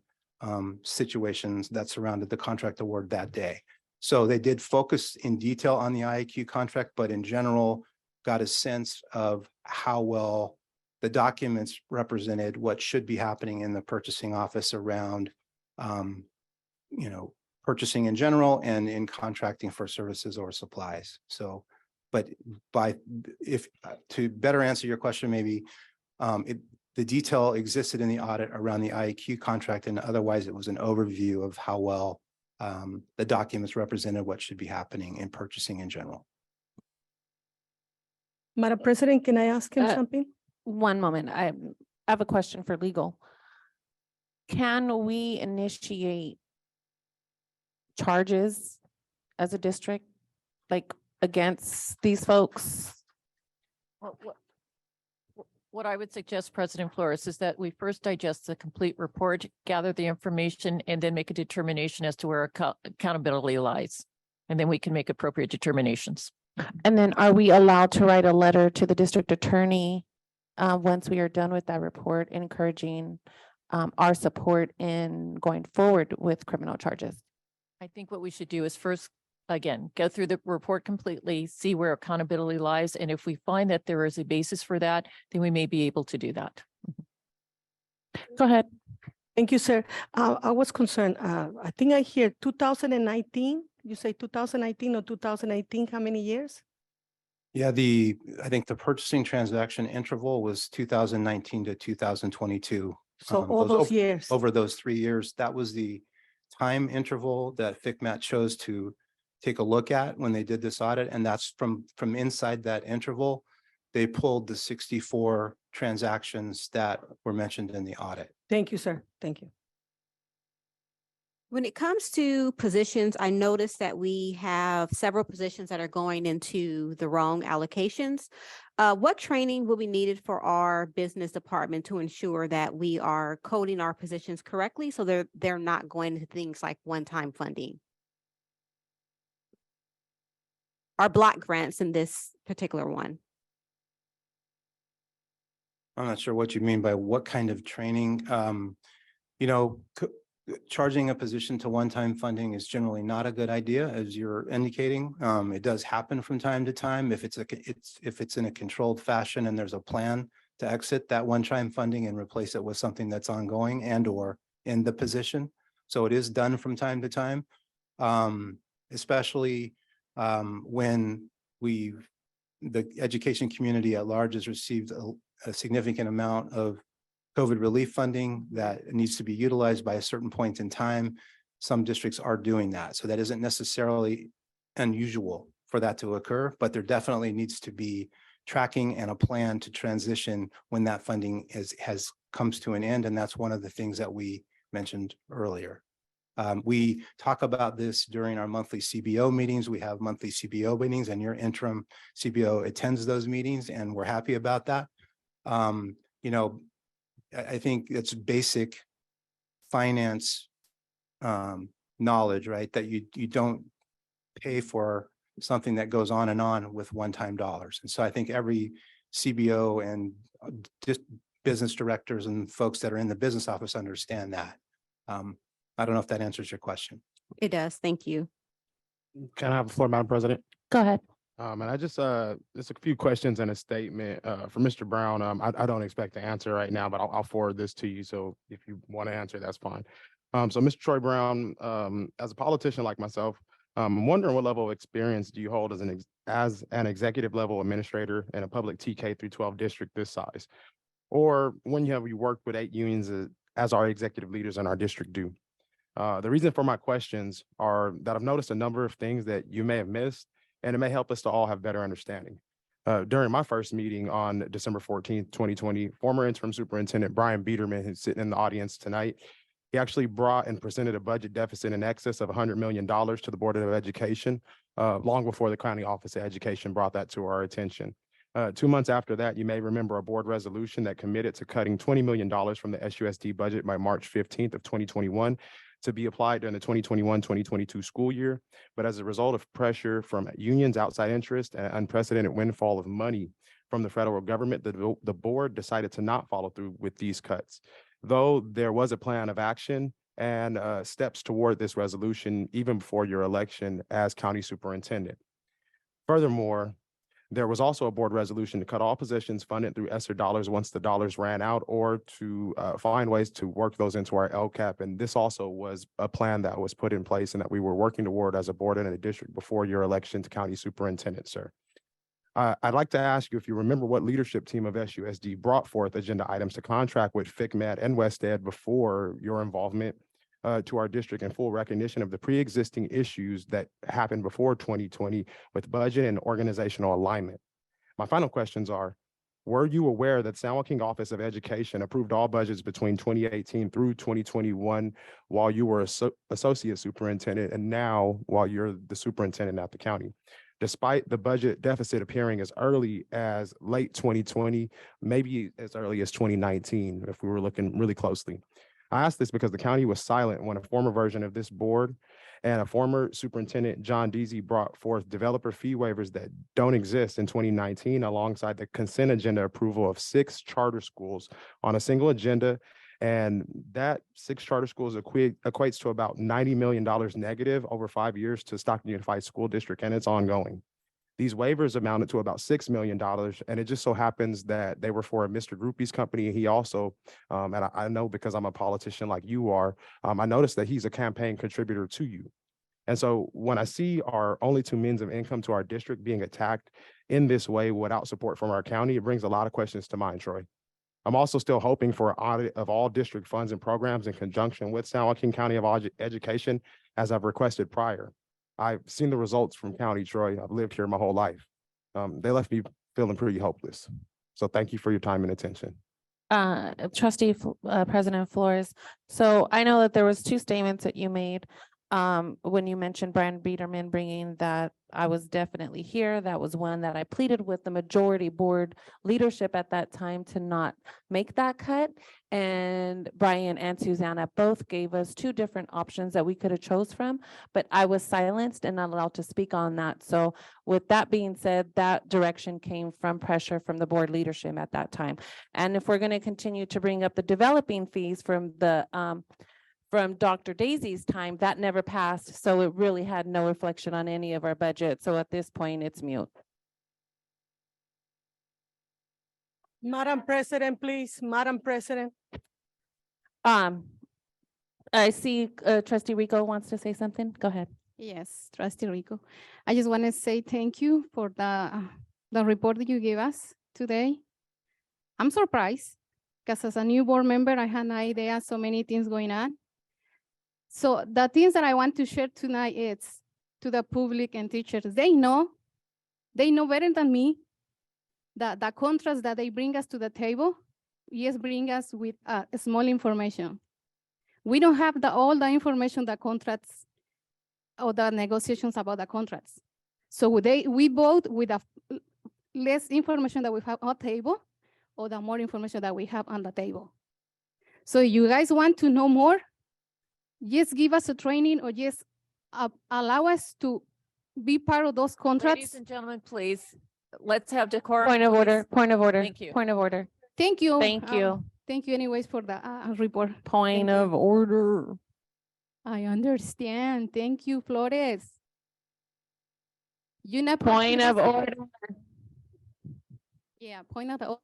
situations that surrounded the contract award that day. So they did focus in detail on the IAQ contract, but in general, got a sense of how well the documents represented what should be happening in the purchasing office around, purchasing in general and in contracting for services or supplies. So, but to better answer your question, maybe the detail existed in the audit around the IAQ contract, and otherwise it was an overview of how well the documents represented what should be happening in purchasing in general. Madam President, can I ask him something? One moment. I have a question for legal. Can we initiate charges as a district, like against these folks? What I would suggest, President Flores, is that we first digest the complete report, gather the information, and then make a determination as to where accountability lies. And then we can make appropriate determinations. And then are we allowed to write a letter to the district attorney once we are done with that report, encouraging our support in going forward with criminal charges? I think what we should do is first, again, go through the report completely, see where accountability lies. And if we find that there is a basis for that, then we may be able to do that. Go ahead. Thank you, sir. I was concerned. I think I hear 2019. You say 2019 or 2018, how many years? Yeah, I think the purchasing transaction interval was 2019 to 2022. So all those years. Over those 3 years, that was the time interval that Fikmat chose to take a look at when they did this audit. And that's from inside that interval, they pulled the 64 transactions that were mentioned in the audit. Thank you, sir. Thank you. When it comes to positions, I noticed that we have several positions that are going into the wrong allocations. What training will be needed for our business department to ensure that we are coding our positions correctly so they're not going into things like one-time funding? Our block grants in this particular one. I'm not sure what you mean by what kind of training. You know, charging a position to one-time funding is generally not a good idea, as you're indicating. It does happen from time to time if it's in a controlled fashion and there's a plan to exit that one-time funding and replace it with something that's ongoing and or in the position. So it is done from time to time, especially when the education community at large has received a significant amount of COVID relief funding that needs to be utilized by a certain point in time. Some districts are doing that. So that isn't necessarily unusual for that to occur, but there definitely needs to be tracking and a plan to transition when that funding comes to an end. And that's one of the things that we mentioned earlier. We talk about this during our monthly CBO meetings. We have monthly CBO meetings and your interim CBO attends those meetings, and we're happy about that. You know, I think it's basic finance knowledge, right? That you don't pay for something that goes on and on with one-time dollars. And so I think every CBO and just business directors and folks that are in the business office understand that. I don't know if that answers your question. It does. Thank you. Can I have the floor, Madam President? Go ahead. And I just a few questions and a statement for Mr. Brown. I don't expect the answer right now, but I'll forward this to you. So if you want to answer, that's fine. So Mr. Troy Brown, as a politician like myself, I'm wondering what level of experience do you hold as an executive level administrator in a public TK through 12 district this size? Or when you worked with 8 unions as our executive leaders in our district do? The reason for my questions are that I've noticed a number of things that you may have missed, and it may help us to all have better understanding. During my first meeting on December 14th, 2020, former interim superintendent Brian Biederman, who's sitting in the audience tonight, he actually brought and presented a budget deficit in excess of $100 million to the Board of Education, long before the County Office of Education brought that to our attention. 2 months after that, you may remember a board resolution that committed to cutting $20 million from the SUSD budget by March 15th of 2021 to be applied during the 2021-2022 school year. But as a result of pressure from unions, outside interest, and unprecedented windfall of money from the federal government, the board decided to not follow through with these cuts. Though there was a plan of action and steps toward this resolution even before your election as county superintendent. Furthermore, there was also a board resolution to cut all positions funded through ESSER dollars once the dollars ran out, or to find ways to work those into our LCAP. And this also was a plan that was put in place and that we were working toward as a board and a district before your election to county superintendent, sir. I'd like to ask you if you remember what leadership team of SUSD brought forth agenda items to contract with Fikmat and WestEd before your involvement to our district, in full recognition of the pre-existing issues that happened before 2020 with budget and organizational alignment. My final questions are, were you aware that San Joaquin Office of Education approved all budgets between 2018 through 2021 while you were associate superintendent, and now while you're the superintendent at the county? Despite the budget deficit appearing as early as late 2020, maybe as early as 2019, if we were looking really closely. I ask this because the county was silent when a former version of this board and a former superintendent, John Deasy, brought forth developer fee waivers that don't exist in 2019, alongside the consent agenda approval of 6 charter schools on a single agenda. And that 6 charter schools equates to about $90 million negative over 5 years to Stockton Unified School District, and it's ongoing. These waivers amounted to about $6 million, and it just so happens that they were for Mr. Groupie's company. He also, and I know because I'm a politician like you are, I noticed that he's a campaign contributor to you. And so when I see our only 2 means of income to our district being attacked in this way without support from our county, it brings a lot of questions to mind, Troy. I'm also still hoping for an audit of all district funds and programs in conjunction with San Joaquin County of Education, as I've requested prior. I've seen the results from County, Troy. I've lived here my whole life. They left me feeling pretty hopeless. So thank you for your time and attention. President Flores. So I know that there was two statements that you made. When you mentioned Brian Biederman bringing that, I was definitely here. That was one that I pleaded with the majority board leadership at that time to not make that cut. And Brian and Susanna both gave us two different options that we could have chose from, but I was silenced and not allowed to speak on that. So with that being said, that direction came from pressure from the board leadership at that time. And if we're going to continue to bring up the developing fees from Dr. Daisy's time, that never passed. So it really had no reflection on any of our budget. So at this point, it's mute. Madam President, please, Madam President. I see Trustee Rico wants to say something. Go ahead. Yes, Trustee Rico. I just want to say thank you for the report that you gave us today. I'm surprised because as a new board member, I had no idea so many things going on. So the things that I want to share tonight is to the public and teachers. They know better than me that the contracts that they bring us to the table, yes, bring us with small information. We don't have all the information, the contracts or the negotiations about the contracts. So we vote with the less information that we have on the table or the more information that we have on the table. So you guys want to know more? Just give us a training or just allow us to be part of those contracts. Ladies and gentlemen, please, let's have decorum. Point of order, point of order. Thank you. Point of order. Thank you. Thank you. Thank you anyways for the report. Point of order. I understand. Thank you, Flores. You not Point of order. Yeah, point of order.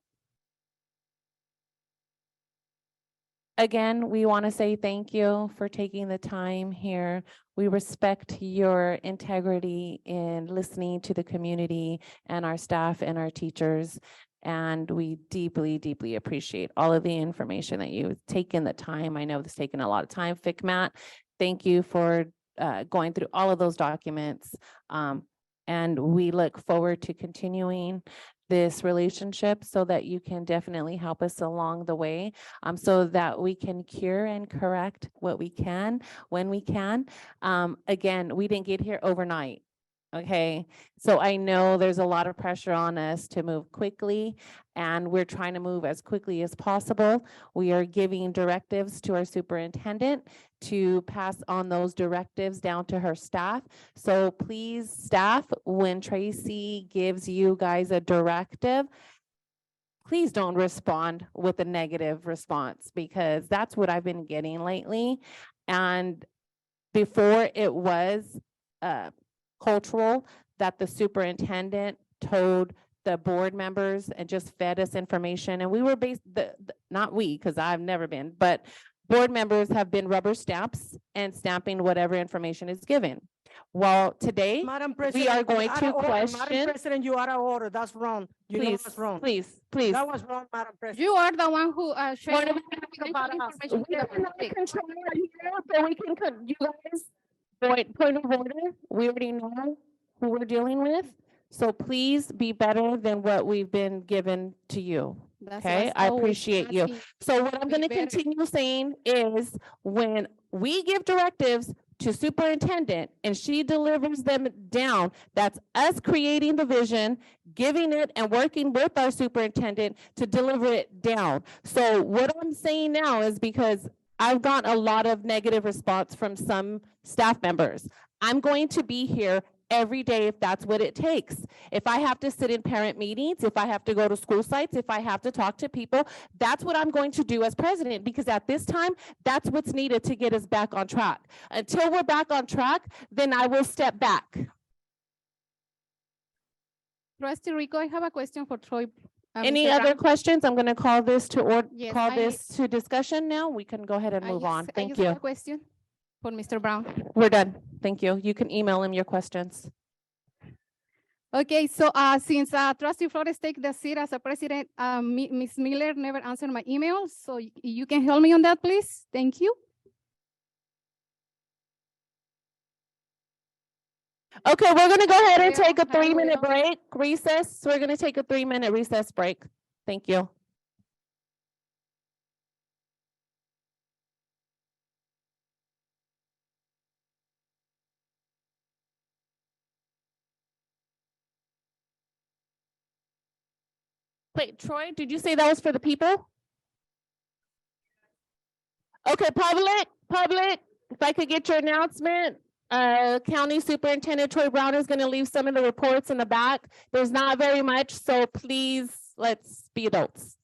Again, we want to say thank you for taking the time here. We respect your integrity in listening to the community and our staff and our teachers. And we deeply, deeply appreciate all of the information that you've taken the time. I know it's taken a lot of time. Fikmat, thank you for going through all of those documents. And we look forward to continuing this relationship so that you can definitely help us along the way, so that we can cure and correct what we can when we can. Again, we didn't get here overnight. Okay, so I know there's a lot of pressure on us to move quickly, and we're trying to move as quickly as possible. We are giving directives to our superintendent to pass on those directives down to her staff. So please, staff, when Tracy gives you guys a directive, please don't respond with a negative response, because that's what I've been getting lately. And before, it was cultural that the superintendent told the board members and just fed us information, and we were not we, because I've never been, but board members have been rubber stamps and stamping whatever information is given. Well, today Madam we President, are going to Madam question. President, you are out of order. That's wrong. You know Please, that's wrong. please. That was wrong, Madam President. You are the one who shared Point about us. We are not controlling here, but we can, you guys, point of order. We already know who we're dealing with. So please be better than what we've been given to you. Okay, I appreciate you. So what I'm going to continue saying is, when we give directives to superintendent and she delivers them down, that's us creating the vision, giving it and working with our superintendent to deliver it down. So what I'm saying now is, because I've gotten a lot of negative response from some staff members, I'm going to be here every day if that's what it takes. If I have to sit in parent meetings, if I have to go to school sites, if I have to talk to people, that's what I'm going to do as president, because at this time, that's what's needed to get us back on track. Until we're back on track, then I will step back. Trustee Rico, I have a question for Troy. Any Mr. other Brown. questions? I'm going to call this to order, Yes, call I this to discussion now. We can go ahead and move on. I Thank just have you. a question for Mr. Brown. We're done. Thank you. You can email him your questions. Okay, so since Trustee Flores take the seat as a president, Ms. Miller never answered my email, so you can help me on that, please. Thank you. Okay, we're gonna go ahead and Well, take a I 3-minute will. break, recess. We're gonna take a 3-minute recess break. Thank you. Wait, Troy, did you say that was for the people? Okay, public, if I could get your announcement. County Superintendent Troy Brown is gonna leave some of the reports in the back. There's not very much, so please, let's be adults.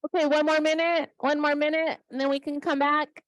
Okay, one more minute, and then we can come back.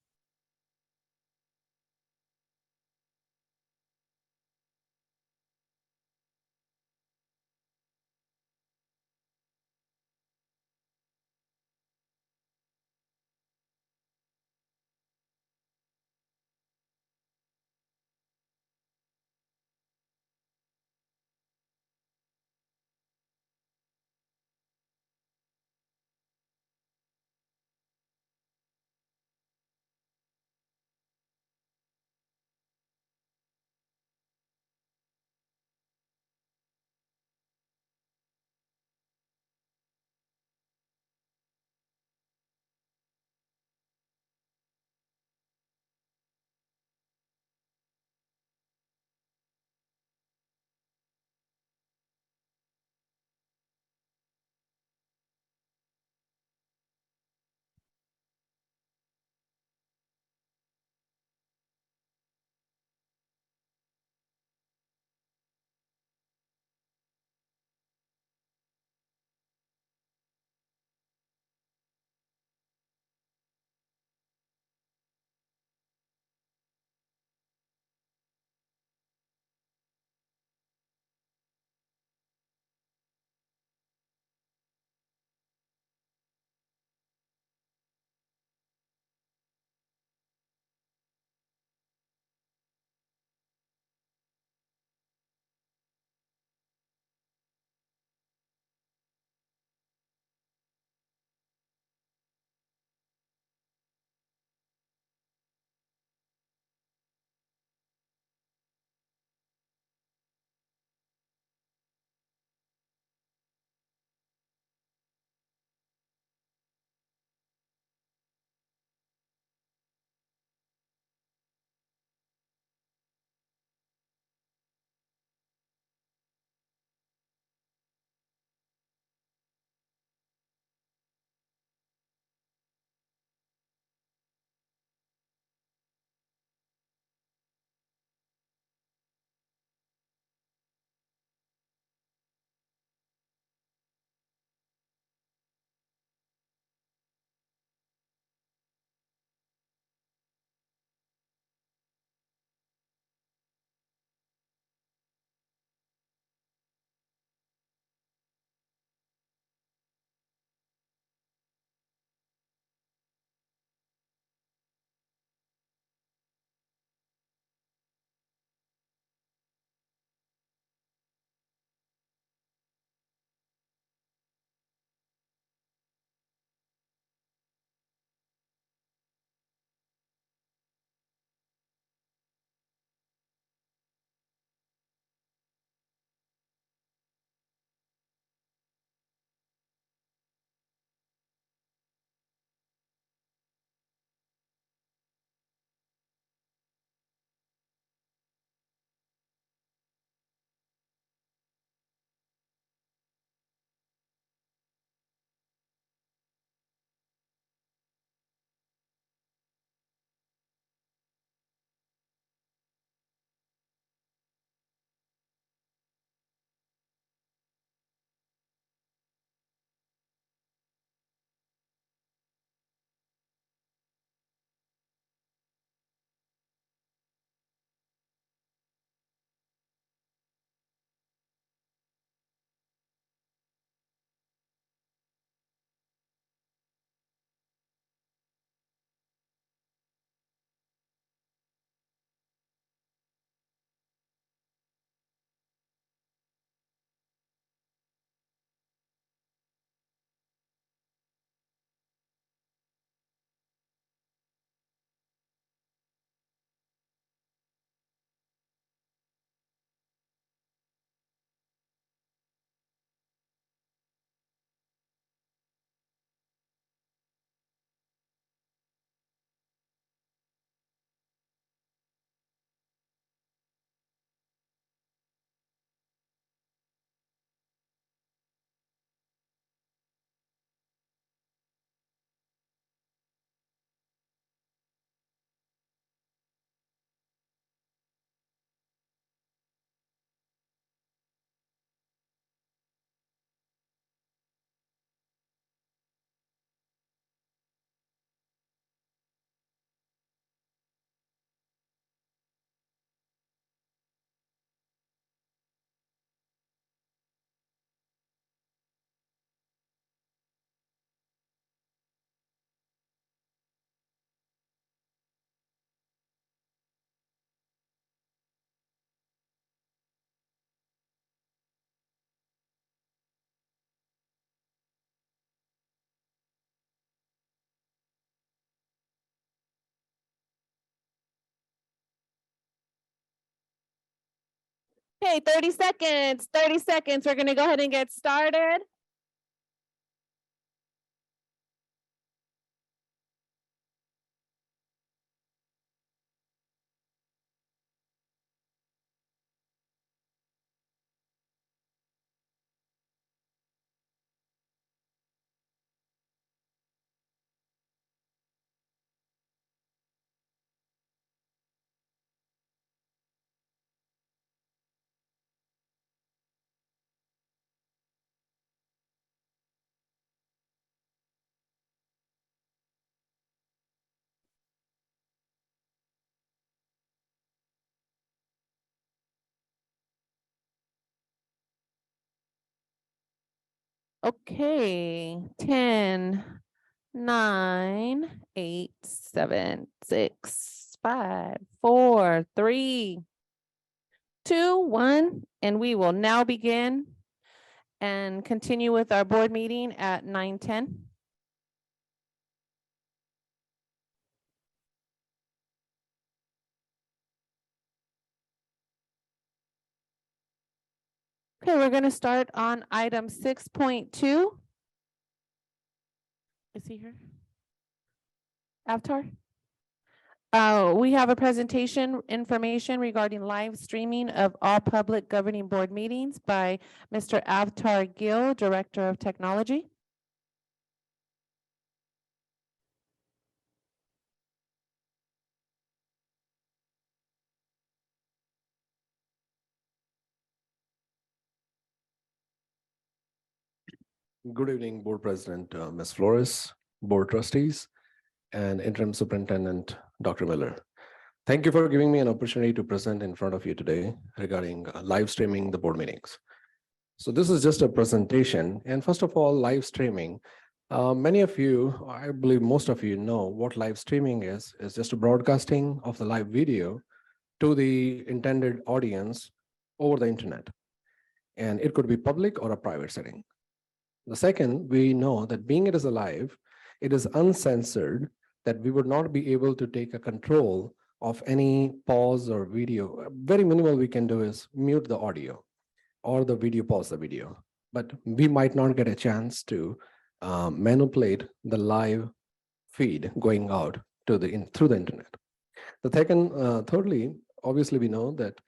Okay, 30 seconds, 30 seconds. We're gonna go ahead and get started. Okay, 10, 9, 8, 7, 6, 5, 4, 3, 2, 1, and we will now begin and continue with our board meeting at 9:10. Okay, we're gonna start on item 6.2. Is he here? Avatar? We have a presentation information regarding live streaming of all public governing board meetings by Mr. Avatar Gill, Director of Technology. Good evening, Board President, Ms. Flores, Board Trustees, and Interim Superintendent, Dr. Miller. Thank you for giving me an opportunity to present in front of you today regarding live streaming the board meetings. So this is just a presentation. And first of all, live streaming. Many of you, I believe most of you know what live streaming is just a broadcasting of the live video to the intended audience over the internet. And it could be public or a private setting. The second, we know that being it is alive, it is uncensored, that we would not be able to take a control of any pause or video. Very minimal we can do is mute the audio or the video, pause the video. But we might not get a chance to manipulate the live feed going out to through the internet. The second, thirdly, obviously we know that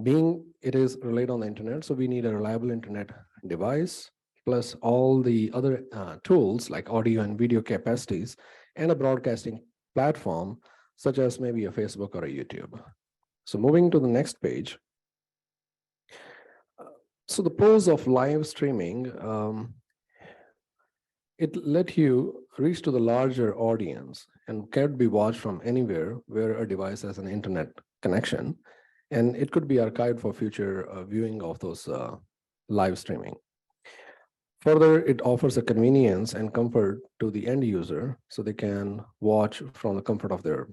being it is relayed on the internet, so we need a reliable internet device, plus all the other tools like audio and video capacities and a broadcasting platform, such as maybe a Facebook or a YouTube. So moving to the next page. So the pros of live streaming, it let you reach to the larger audience and can be watched from anywhere where a device has an internet connection. And it could be archived for future viewing of those live streaming. Further, it offers a convenience and comfort to the end user so they can watch from the comfort of their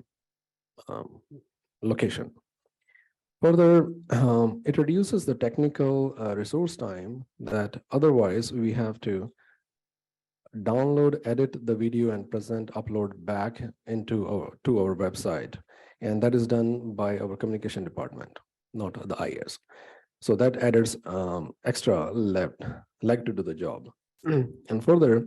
location. Further, it reduces the technical resource time that otherwise we have to download, edit the video and upload back into our website. And that is done by our communication department, not the IS. So that adds extra leg to do the job. And further,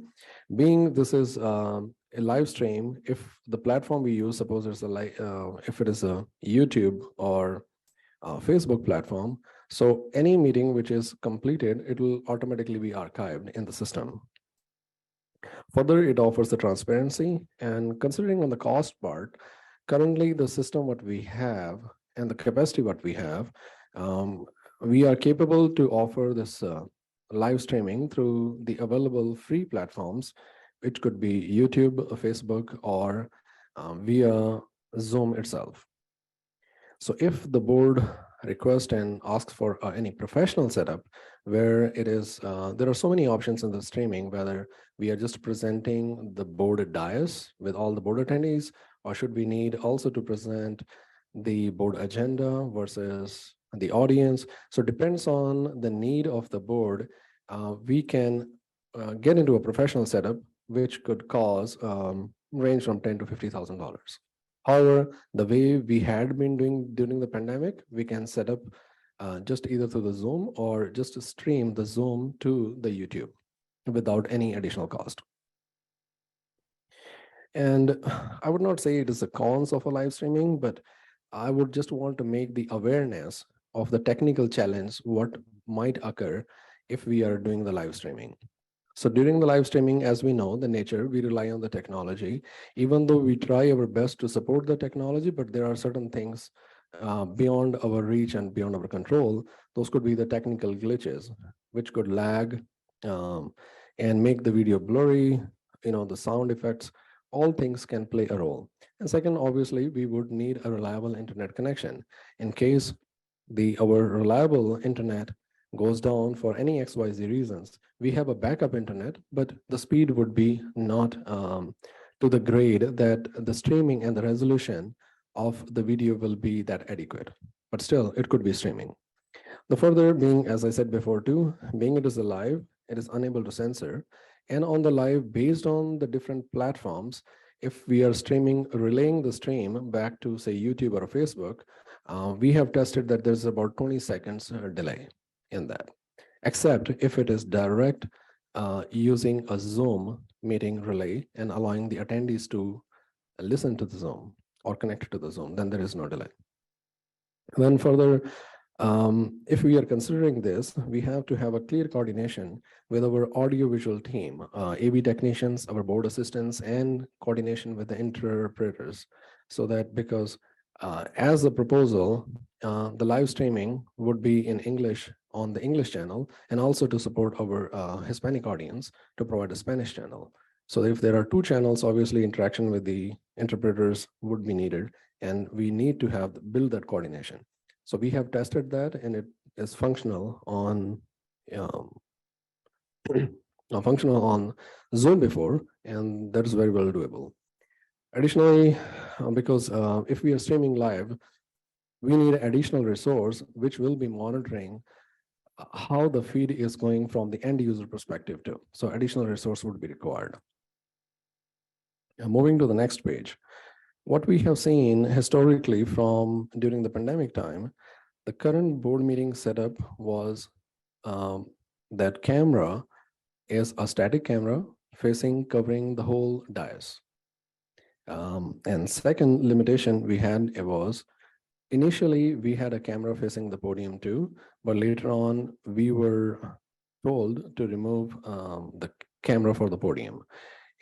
being this is a live stream, if the platform we use, suppose it's if it is a YouTube or a Facebook platform, so any meeting which is completed, it will automatically be archived in the system. Further, it offers the transparency, and considering on the cost part, currently the system what we have and the capacity what we have, we are capable to offer this live streaming through the available free platforms, which could be YouTube, Facebook, or via Zoom itself. So if the board requests and asks for any professional setup, where it is, there are so many options in the streaming, whether we are just presenting the board dais with all the board attendees, or should we need also to present the board agenda versus the audience. So it depends on the need of the board. We can get into a professional setup, which could cause range from $10,000 to $50,000. However, the way we had been doing during the pandemic, we can set up just either through the Zoom or just to stream the Zoom to the YouTube without any additional cost. And I would not say it is the cons of a live streaming, but I would just want to make the awareness of the technical challenge, what might occur if we are doing the live streaming. So during the live streaming, as we know, the nature, we rely on the technology, even though we try our best to support the technology, but there are certain things beyond our reach and beyond our control. Those could be the technical glitches, which could lag and make the video blurry, the sound effects, all things can play a role. And second, obviously, we would need a reliable internet connection. In case our reliable internet goes down for any XYZ reasons, we have a backup internet, but the speed would be not to the grade that the streaming and the resolution of the video will be that adequate. But still, it could be streaming. The further being, as I said before too, being it is a live, it is unable to censor. And on the live, based on the different platforms, if we are relaying the stream back to say YouTube or Facebook, we have tested that there's about 20 seconds delay in that, except if it is direct using a Zoom meeting relay and allowing the attendees to listen to the Zoom or connect to the Zoom, then there is no delay. Then further, if we are considering this, we have to have a clear coordination with our audiovisual team, AV technicians, our board assistants, and coordination with the interpreters. So that because as a proposal, the live streaming would be in English on the English channel, and also to support our Hispanic audience to provide a Spanish channel. So if there are two channels, obviously interaction with the interpreters would be needed, and we need to build that coordination. So we have tested that, and it is functional on Zoom before, and that is very well doable. Additionally, because if we are streaming live, we need additional resource which will be monitoring how the feed is going from the end user perspective too. So additional resource would be required. Moving to the next page. What we have seen historically from during the pandemic time, the current board meeting setup was that camera is a static camera covering the whole dais. And second limitation we had, it was initially we had a camera facing the podium too, but later on we were told to remove the camera for the podium.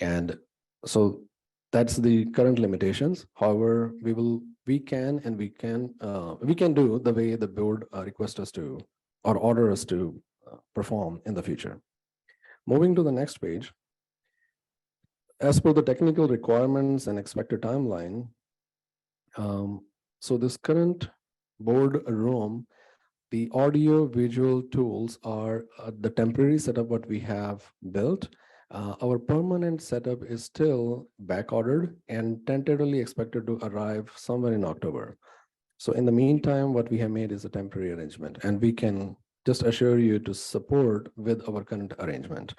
And so that's the current limitations. However, we can do the way the board requests us to or order us to perform in the future. Moving to the next page. As per the technical requirements and expected timeline, so this current board room, the audio visual tools are the temporary setup what we have built. Our permanent setup is still back ordered and tentatively expected to arrive somewhere in October. So in the meantime, what we have made is a temporary arrangement, and we can just assure you to support with our current arrangement.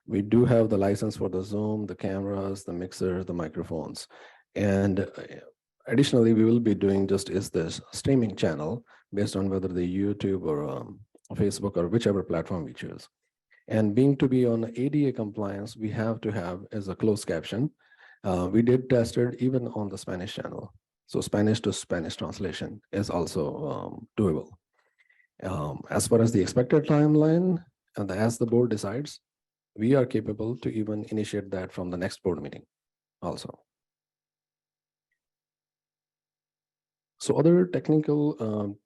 We do have the license for the Zoom, the cameras, the mixer, the microphones. And additionally, we will be doing just this streaming channel based on whether the YouTube or Facebook or whichever platform we choose. And being to be on ADA compliance, we have to have as a closed caption. We did test it even on the Spanish channel. So Spanish to Spanish translation is also doable. As far as the expected timeline, and as the board decides, we are capable to even initiate that from the next board meeting also. So other technical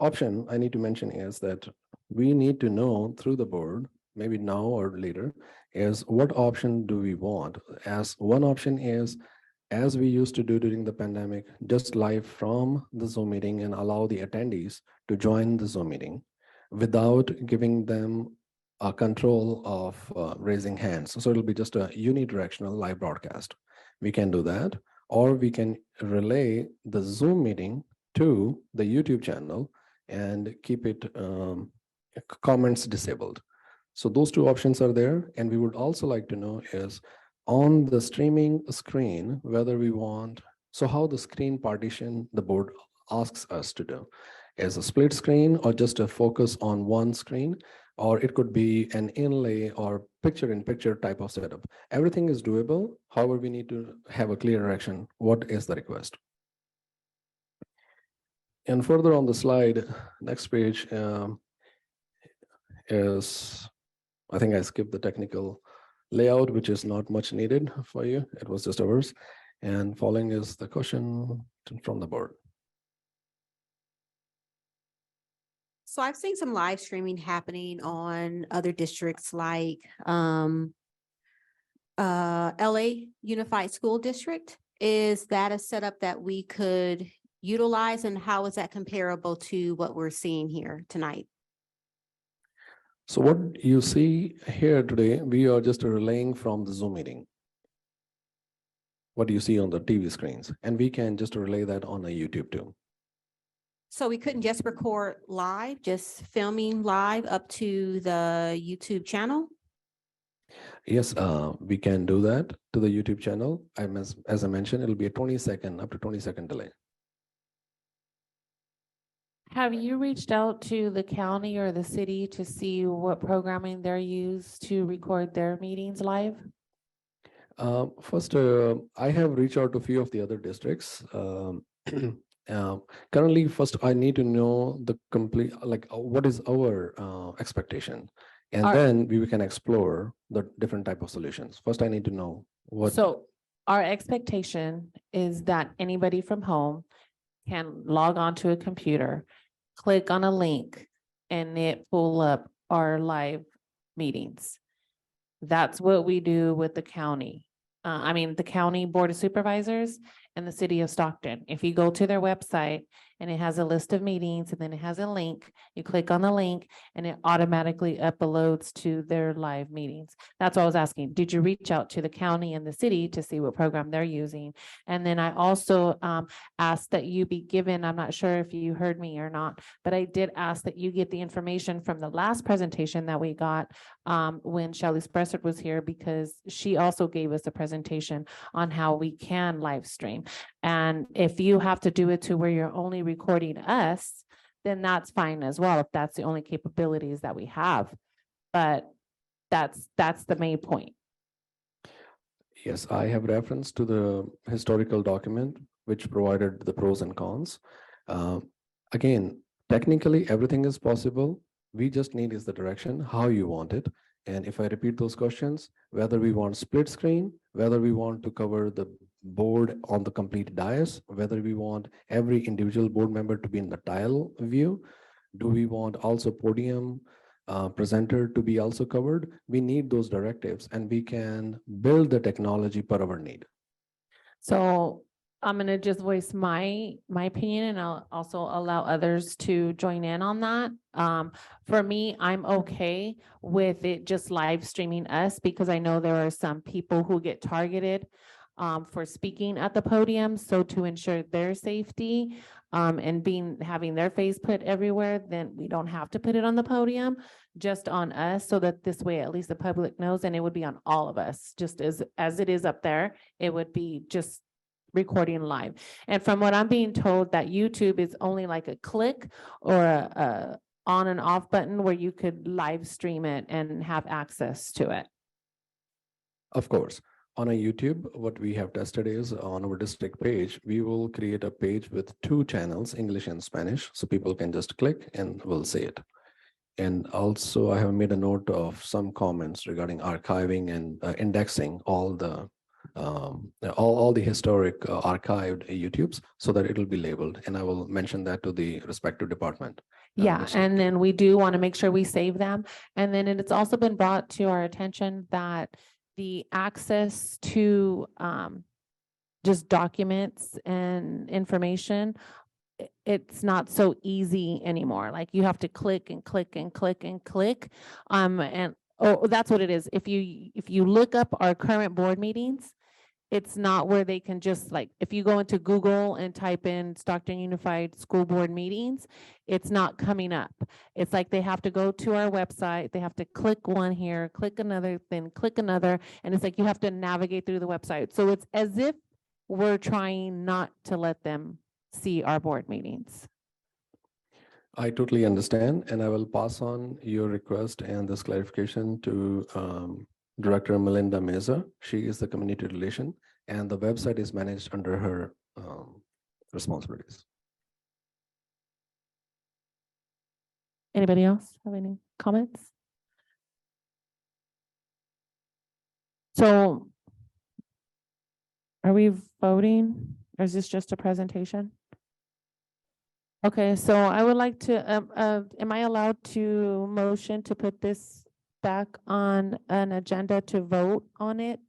option I need to mention is that we need to know through the board, maybe now or later, is what option do we want? As one option is, as we used to do during the pandemic, just live from the Zoom meeting and allow the attendees to join the Zoom meeting without giving them a control of raising hands. So it'll be just a unidirectional live broadcast. We can do that, or we can relay the Zoom meeting to the YouTube channel and keep it comments disabled. So those two options are there. And we would also like to know is on the streaming screen, whether we want, so how the screen partition the board asks us to do as a split screen or just a focus on one screen, or it could be an inlay or picture-in-picture type of setup. Everything is doable. However, we need to have a clear direction. What is the request? And further on the slide, next page is, I think I skipped the technical layout, which is not much needed for you. It was just ours. And following is the question from the board. So I've seen some live streaming happening on other districts like LA Unified School District. Is that a setup that we could utilize, and how is that comparable to what we're seeing here tonight? So what you see here today, we are just relaying from the Zoom meeting. What you see on the TV screens, and we can just relay that on a YouTube too. So we couldn't just record live, just filming live up to the YouTube channel? Yes, we can do that to the YouTube channel. As I mentioned, it'll be a 20-second, up to 20-second delay. Have you reached out to the county or the city to see what programming they're used to record their meetings live? First, I have reached out to a few of the other districts. Currently, first, I need to know the complete, like, what is our expectation? And then we can explore the different type of solutions. First, I need to know what. So our expectation is that anybody from home can log on to a computer, click on a link, and it pull up our live meetings. That's what we do with the county. The County Board of Supervisors and the City of Stockton. If you go to their website and it has a list of meetings and then it has a link, you click on the link and it automatically uploads to their live meetings. That's what I was asking. Did you reach out to the county and the city to see what program they're using? And then I also asked that you be given, I'm not sure if you heard me or not, but I did ask that you get the information from the last presentation that we got when Shelley Spresser was here, because she also gave us a presentation on how we can live stream. And if you have to do it to where you're only recording us, then that's fine as well, if that's the only capabilities that we have. But that's the main point. Yes, I have reference to the historical document which provided the pros and cons. Again, technically everything is possible. We just need is the direction, how you want it. And if I repeat those questions, whether we want split screen, whether we want to cover the board on the complete dais, whether we want every individual board member to be in the tile view, do we want also podium presenter to be also covered? We need those directives, and we can build the technology per our need. So I'm going to just voice my opinion, and I'll also allow others to join in on that. For me, I'm okay with it just live streaming us, because I know there are some people who get targeted for speaking at the podium. So to ensure their safety and having their face put everywhere, then we don't have to put it on the podium, just on us, so that this way at least the public knows, and it would be on all of us, just as it is up there. It would be just recording live. And from what I'm being told, that YouTube is only like a click or a on and off button where you could live stream it and have access to it. Of course, on a YouTube, what we have tested is on our district page, we will create a page with 2 channels, English and Spanish, so people can just click and will see it. And also I have made a note of some comments regarding archiving and indexing all the historic archived YouTubes, so that it will be labeled, and I will mention that to the respective department. Yeah, and then we do want to make sure we save them. And then it's also been brought to our attention that the access to just documents and information, it's not so easy anymore. Like, you have to click and click and click and click. That's what it is. If you look up our current board meetings, it's not where they can just, like, if you go into Google and type in Stockton Unified School Board meetings, it's not coming up. It's like they have to go to our website, they have to click one here, click another, then click another, and it's like you have to navigate through the website. So it's as if we're trying not to let them see our board meetings. I totally understand, and I will pass on your request and this clarification to Director Melinda Meza. She is the community relation, and the website is managed under her responsibilities. Anybody else have any comments? So are we voting, or is this just a presentation? Okay, so I would like to, am I allowed to motion to put this back on an agenda to vote on it?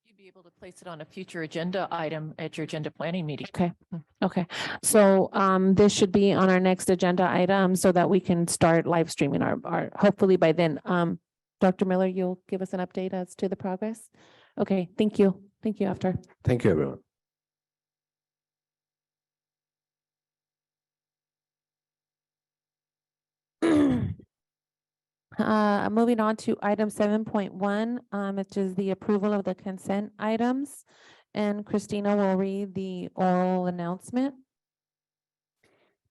You'd be able to place it on a future agenda item at your agenda planning meeting. Okay, okay. So this should be on our next agenda item so that we can start live streaming our hopefully by then. Dr. Miller, you'll give us an update as to the progress? Okay, thank you. Thank you, After. Thank you, everyone. Moving on to item 7.1, which is the approval of the consent items. And Christina will read the oral announcement.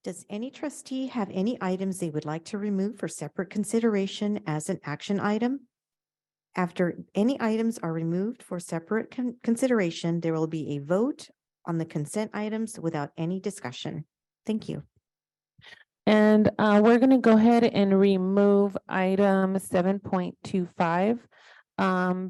Does any trustee have any items they would like to remove for separate consideration as an action item? After any items are removed for separate consideration, there will be a vote on the consent items without any discussion. Thank you. And we're going to go ahead and remove item 7.25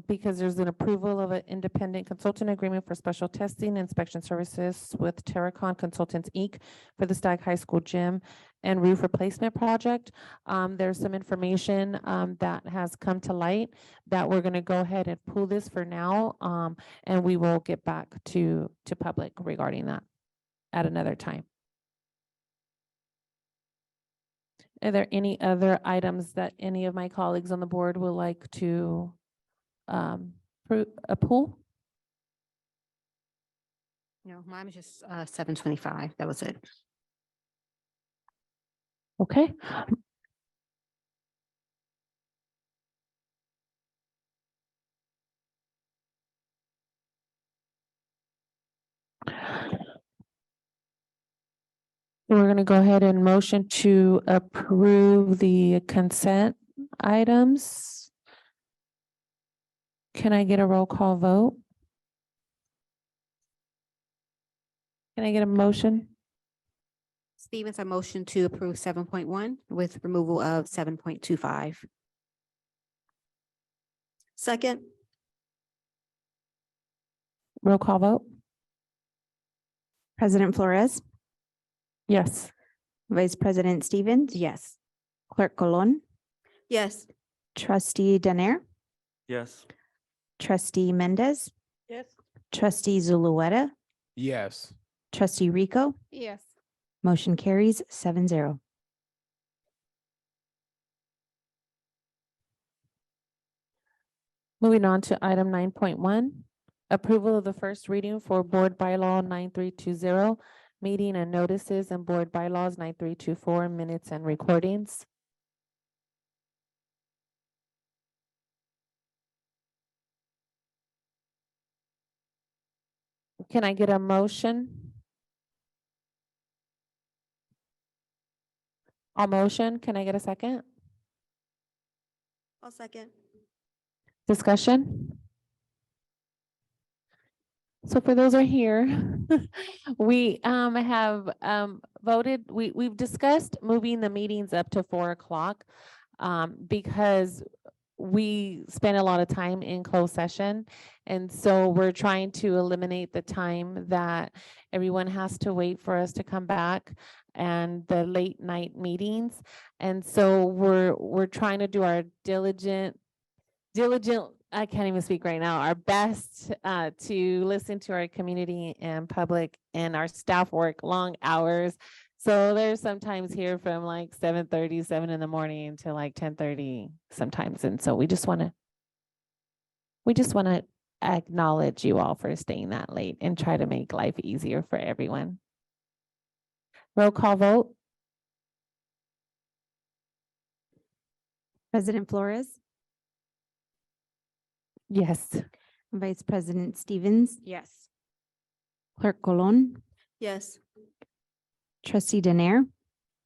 because there's an approval of an independent consultant agreement for special testing inspection services with Terracon Consultants Inc. for the Stagg High School gym and roof replacement project. There's some information that has come to light that we're going to go ahead and pull this for now, and we will get back to public regarding that at another time. Are there any other items that any of my colleagues on the board would like to pull? No, mine was just 725. That was it. Okay. We're going to go ahead and motion to approve the consent items. Can I get a roll call vote? Can I get a motion? Stevens, I motion to approve 7.1 with removal of 7.25. Second, Roll call vote? President Flores, Yes. Vice President Stevens, Yes. Clerk Colon, yes. Trustee Danair, Yes. Trustee Mendez, Yes. Trustee Zulueta, Yes. Trustee Rico, Yes. motion carries 7-0. Moving on to item 9.1, approval of the first reading for board bylaw 9320, meeting and notices and board bylaws 9324, minutes and recordings. Can I get a motion? I'll motion. Can I get a second? I'll second. Discussion? So for those who are here, we have voted, we've discussed moving the meetings up to 4 o'clock because we spend a lot of time in closed session. And so we're trying to eliminate the time that everyone has to wait for us to come back and the late night meetings. And so we're trying to do our diligent, I can't even speak right now, our best to listen to our community and public, and our staff work long hours. So there's sometimes here from like 7:30, 7 in the morning to like 10:30 sometimes. And so we just want to acknowledge you all for staying that late and try to make life easier for everyone. Roll call vote. President Flores, Yes. Vice President Stevens, Yes. Clerk Colon, Yes. Trustee Danair,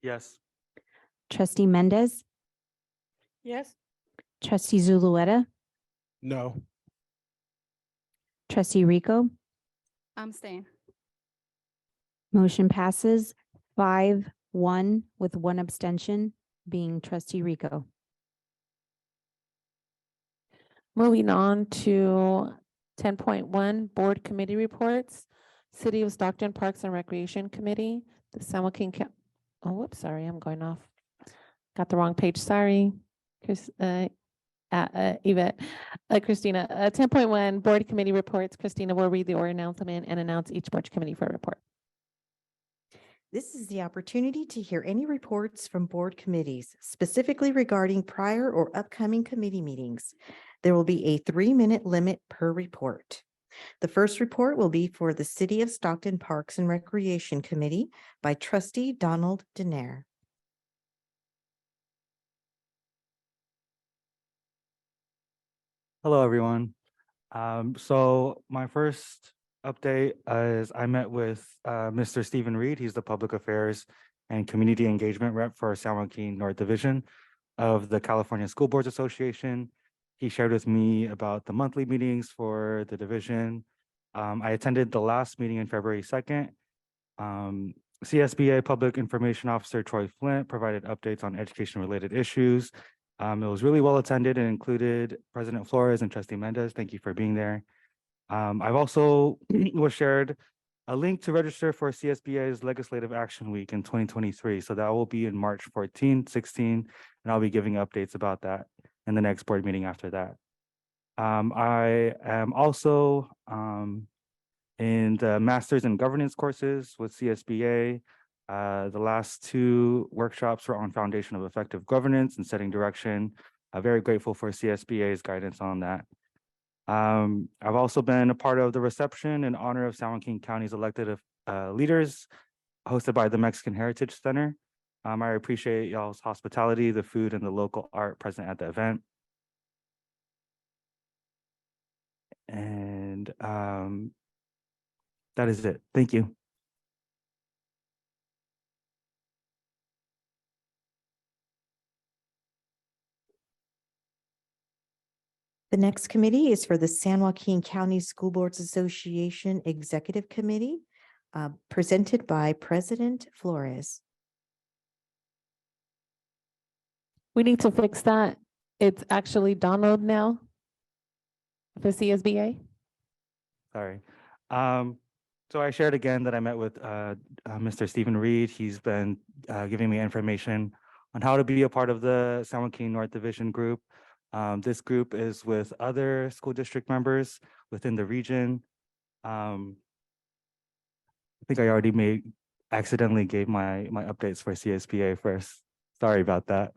Yes. trustee Mendez, Yes. trustee Zulueta, No. trustee Rico. I'm staying. Motion passes 5-1 with one abstention being trustee Rico. Moving on to 10.1, Board Committee Reports. City of Stockton Parks and Recreation Committee, the San Joaquin County. Oh, whoops, sorry, I'm going off. Got the wrong page, sorry. Yvette, Christina, 10.1, Board Committee Reports. Christina will read the order announcement and announce each board committee for a report. This is the opportunity to hear any reports from board committees, specifically regarding prior or upcoming committee meetings. There will be a 3-minute limit per report. The first report will be for the City of Stockton Parks and Recreation Committee by Trustee Donald Danair. Hello, everyone. So my first update is I met with Mr. Stephen Reed. He's the Public Affairs and Community Engagement Rep for San Joaquin North Division of the California School Boards Association. He shared with me about the monthly meetings for the division. I attended the last meeting in February 2nd. CSBA Public Information Officer Troy Flint provided updates on education-related issues. It was really well attended and included President Flores and Trustee Mendez. Thank you for being there. I've also was shared a link to register for CSBA's Legislative Action Week in 2023. So that will be in March 14, 16, and I'll be giving updates about that in the next board meeting after that. I am also in the Masters in Governance courses with CSBA. The last 2 workshops were on foundation of effective governance and setting direction. I'm very grateful for CSBA's guidance on that. I've also been a part of the reception in honor of San Joaquin County's elected leaders hosted by the Mexican Heritage Center. I appreciate y'all's hospitality, the food, and the local art present at the event. And that is it. Thank you. The next committee is for the San Joaquin County School Boards Association Executive Committee, presented by President Flores. We need to fix that. It's actually Donald now for CSBA. Sorry. So I shared again that I met with Mr. Stephen Reed. He's been giving me information on how to be a part of the San Joaquin North Division group. This group is with other school district members within the region. I think I already accidentally gave my updates for CSBA first. Sorry about that.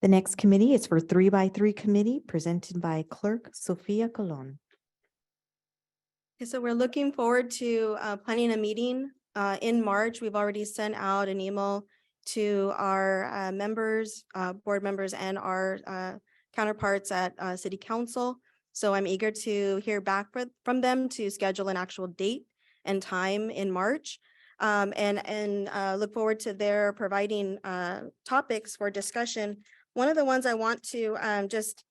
The next committee is for 3x3 committee, presented by Clerk Sofia Colon. Okay, so we're looking forward to planning a meeting in March. We've already sent out an email to our members, board members, and our counterparts at City Council. So I'm eager to hear back from them to schedule an actual date and time in March. And look forward to their providing topics for discussion. One of the ones I want to just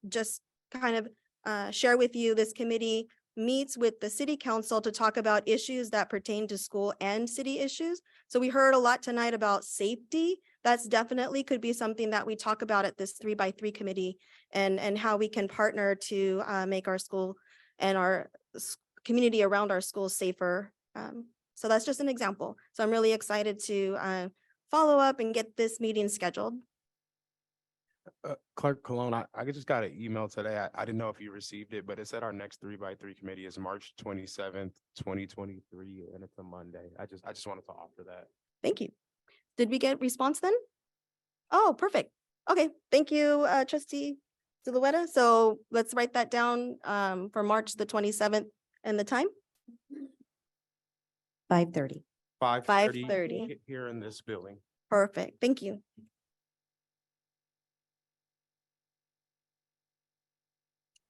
kind of share with you, this committee meets with the City Council to talk about issues that pertain to school and city issues. So we heard a lot tonight about safety. That's definitely could be something that we talk about at this 3x3 committee, and how we can partner to make our school and our community around our schools safer. So that's just an example. So I'm really excited to follow up and get this meeting scheduled. Clerk Cologne, I just got an email today. I didn't know if you received it, but it said our next 3x3 committee is March 27th, 2023, and it's a Monday. I just wanted to offer that. Thank you. Did we get response then? Oh, perfect. Okay, thank you, Trustee Zulueta. So let's write that down for March the 27th and the time? 5:30. 5:30 here in this building. Perfect, thank you.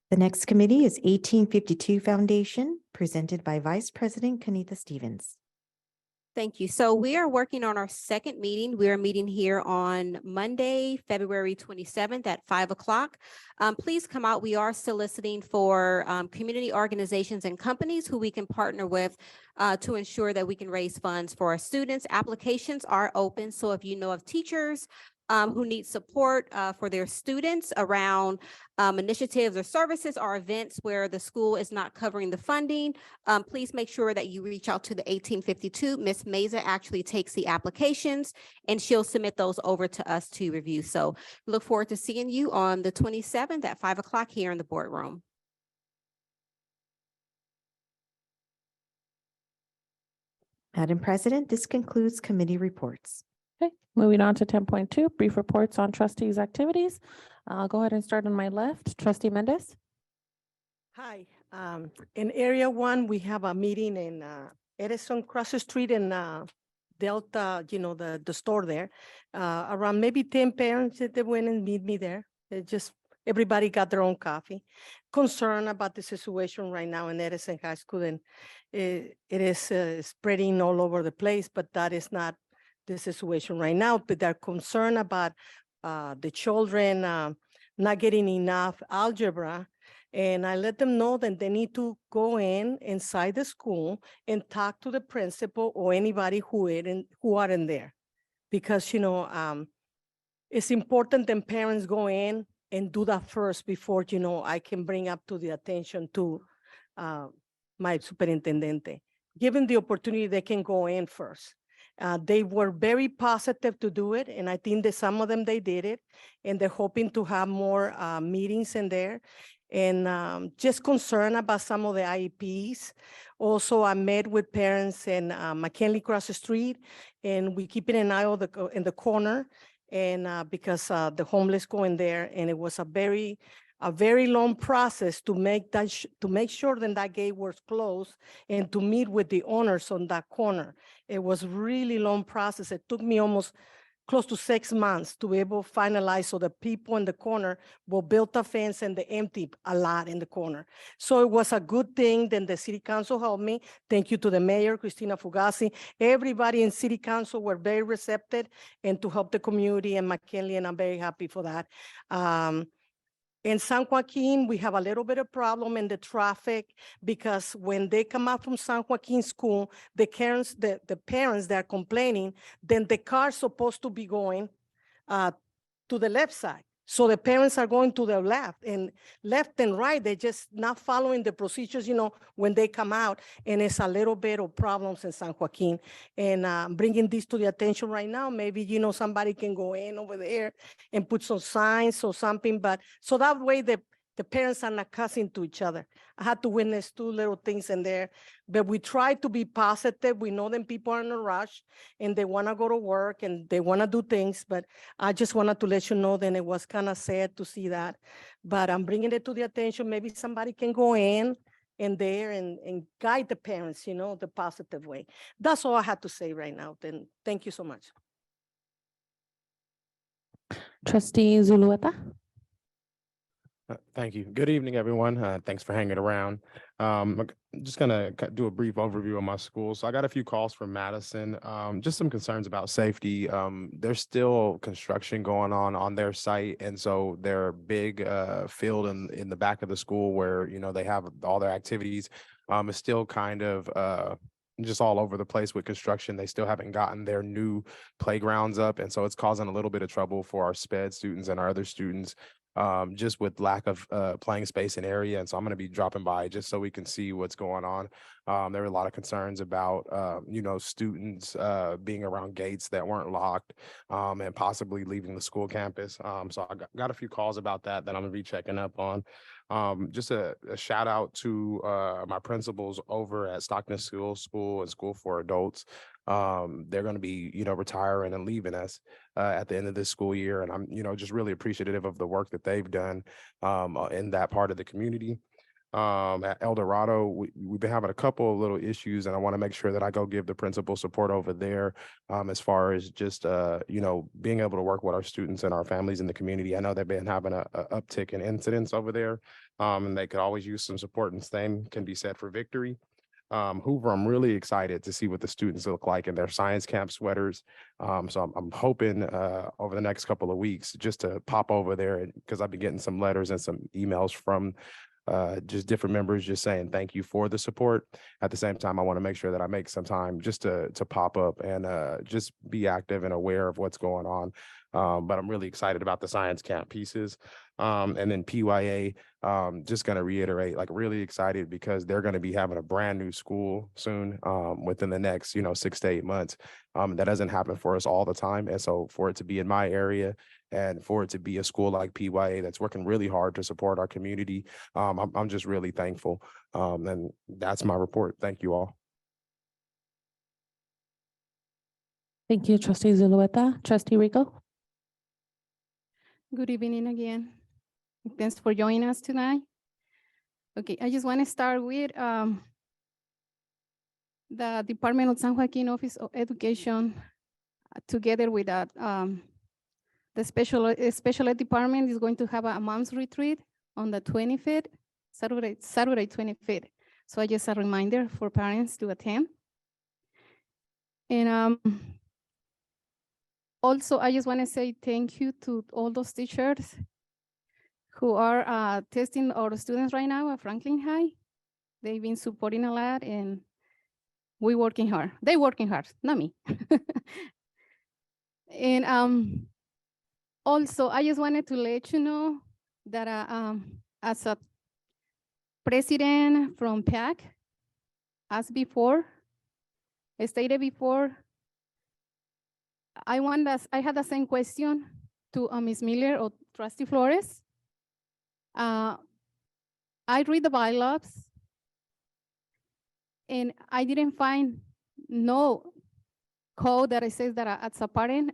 The The next committee is 1852 Foundation, presented by Vice President Kanitha Stevens. Thank you. So we are working on our second meeting. We are meeting here on Monday, February 27th at 5 o'clock. Please come out. We are soliciting for community organizations and companies who we can partner with to ensure that we can raise funds for our students. Applications are open. So if you know of teachers who need support for their students around initiatives or services or events where the school is not covering the funding, please make sure that you reach out to the 1852. Ms. Meza actually takes the applications and she'll submit those over to us to review. So look forward to seeing you on the 27th at 5 o'clock here in the boardroom. Madam President, this concludes committee reports. Okay, moving on to 10.2, brief reports on trustees' activities. I'll go ahead and start on my left. Trustee Mendez. Hi, in area one, we have a meeting in Edison across the street in Delta, you know, the store there. Around maybe 10 parents that they went and meet me there. They just, everybody got their own coffee. Concerned about the situation right now in Edison High School, and it is spreading all over the place, but that is not the situation right now. But they're concerned about the children not getting enough algebra. And I let them know that they need to go inside the school and talk to the principal or anybody who aren't there. Because, you know, it's important that parents go in and do that first before, you know, I can bring up to the attention to my superintendente. Given the opportunity, they can go in first. They were very positive to do it, and I think that some of them, they did it, and they're hoping to have more meetings in there. And just concerned about some of the IEPs. Also, I met with parents in McKinley across the street, and we keeping an eye on in the corner, and because the homeless go in there, and it was a very long process to make that to make sure that that gate was closed and to meet with the owners on that corner. It was really long process. It took me almost close to 6 months to be able to finalize, so the people in the corner will build a fence and they empty a lot in the corner. So it was a good thing. Then the city council helped me. Thank you to the mayor, Cristina Fugazi. Everybody in city council were very receptive and to help the community and McKinley, and I'm very happy for that. In San Joaquin, we have a little bit of problem in the traffic because when they come out from San Joaquin school, the parents that are complaining, then the car's supposed to be going to the left side. So the parents are going to the left and right. They're just not following the procedures, you know, when they come out, and it's a little bit of problems in San Joaquin. And bringing this to the attention right now, maybe, you know, somebody can go in over there and put some signs or something, but so that way the parents are not cussing to each other. I had to witness 2 little things in there, but we try to be positive. We know that people are in a rush and they want to go to work and they want to do things, but I just wanted to let you know that it was kind of sad to see that, but I'm bringing it to the attention. Maybe somebody can go in there and guide the parents, you know, the positive way. That's all I had to say right now. Then thank you so much. Trustee Zulueta. Thank you. Good evening, everyone. Thanks for hanging around. I'm just gonna do a brief overview of my school. So I got a few calls from Madison, just some concerns about safety. There's still construction going on their site. And so their big field in the back of the school where, you know, they have all their activities is still kind of just all over the place with construction. They still haven't gotten their new playgrounds up. And so it's causing a little bit of trouble for our SPED students and our other students, just with lack of playing space and area. And so I'm going to be dropping by just so we can see what's going on. There were a lot of concerns about, you know, students being around gates that weren't locked and possibly leaving the school campus. So I got a few calls about that I'm going to be checking up on. Just a shout out to my principals over at Stockton School and School for Adults. They're going to be, you know, retiring and leaving us at the end of this school year. And I'm, you know, just really appreciative of the work that they've done in that part of the community. At El Dorado, we've been having a couple of little issues, and I want to make sure that I go give the principal support over there as far as just, being able to work with our students and our families in the community. I know they've been having a uptick in incidents over there, and they could always use some support, and same can be said for Victory. Hoover, I'm really excited to see what the students look like in their science camp sweaters. So I'm hoping over the next couple of weeks just to pop over there, because I've been getting some letters and some emails from just different members just saying thank you for the support. At the same time, I want to make sure that I make some time just to pop up and just be active and aware of what's going on. But I'm really excited about the science camp pieces. And then PYA, just going to reiterate, like really excited because they're going to be having a brand new school soon within the next, 6 to 8 months. That doesn't happen for us all the time. And so for it to be in my area and for it to be a school like PYA that's working really hard to support our community, I'm just really thankful. And that's my report. Thank you all. Thank you, Trustee Zulueta. Trustee Rico? Good evening again. Thanks for joining us tonight. Okay, I just want to start with the Department of San Joaquin Office of Education, together with that, the special ed department is going to have a mom's retreat on the 25th, Saturday 25th. So just a reminder for parents to attend. And also, I just want to say thank you to all those teachers who are testing our students right now at Franklin High. They've been supporting a lot, and we're working hard. They're working hard, not me. And also, I just wanted to let you know that as a president from PAC, as before, I stated before, I had the same question to Ms. Miller or Trustee Flores. I read the bylaws, and I didn't find no code that it says that as a parent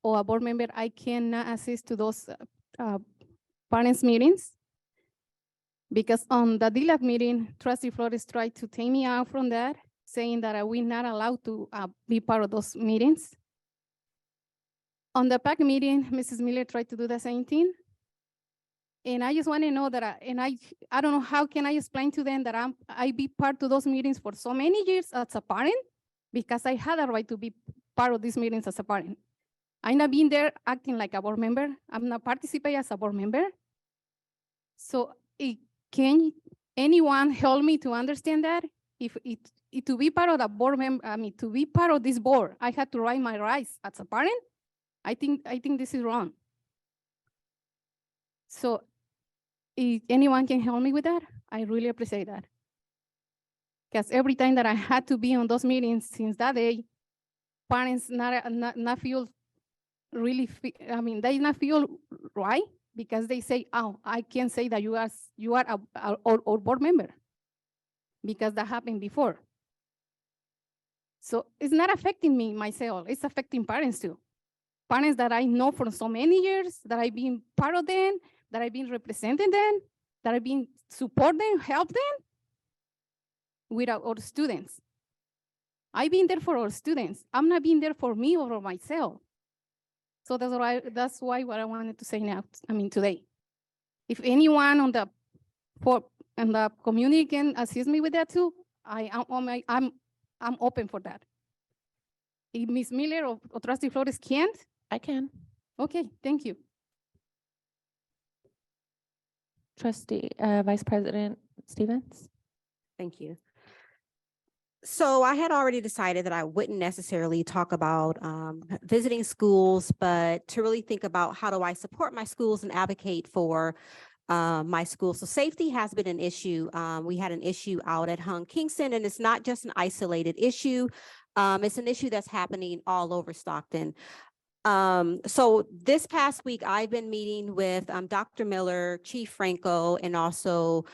or a board member, I cannot assist to those parents' meetings. Because on the DLAP meeting, Trustee Flores tried to take me out from that, saying that we're not allowed to be part of those meetings. On the PAC meeting, Mrs. Miller tried to do the same thing. And I just want to know that, I don't know how can I explain to them that I be part of those meetings for so many years as a parent, because I had a right to be part of these meetings as a parent. I'm not being there acting like a board member. I'm not participating as a board member. So can anyone help me to understand that? If to be part of the board member, to be part of this board, I had to write my rights as a parent. I think this is wrong. So if anyone can help me with that, I really appreciate that. Because every time that I had to be on those meetings since that day, parents not feel really, they not feel right, because they say, oh, I can't say that you are a board member, because that happened before. So it's not affecting me myself, it's affecting parents too. Parents that I know for so many years, that I've been part of them, that I've been representing them, that I've been support them, help them with our students. I've been there for our students. I'm not being there for me or for myself. So that's why what I wanted to say now, today. If anyone on the community can assist me with that too, I'm open for that. If Ms. Miller or Trustee Flores can't, I can. Okay, thank you. Trustee, Vice President Stevens? Thank you. So I had already decided that I wouldn't necessarily talk about visiting schools, but to really think about how do I support my schools and advocate for my school. So safety has been an issue. We had an issue out at Hung Kingston, and it's not just an isolated issue. It's an issue that's happening all over Stockton. So this past week, I've been meeting with Dr. Miller, Chief Franco, and also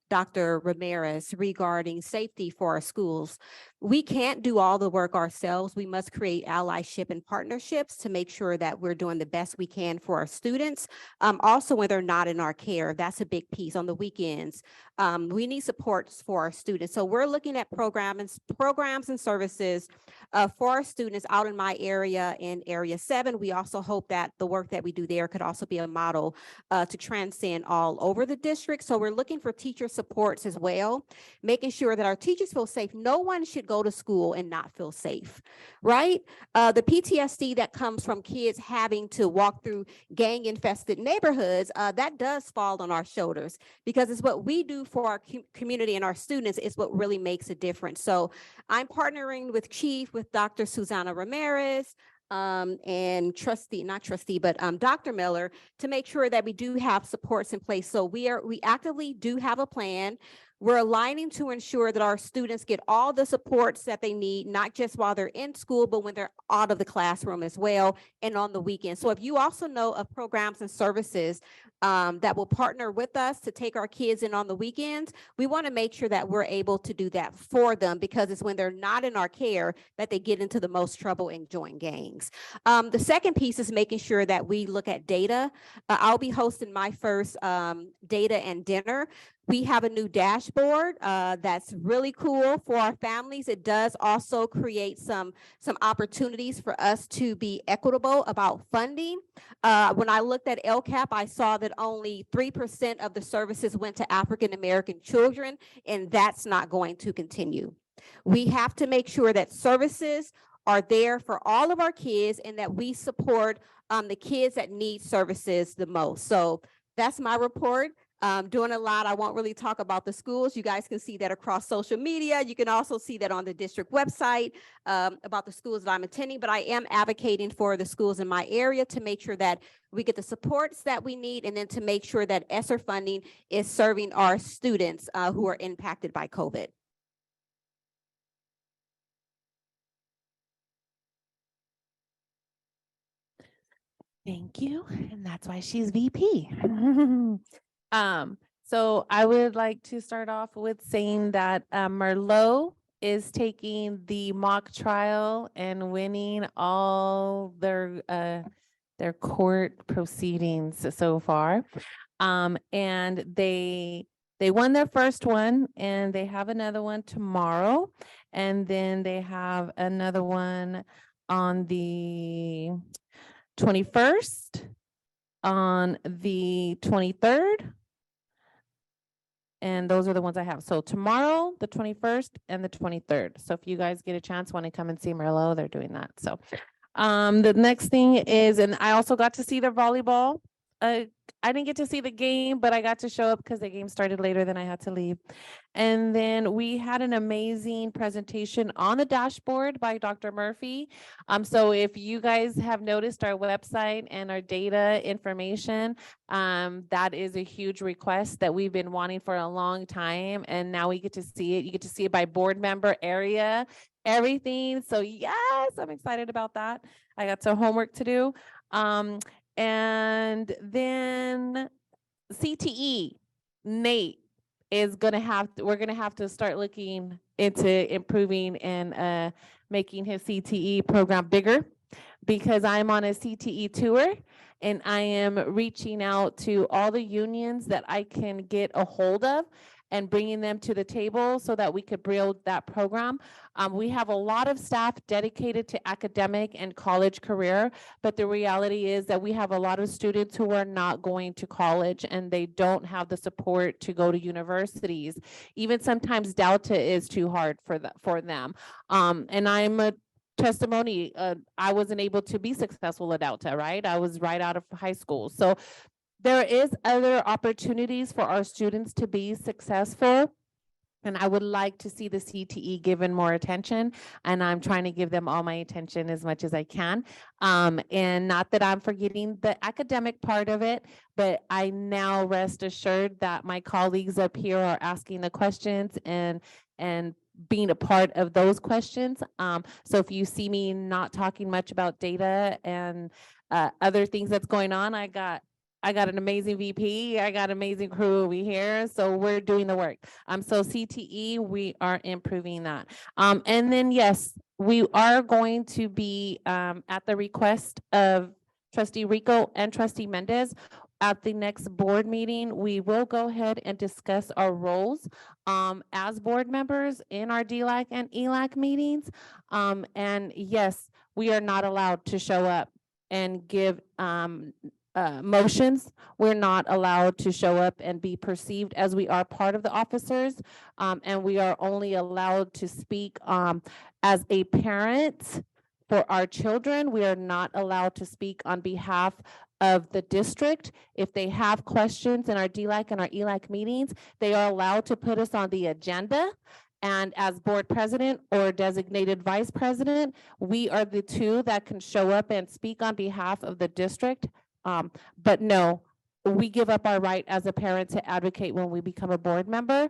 Dr. Ramirez regarding safety for our schools. We can't do all the work ourselves. We must create allyship and partnerships to make sure that we're doing the best we can for our students. Also, when they're not in our care, that's a big piece on the weekends. We need supports for our students. So we're looking at programs and services for our students out in my area in Area 7. We also hope that the work that we do there could also be a model to transcend all over the district. So we're looking for teacher supports as well, making sure that our teachers feel safe. No one should go to school and not feel safe, right? The PTSD that comes from kids having to walk through gang-infested neighborhoods, that does fall on our shoulders, because it's what we do for our community and our students is what really makes a difference. So I'm partnering with Chief, with Dr. Susana Ramirez, and Dr. Miller, to make sure that we do have supports in place. So we actively do have a plan. We're aligning to ensure that our students get all the supports that they need, not just while they're in school, but when they're out of the classroom as well, and on the weekend. So if you also know of programs and services that will partner with us to take our kids in on the weekends, we want to make sure that we're able to do that for them, because it's when they're not in our care that they get into the most trouble and join gangs. The second piece is making sure that we look at data. I'll be hosting my first data and dinner. We have a new dashboard that's really cool for our families. It does also create some opportunities for us to be equitable about funding. When I looked at LCAP, I saw that only 3% of the services went to African-American children, and that's not going to continue. We have to make sure that services are there for all of our kids and that we support the kids that need services the most. So that's my report. Doing a lot. I won't really talk about the schools. You guys can see that across social media. You can also see that on the district website about the schools that I'm attending, but I am advocating for the schools in my area to make sure that we get the supports that we need, and then to make sure that ESSER funding is serving our students who are impacted by COVID. Thank you. And that's why she's VP. So I would like to start off with saying that Merlot is taking the mock trial and winning all their court proceedings so far. And they won their first one, and they have another one tomorrow, and then they have another one on the 21st, on the 23rd. And those are the ones I have. So tomorrow, the 21st and the 23rd. So if you guys get a chance, want to come and see Merlot, they're doing that. So the next thing is, and I also got to see their volleyball. I didn't get to see the game, but I got to show up because the game started later than I had to leave. And then we had an amazing presentation on the dashboard by Dr. Murphy. So if you guys have noticed our website and our data information, that is a huge request that we've been wanting for a long time. And now we get to see it. You get to see it by board member area, everything. So yes, I'm excited about that. I got some homework to do. And then CTE, Nate is we're gonna have to start looking into improving and making his CTE program bigger, because I'm on a CTE tour and I am reaching out to all the unions that I can get a hold of and bringing them to the table so that we could build that program. We have a lot of staff dedicated to academic and college career, but the reality is that we have a lot of students who are not going to college and they don't have the support to go to universities. Even sometimes Delta is too hard for them. And I'm a testimony. I wasn't able to be successful at Delta, right? I was right out of high school. So there is other opportunities for our students to be successful. And I would like to see the CTE given more attention, and I'm trying to give them all my attention as much as I can. And not that I'm forgetting the academic part of it, but I now rest assured that my colleagues up here are asking the questions and being a part of those questions. So if you see me not talking much about data and other things that's going on, I got I got an amazing VP. I got amazing crew over here. So we're doing the work. So CTE, we are improving that. And then yes, we are going to be at the request of Trustee Rico and Trustee Mendez. At the next board meeting, we will go ahead and discuss our roles as board members in our DLAC and ELAC meetings. And yes, we are not allowed to show up and give motions. We're not allowed to show up and be perceived as we are part of the officers. And we are only allowed to speak as a parent for our children. We are not allowed to speak on behalf of the district. If they have questions in our DLAC and our ELAC meetings, they are allowed to put us on the agenda. And as board president or designated vice president, we are the two that can show up and speak on behalf of the district. But no, we give up our right as a parent to advocate when we become a board member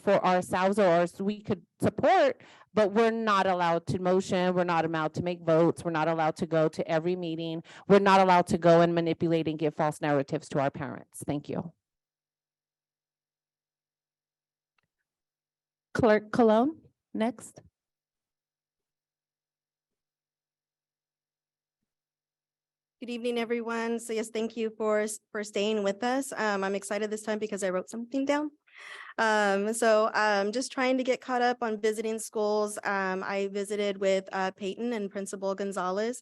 for ourselves, or we could support, but we're not allowed to motion. We're not allowed to make votes. We're not allowed to go to every meeting. We're not allowed to go and manipulate and give false narratives to our parents. Thank you. Clerk Cologne, next. Good evening, everyone. So yes, thank you for staying with us. I'm excited this time because I wrote something down. Just trying to get caught up on visiting schools. I visited with Peyton and Principal Gonzalez.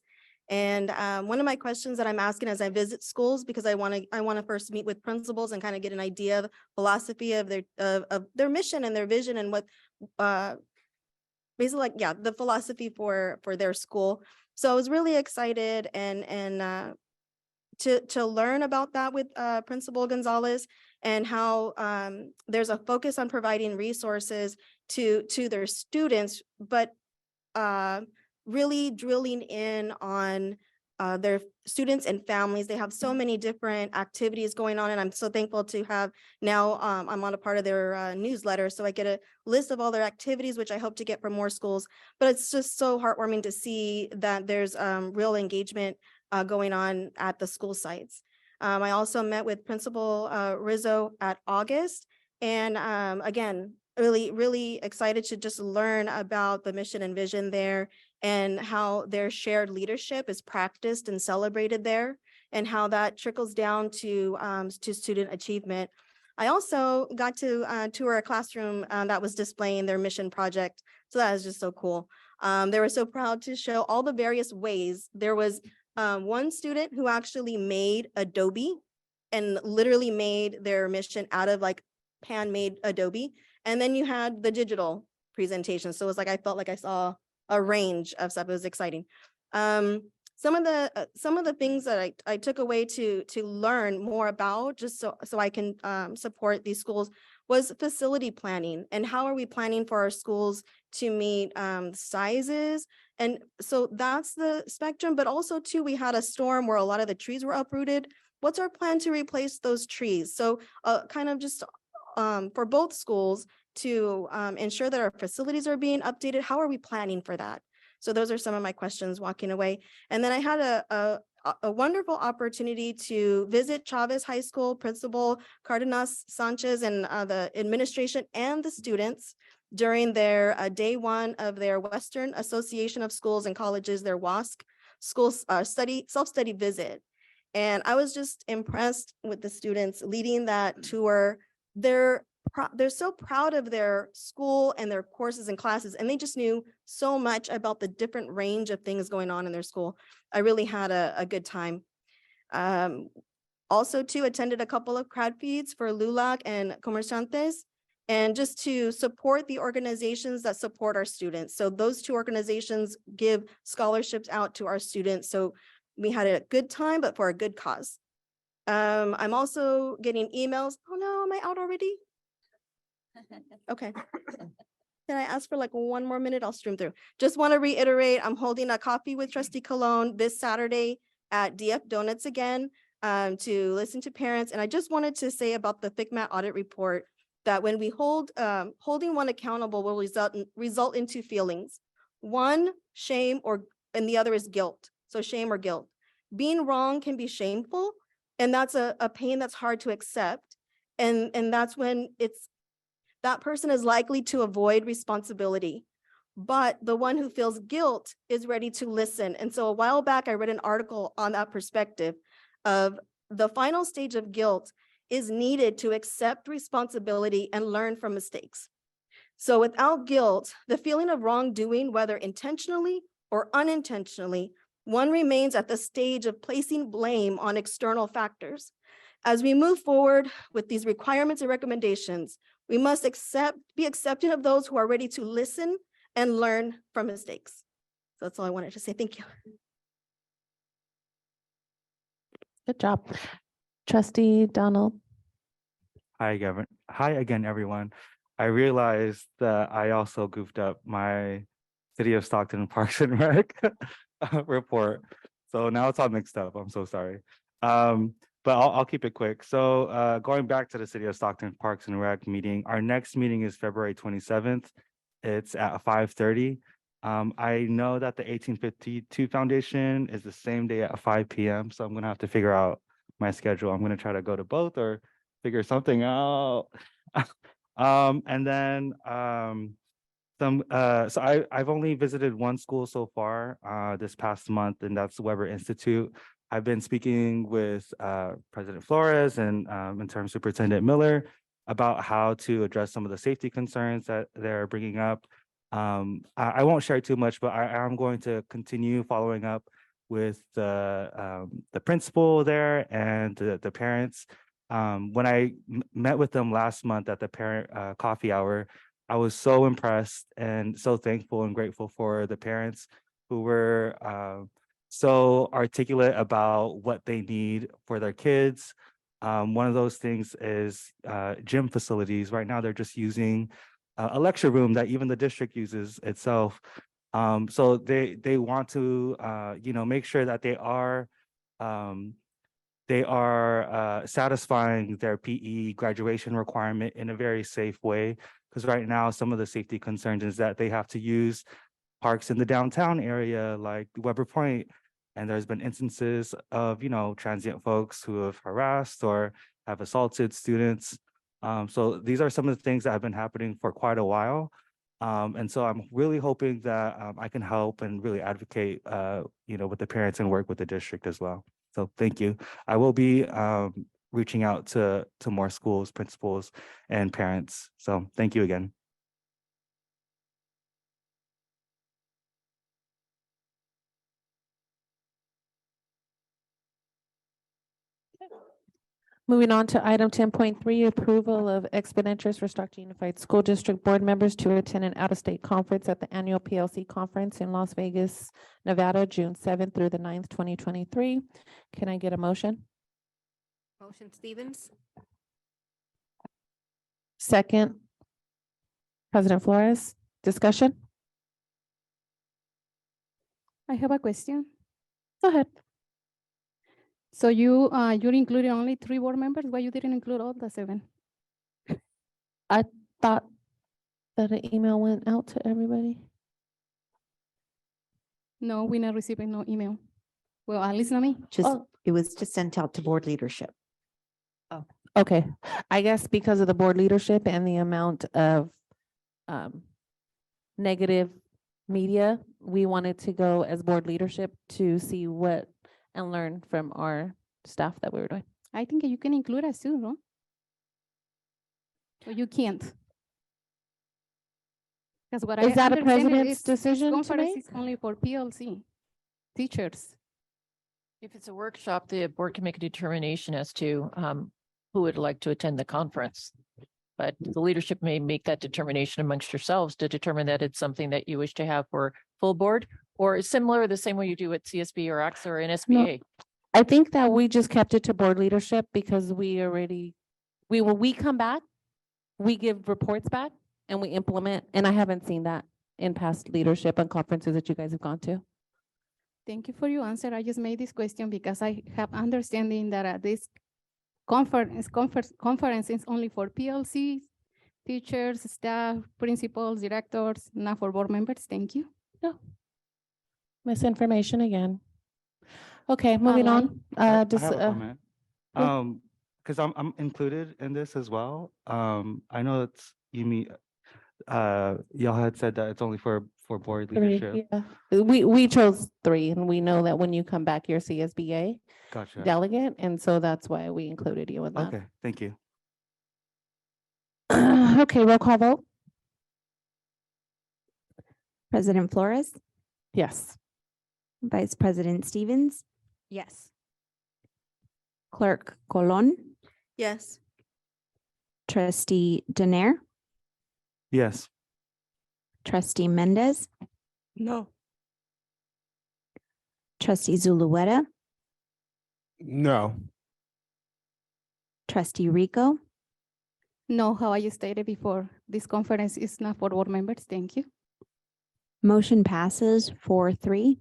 And one of my questions that I'm asking as I visit schools, because I want to first meet with principals and kind of get an idea of the philosophy of their mission and their vision and what basically the philosophy for their school. So I was really excited and to learn about that with Principal Gonzalez and how there's a focus on providing resources to their students, but really drilling in on their students and families. They have so many different activities going on, and I'm so thankful to have now I'm on a part of their newsletter, so I get a list of all their activities, which I hope to get from more schools. But it's just so heartwarming to see that there's real engagement going on at the school sites. I also met with Principal Rizzo at August, and again, really excited to just learn about the mission and vision there, and how their shared leadership is practiced and celebrated there, and how that trickles down to student achievement. I also got to tour a classroom that was displaying their mission project. So that was just so cool. They were so proud to show all the various ways. There was one student who actually made Adobe and literally made their mission out of like handmade Adobe. And then you had the digital presentation. So it was like, I felt like I saw a range of stuff. It was exciting. Some of the things that I took away to learn more about, just so I can support these schools, was facility planning, and how are we planning for our schools to meet sizes. And so that's the spectrum, but also too, we had a storm where a lot of the trees were uprooted. What's our plan to replace those trees? So kind of just for both schools to ensure that our facilities are being updated. How are we planning for that? So those are some of my questions walking away. And then I had a wonderful opportunity to visit Chavez High School, Principal Cardenas Sanchez, and the administration and the students during their day one of their Western Association of Schools and Colleges, their WASC school self-study visit. And I was just impressed with the students leading that tour. They're so proud of their school and their courses and classes, and they just knew so much about the different range of things going on in their school. I really had a good time. Also too, attended a couple of crowd feeds for LULAC and Comerciantes, and just to support the organizations that support our students. So those two organizations give scholarships out to our students. So we had a good time, but for a good cause. I'm also getting emails. Oh no, am I out already? Okay. Can I ask for like one more minute? I'll stream through. Just want to reiterate, I'm holding a coffee with Trustee Cologne this Saturday at DF Donuts again to listen to parents. And I just wanted to say about the Fikmat audit report that when we holding one accountable will result in two feelings. One, shame, and the other is guilt. So shame or guilt. Being wrong can be shameful, And that's a pain that's hard to accept. And that's when that person is likely to avoid responsibility. But the one who feels guilt is ready to listen. And so a while back, I read an article on that perspective of the final stage of guilt is needed to accept responsibility and learn from mistakes. So without guilt, the feeling of wrongdoing, whether intentionally or unintentionally, one remains at the stage of placing blame on external factors. As we move forward with these requirements and recommendations, we must be accepting of those who are ready to listen and learn from mistakes. So that's all I wanted to say. Thank you. Good job. Trustee Donald. Hi, Gavin. Hi again, everyone. I realized that I also goofed up my City of Stockton Parks and Rec report. So now it's all mixed up. I'm so sorry. But I'll keep it quick. So going back to the City of Stockton Parks and Rec meeting, our next meeting is February 27th. It's at 5:30. I know that the 1852 Foundation is the same day at 5 p.m. So I'm gonna have to figure out my schedule. I'm gonna try to go to both or figure something out. And then so I've only visited one school so far this past month, and that's Weber Institute. I've been speaking with President Flores and interim Superintendent Miller about how to address some of the safety concerns that they're bringing up. I won't share too much, but I am going to continue following up with the principal there and the parents. When I met with them last month at the parent coffee hour, I was so impressed and so thankful and grateful for the parents who were so articulate about what they need for their kids. One of those things is gym facilities. Right now, they're just using a lecture room that even the district uses itself. So they want to make sure that they are satisfying their PE graduation requirement in a very safe way. Because right now, some of the safety concerns is that they have to use parks in the downtown area like Weber Point. And there's been instances of, transient folks who have harassed or have assaulted students. So these are some of the things that have been happening for quite a while. And so I'm really hoping that I can help and really advocate, with the parents and work with the district as well. So thank you. I will be reaching out to more schools, principals, and parents. So thank you again. Moving on to item 10.3, approval of expenditures for Stockton Unified School District board members to attend an out-of-state conference at the annual PLC conference in Las Vegas, Nevada, June 7th through the 9th, 2023. Can I get a motion? Motion Stevens. Second. President Flores, discussion? I have a question. Go ahead. So you included only 3 board members? Why you didn't include all the 7? I thought that an email went out to everybody. No, we not receiving no email. Well, at least not me. It was just sent out to board leadership. Oh, okay. I guess because of the board leadership and the amount of negative media, we wanted to go as board leadership to see what and learn from our staff that we were doing. I think you can include us too, no? Or you can't? Because what Is that a understand president's is decision to conference make? is only for PLC teachers. If it's a workshop, the board can make a determination as to who would like to attend the conference. But the leadership may make that determination amongst yourselves to determine that it's something that you wish to have for full board, or similar, the same way you do at CSB or AXA or NSBA. I think that we just kept it to board leadership because when we come back, we give reports back and we implement, and I haven't seen that in past leadership and conferences that you guys have gone to. Thank you for your answer. I just made this question because I have understanding that this conference is only for PLCs, teachers, staff, principals, directors, not for board members. Thank you. No. Misinformation again. Okay, moving on. I have a comment. Because I'm included in this as well. I know it's, you mean, y'all had said that it's only for board Three, leadership. yeah. We chose three, and we know that when you come back, you're CSBA Gotcha. delegate, and so that's why we included you in that. Okay, thank you. Okay, roll call vote. President Flores, Yes. Vice President Stevens, Yes. Clerk Colon, Yes. Trustee Denaire, Yes. Trustee Mendez, No. Trustee Zulueta, No. Trustee Rico, No, how I stated before, this conference is not for board members. Thank you. motion passes 4-3.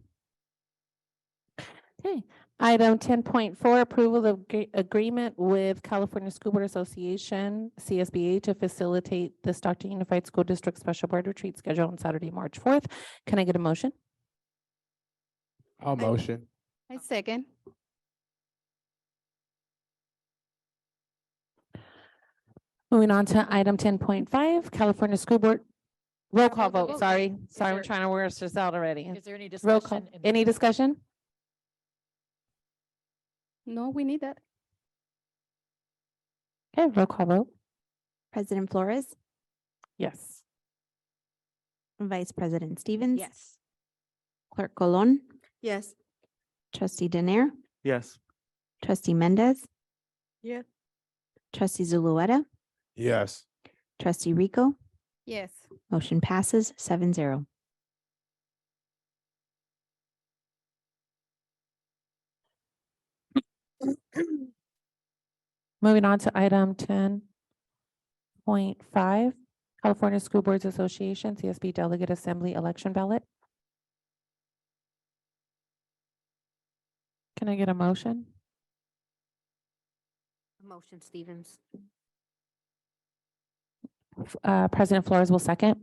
Okay. Item 10.4, approval of agreement with California School Board Association, CSBA, to facilitate the Stockton Unified School District Special Board Retreat scheduled on Saturday, March 4th. Can I get a motion? I'll motion. I second. Moving on to item 10.5, California School Board. Roll call vote, vote. sorry. Sorry, there- we're trying to work this out already. Is there any Roll call. discussion? Any discussion? No, we need that. Okay, roll call vote. President Flores, Yes. Vice President Stevens. Yes. Clerk Colon, Yes. Trustee Denaire, Yes. Trustee Mendez, Yeah. Trustee Zulueta, Yes. Trustee Rico, Yes. motion passes 7-0. Moving on to item 10.5, California School Boards Association, CSB Delegate Assembly Election Ballot. Can I get a motion? Motion Stevens. President Flores will second.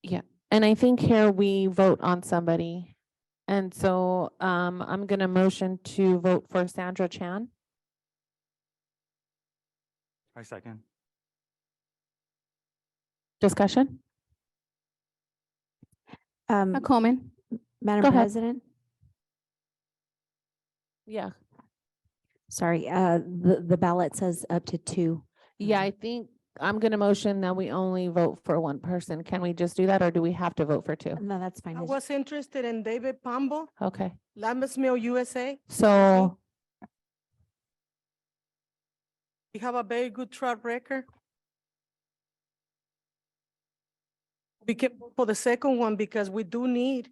Yeah, and I think here we vote on somebody. And so I'm gonna motion to vote for Sandra Chan. I second. Discussion? A comment. Madam Go ahead. President, Yeah. sorry, the ballot says up to 2. Yeah, I think I'm gonna motion that we only vote for one person. Can we just do that, or do we have to vote for 2? No, that's fine. I was interested in David Pombo, Okay, Lambert's Mill, USA. so We have a very good track record. We can vote for the second one because we do need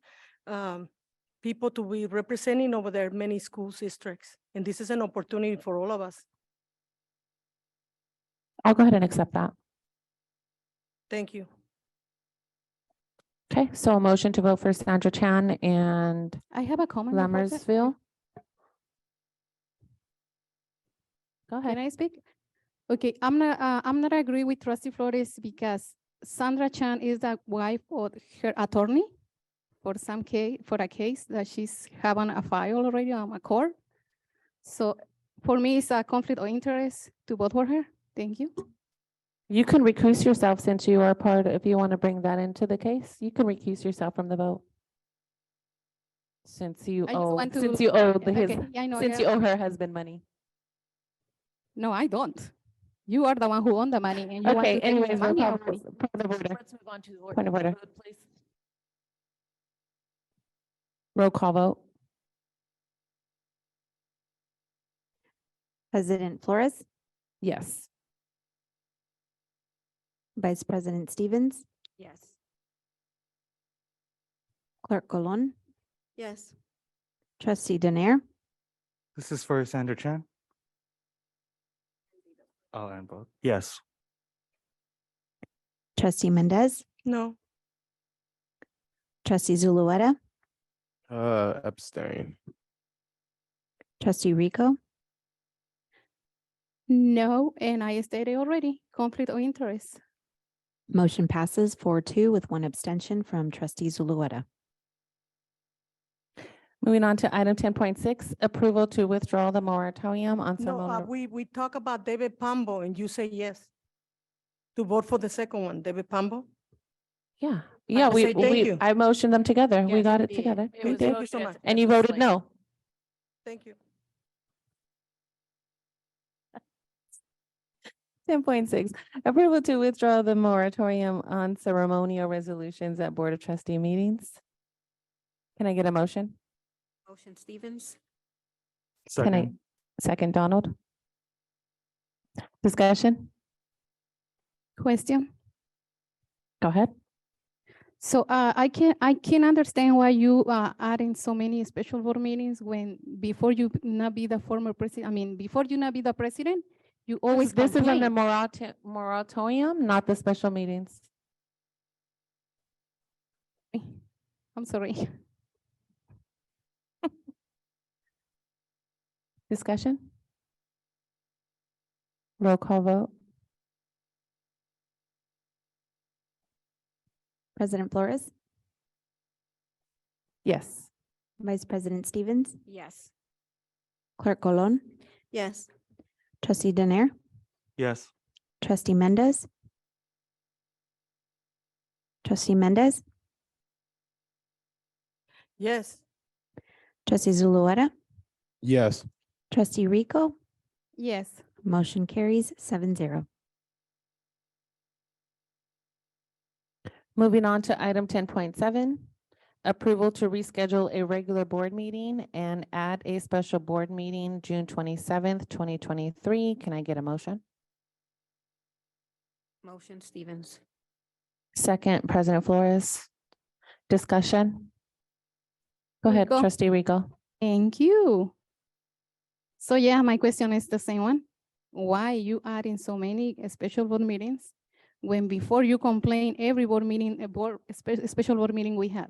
people to be representing over there many school districts. And this is an opportunity for all of us. I'll go ahead and accept that. Thank you. Okay, so a motion to vote for Sandra Chan and I have a comment. about that. Lammersville. Go Can ahead. I speak? Okay, I'm not agree with Trustee Flores because Sandra Chan is the wife of her attorney for a case that she's having a file already on a court. So for me, it's a conflict of interest to vote for her. Thank you. You can recuse yourself since you are part, if you want to bring that into the case, you can recuse yourself from the vote. Since you I just owe, want to- since you owe Okay, yeah, I know, since you yeah. owe her husband money. No, I don't. You are the one who own the money and you want Okay, to take the anyways, roll money call away. vote. Point of order. Let's move on to the Point of order. vote, please. Roll call vote. President Flores, Yes. Vice President Stevens, Yes. Clerk Colon, Yes. Trustee Denaire, This is for Sandra Chan? Oh, and both. Yes. Trustee Mendez, No. Trustee Zulueta, Abstain. Trustee Rico, No, and I stated already, conflict of interest. motion passes 4-2 with 1 abstention from Trustee Zulueta. Moving on to item 10.6, approval to withdraw the moratorium on No, ceremonial. we talk about David Pambo and you say yes. To vote for the second one, David Pambo? Yeah, yeah, say thank you. I motioned them together. We Yes, got it indeed. together. It We was did. Thank you so voted much. And you as a voted slate. no. Thank you. 10.6, approval to withdraw the moratorium on ceremonial resolutions at Board of Trustee meetings. Can I get a motion? Motion Stevens. Can I, second Donald? Discussion? Question. Go ahead. So I can understand why you adding so many special board meetings when before you not be the former president, I mean, before you not be the president, you always This is on the complain. moratorium, not the special meetings. I'm sorry. Discussion? Roll call vote. President Flores, Yes. Vice President Stevens, Yes. Clerk Colon, Yes. Trustee Danair, Yes. Trustee Mendez. Trustee Mendez, Yes. Trustee Zulueta, Yes. Trustee Rico, Yes. motion carries 7-0. Moving on to item 10.7, approval to reschedule a regular board meeting and add a special board meeting June 27th, 2023. Can I get a motion? Motion Stevens. Second, President Flores. Discussion? Go ahead, Rico. Trustee Rico. Thank you. So yeah, my question is the same one. Why you adding so many special board meetings when before you complain every board meeting, special board meeting we have?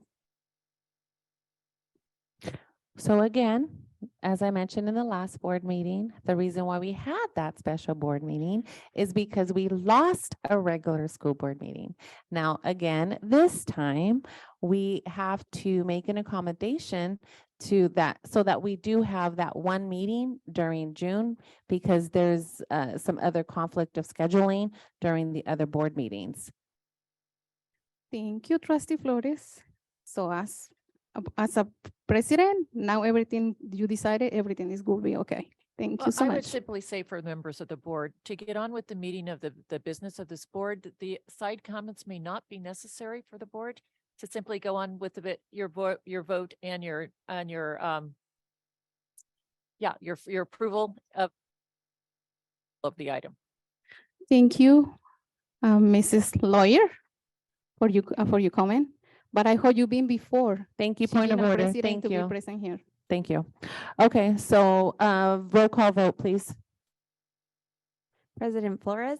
So again, as I mentioned in the last board meeting, the reason why we had that special board meeting is because we lost a regular school board meeting. Now, again, this time we have to make an accommodation to that so that we do have that one meeting during June because there's some other conflict of scheduling during the other board meetings. Thank you, Trustee Flores. So as a president, now everything you decided, everything is going to be okay. Thank you so I would much. simply say for members of the board to get on with the meeting of the business of this board, the side comments may not be necessary for the board to simply go on with your vote and your your approval of the item. Thank you, Mrs. Lawyer, for your comment. But I heard you been before. Thank you, She point of been a order. president Thank to be you. present here. Thank you. Okay, so roll call vote, please. President Flores,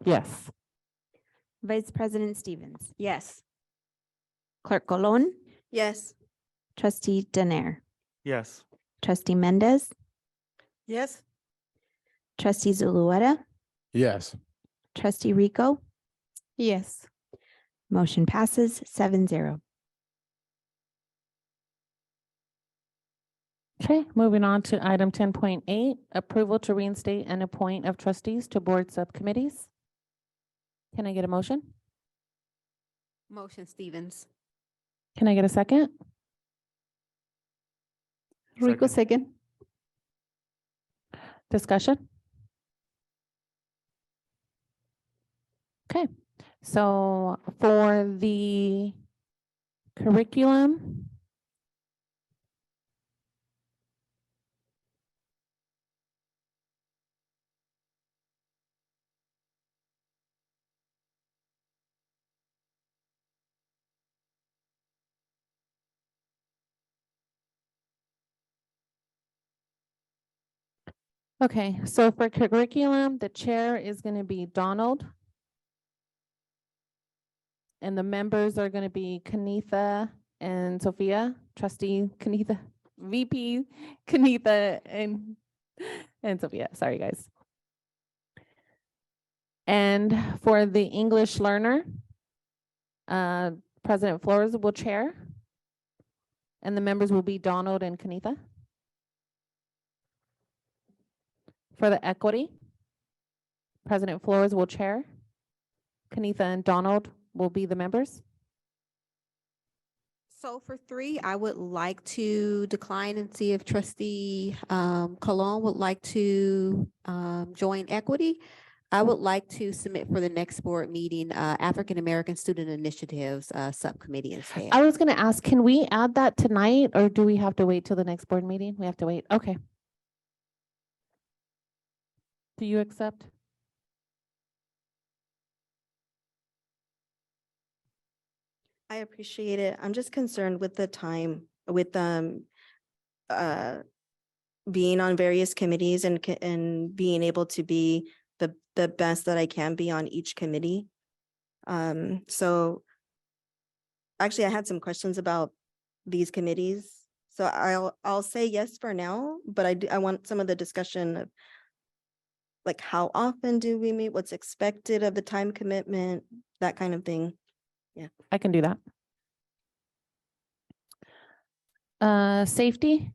Yes. Vice President Stevens, Yes. Clerk Colon, Yes. Trustee Danair, Yes. Trustee Mendez, Yes. Trustee Zulueta, Yes. Trustee Rico, Yes. motion passes 7-0. Okay, moving on to item 10.8, approval to reinstate and appoint of trustees to board subcommittees. Can I get a motion? Motion Stevens. Can I get a second? Rico second. Discussion? Okay, so for the curriculum, okay, so for curriculum, the chair is going to be Donald. And the members are going to be Kanitha and Sophia, trustee Kanitha, VP Kanitha and Sophia. Sorry, guys. And for the English learner, President Flores will chair. And the members will be Donald and Kanitha. For the equity, President Flores will chair. Kanitha and Donald will be the members. So for 3, I would like to decline and see if trustee Colon would like to join equity. I would like to submit for the next board meeting, African American Student Initiatives Subcommittee instead. I was gonna ask, can we add that tonight or do we have to wait till the next board meeting? We have to wait. Okay. Do you accept? I appreciate it. I'm just concerned with the time, with being on various committees and being able to be the best that I can be on each committee. So actually I had some questions about these committees. So I'll say yes for now, but I want some of the discussion of like how often do we meet, what's expected of the time commitment, that kind of thing. Yeah. I can do that. Safety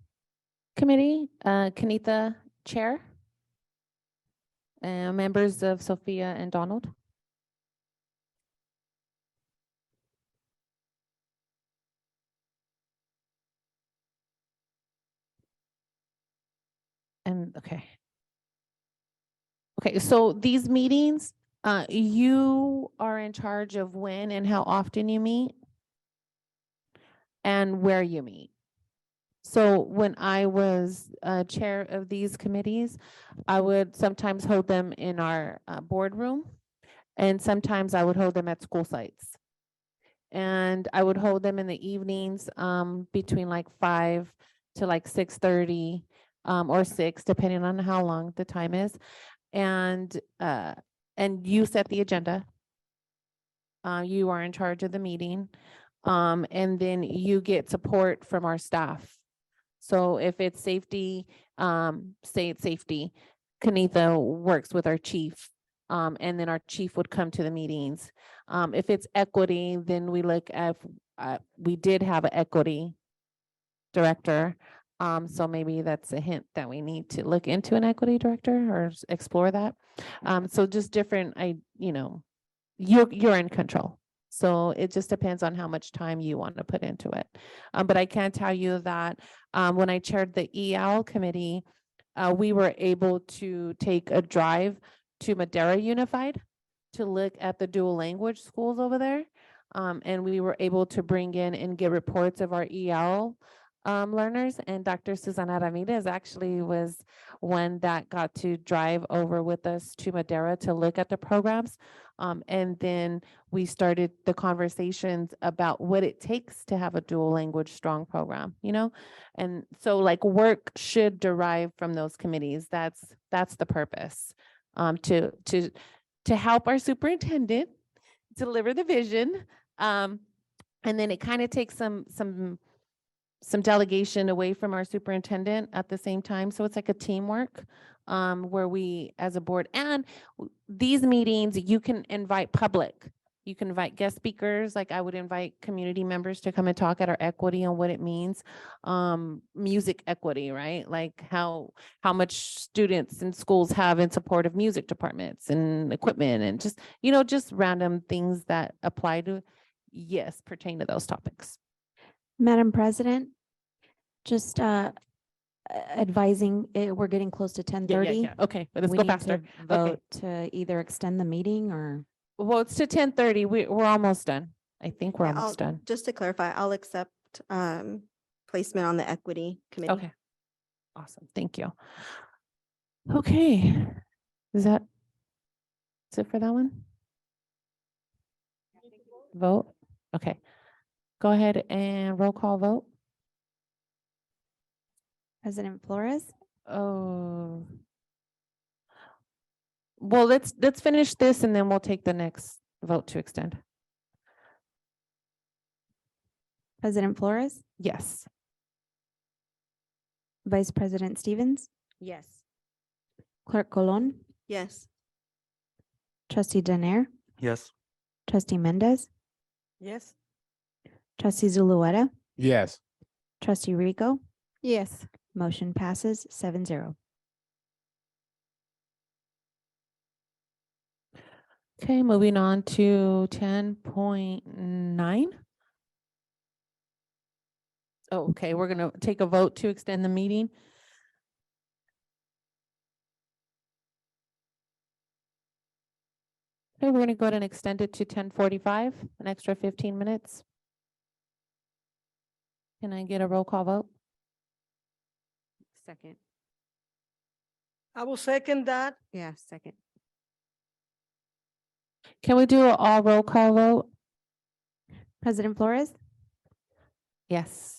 Committee, Kanitha Chair. And members of Sophia and Donald. And okay. Okay, so these meetings, you are in charge of when and how often you meet and where you meet. So when I was chair of these committees, I would sometimes hold them in our boardroom, and sometimes I would hold them at school sites. And I would hold them in the evenings between like 5 to like 6:30 or 6, depending on how long the time is. And you set the agenda. You are in charge of the meeting. And then you get support from our staff. So if it's safety, say it's safety, Kanitha works with our chief, and then our chief would come to the meetings. If it's equity, then we look at, we did have an equity director. So maybe that's a hint that we need to look into an equity director or explore that. So just different, you're in control. So it just depends on how much time you want to put into it. But I can tell you that when I chaired the EL committee, we were able to take a drive to Madera Unified to look at the dual language schools over there. And we were able to bring in and get reports of our EL learners, and Dr. Susana Ramirez actually was one that got to drive over with us to Madera to look at the programs. And then we started the conversations about what it takes to have a dual language strong program, and so like work should derive from those committees. That's the purpose, to help our superintendent deliver the vision. And then it kind of takes some delegation away from our superintendent at the same time. So it's like a teamwork where we as a board, and these meetings, you can invite public. You can invite guest speakers. Like I would invite community members to come and talk at our equity on what it means. Music equity, right? Like how much students in schools have in support of music departments and equipment and just random things that apply to, pertain to those topics. Madam President, just advising, we're getting close to 10:30. Okay, but let's We go need to faster. vote to either extend the meeting or. Well, it's to 10:30. We're almost done. I think we're Yeah, almost done. Just to clarify, I'll accept placement on the equity committee. Okay. Awesome. Thank you. Okay. Is it for that one? Vote? Okay. Go ahead and roll call vote. President Flores, Oh. Well, let's finish this and then we'll take the next vote to extend. President Flores, Yes. Vice President Stevens, Yes. Clerk Colon, Yes. Trustee Danair, Yes. Trustee Mendez, Yes. Trustee Zulueta, Yes. Trustee Rico, Yes. motion passes 7-0. Okay, moving on to 10.9. Oh, okay, we're gonna take a vote to extend the meeting. Okay, we're gonna go ahead and extend it to 10:45, an extra 15 minutes. Can I get a roll call vote? Second. I will second that. Yeah, second. Can we do an all roll call vote? President Flores, Yes.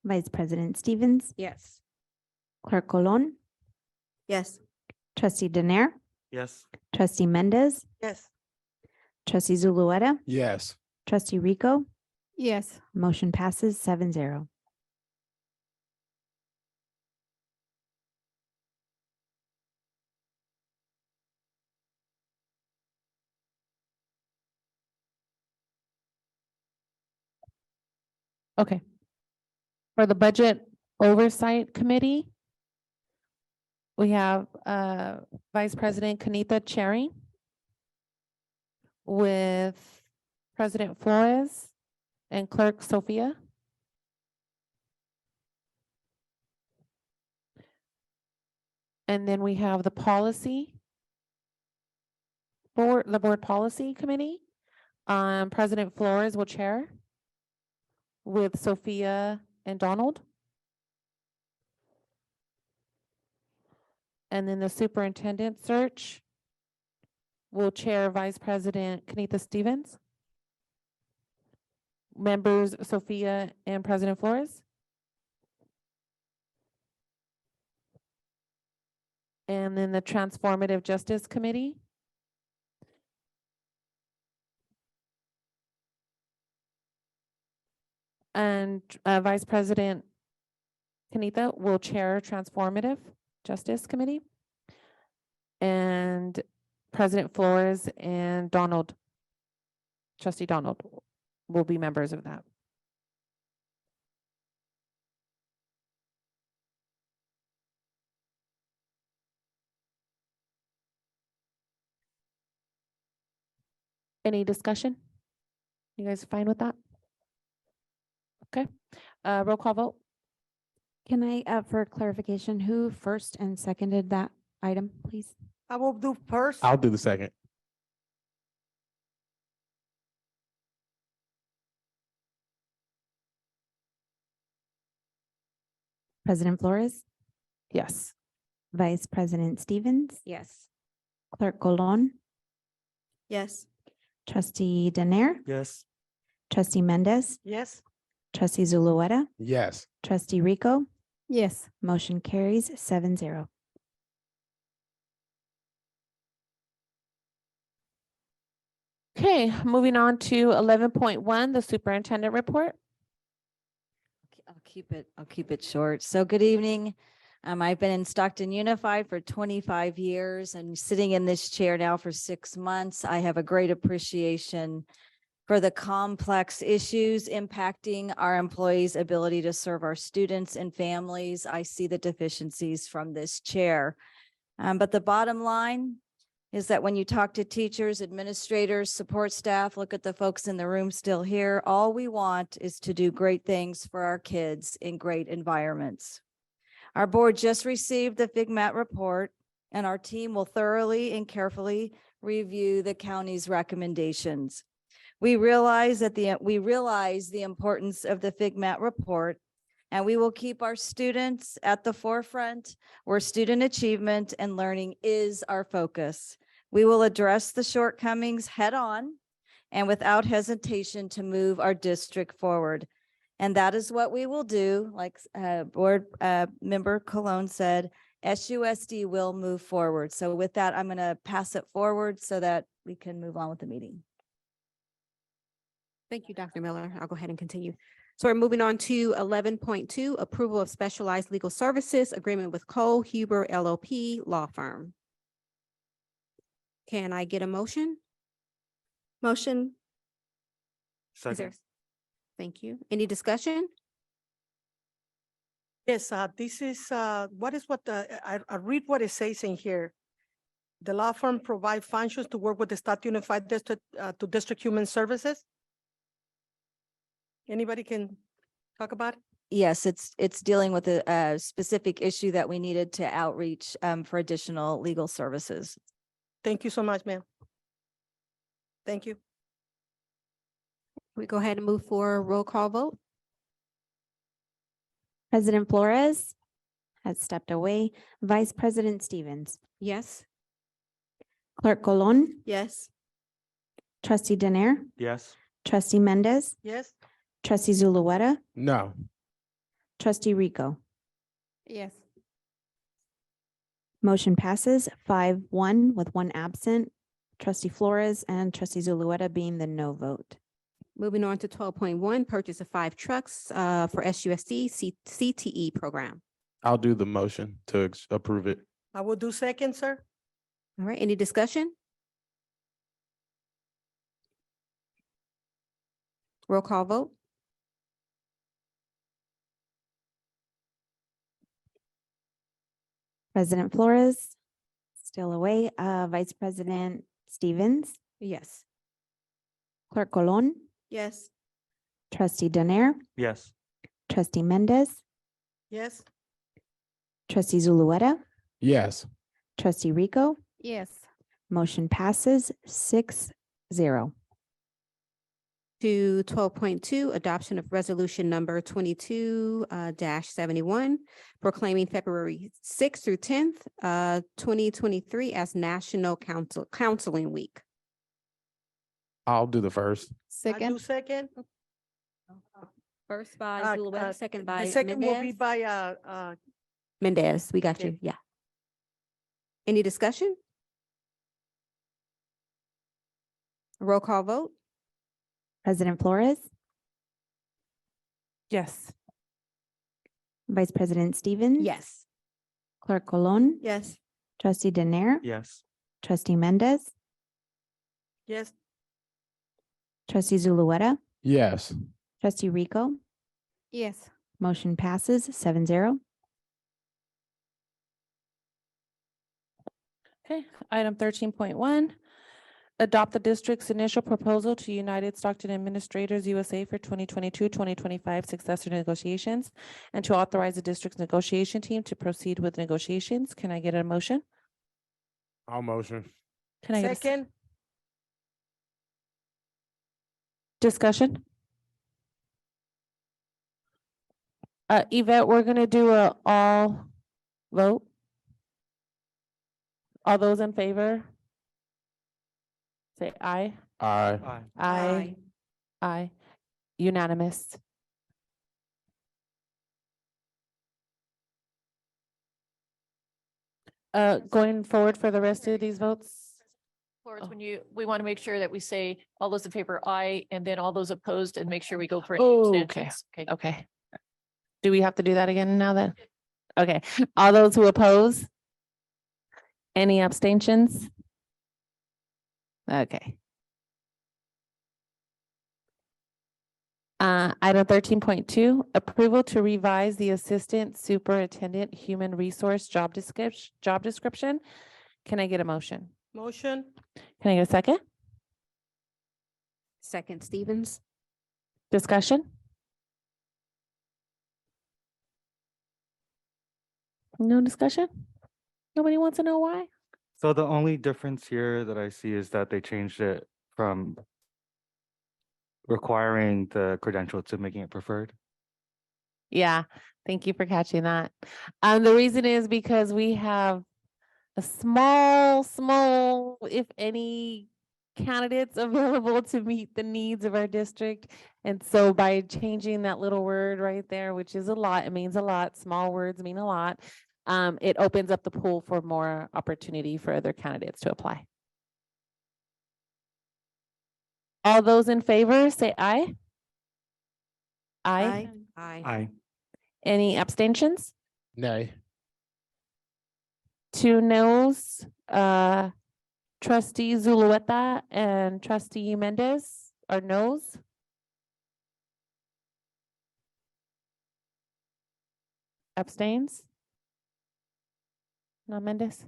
Vice President Stevens, Yes. Clerk Colon, Yes. Trustee Daner, Yes. Trustee Mendez, Yes. Trustee Zulueta, Yes. Trustee Rico, Yes. motion passes 7-0. Okay. For the Budget Oversight Committee, we have Vice President Kanita chairing with President Flores and Clerk Sophia. And then we have the policy board, the Board Policy Committee. President Flores will chair with Sophia and Donald. And then the Superintendent Search will chair Vice President Kanita Stevens. Members Sophia and President Flores. And then the Transformative Justice Committee. And Vice President Kanita will chair Transformative Justice Committee. And President Flores and Donald, Trustee Donald, will be members of that. Any discussion? You guys fine with that? Okay, roll call vote. Can I, for clarification, who first and seconded that item, please? I will do first. I'll do the second. President Flores, Yes. Vice President Stevens, Yes. Clerk Colon, Yes. Trustee Daner, Yes. Trustee Mendez, Yes. Trustee Zulueta, Yes. Trustee Rico, Yes. motion carries 7-0. Okay, moving on to 11.1, the Superintendent Report. I'll keep it short. So good evening. I've been in Stockton Unified for 25 years and sitting in this chair now for 6 months. I have a great appreciation for the complex issues impacting our employees' ability to serve our students and families. I see the deficiencies from this chair. But the bottom line is that when you talk to teachers, administrators, support staff, look at the folks in the room still here, all we want is to do great things for our kids in great environments. Our board just received the Fikmat report, and our team will thoroughly and carefully review the county's recommendations. We realize the importance of the Fikmat report, and we will keep our students at the forefront where student achievement and learning is our focus. We will address the shortcomings head on and without hesitation to move our district forward. And that is what we will do. Like board member Colon said, SUSD will move forward. So with that, I'm going to pass it forward so that we can move on with the meeting. Thank you, Dr. Miller. I'll go ahead and continue. So we're moving on to 11.2, approval of specialized legal services agreement with Cole Huber LLP law firm. Can I get a motion? Motion. Is there- Second. Thank you. Any discussion? Yes, this is, I read what it says in here. The law firm provide functions to work with the State Unified District, to District Human Services. Anybody can talk about it? Yes, it's dealing with a specific issue that we needed to outreach for additional legal services. Thank you so much, ma'am. Thank you. We go ahead and move for a roll call vote. President Flores has stepped away. Vice President Stevens, Yes. Clerk Colon, Yes. Trustee Danair, Yes. Trustee Mendez, Yes. Trustee Zulueta, No. Trustee Rico. Yes. Motion passes 5-1 with one absent, Trustee Flores and Trustee Zulueta being the no vote. Moving on to 12.1, purchase of 5 trucks for SUSD CTE program. I'll do the motion to approve it. I will do second, sir. All right, any discussion? Roll call vote. President Flores, still away. Vice President Stevens, Yes. Clerk Colon, Yes. Trustee Danair, Yes. Trustee Mendez, Yes. Trustee Zulueta, Yes. Trustee Rico. Yes. Motion passes 6-0. To 12.2, adoption of resolution number 22 -71, proclaiming February 6th through 10th, 2023 as National Counseling Week. I'll do the first. I do second. First by Uh, Zulueta, second by The second will be Mendez. by, Mendez, we got Okay. you, yeah. Any discussion? Roll call vote? President Flores, Yes. Vice President Stevens. Yes. Clerk Colon, Yes. Trustee Danair, Yes. Trustee Mendez, yes. Trustee Zulueta, Yes. Trustee Rico. Yes. Motion passes 7-0. Okay, item 13.1. Adopt the district's initial proposal to United Stockton Administrators USA for 2022-2025 successor negotiations and to authorize the district's negotiation team to proceed with negotiations. Can I get a motion? I'll motion. Can I get a Second, discussion? Yvette, we're gonna do a all vote. All those in favor? Say aye. Aye. Aye. Aye. Aye. Unanimous. Going forward for the rest of these votes? Flores, we want to make sure that we say all those in favor, aye, and then all those opposed and make sure we go for. any Oh, okay. abstentions. Okay. Okay. Do we have to do that again now then? Okay, all those who oppose? Any abstentions? Okay. Item 13.2, approval to revise the Assistant Superintendent Human Resource job description. Can I get a motion? motion, Can I get a second? Second, Stevens. Discussion? No discussion? Nobody wants to know why? So the only difference here that I see is that they changed it from requiring the credential to making it preferred. Yeah, thank you for catching that. The reason is because we have a small, if any, candidates available to meet the needs of our district. And so by changing that little word right there, which is a lot, it means a lot, small words mean a lot. It opens up the pool for more opportunity for other candidates to apply. All those in favor, say aye. Aye. Aye. Aye. Any abstentions? Nay. 2 noes, Trustee Zulueta and Trustee Mendez are noes. Abstains? No Mendez?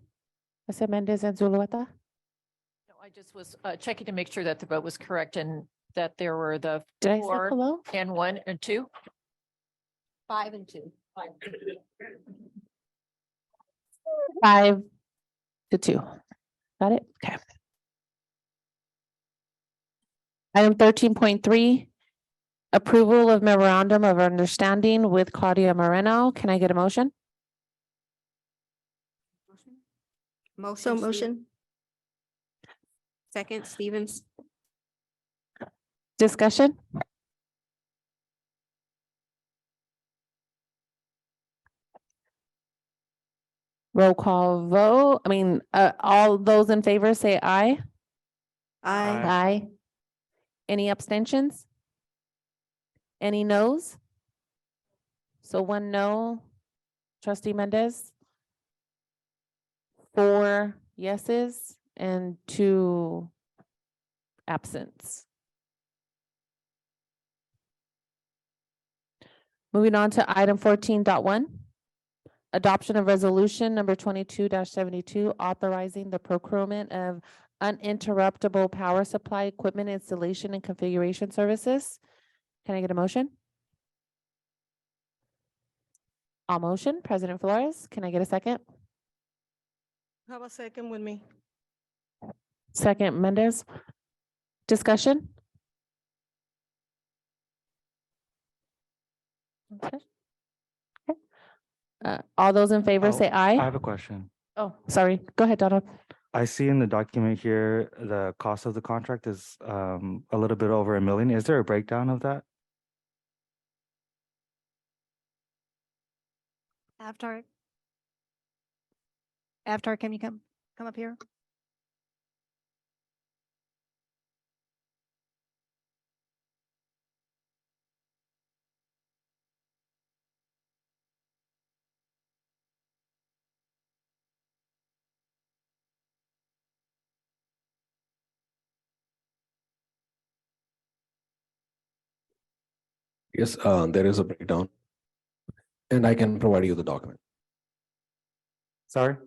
I said Mendez and Zulueta? No, I just was checking to make sure that the vote was correct and that there were the Did I say 4 hello? and 1 and 2. 5 and 2. 5 to 2. Got it? Okay. Item 13.3, approval of memorandum of understanding with Claudia Moreno. Can I get a motion? So Steve- motion. Second, Stevens. Discussion? Roll call vote. All those in favor say aye. Aye. Aye. Any abstentions? Any noes? So 1 no. Trustee Mendez? 4 yeses and 2 absents. Moving on to item 14.1. Adoption of resolution number 22-72, authorizing the procurement of uninterruptible power supply equipment installation and configuration services. Can I get a motion? I'll motion. President Flores, can I get a second? Have a second with me. Second, Mendez. Discussion? Okay. All those in favor say I aye. have a question. Oh, sorry. Go ahead, Donald. I see in the document here, the cost of the contract is a little bit over $1 million. Is there a breakdown of that? Avatar, can you come up here? Yes, there is a breakdown. And I can provide you the document. Sorry?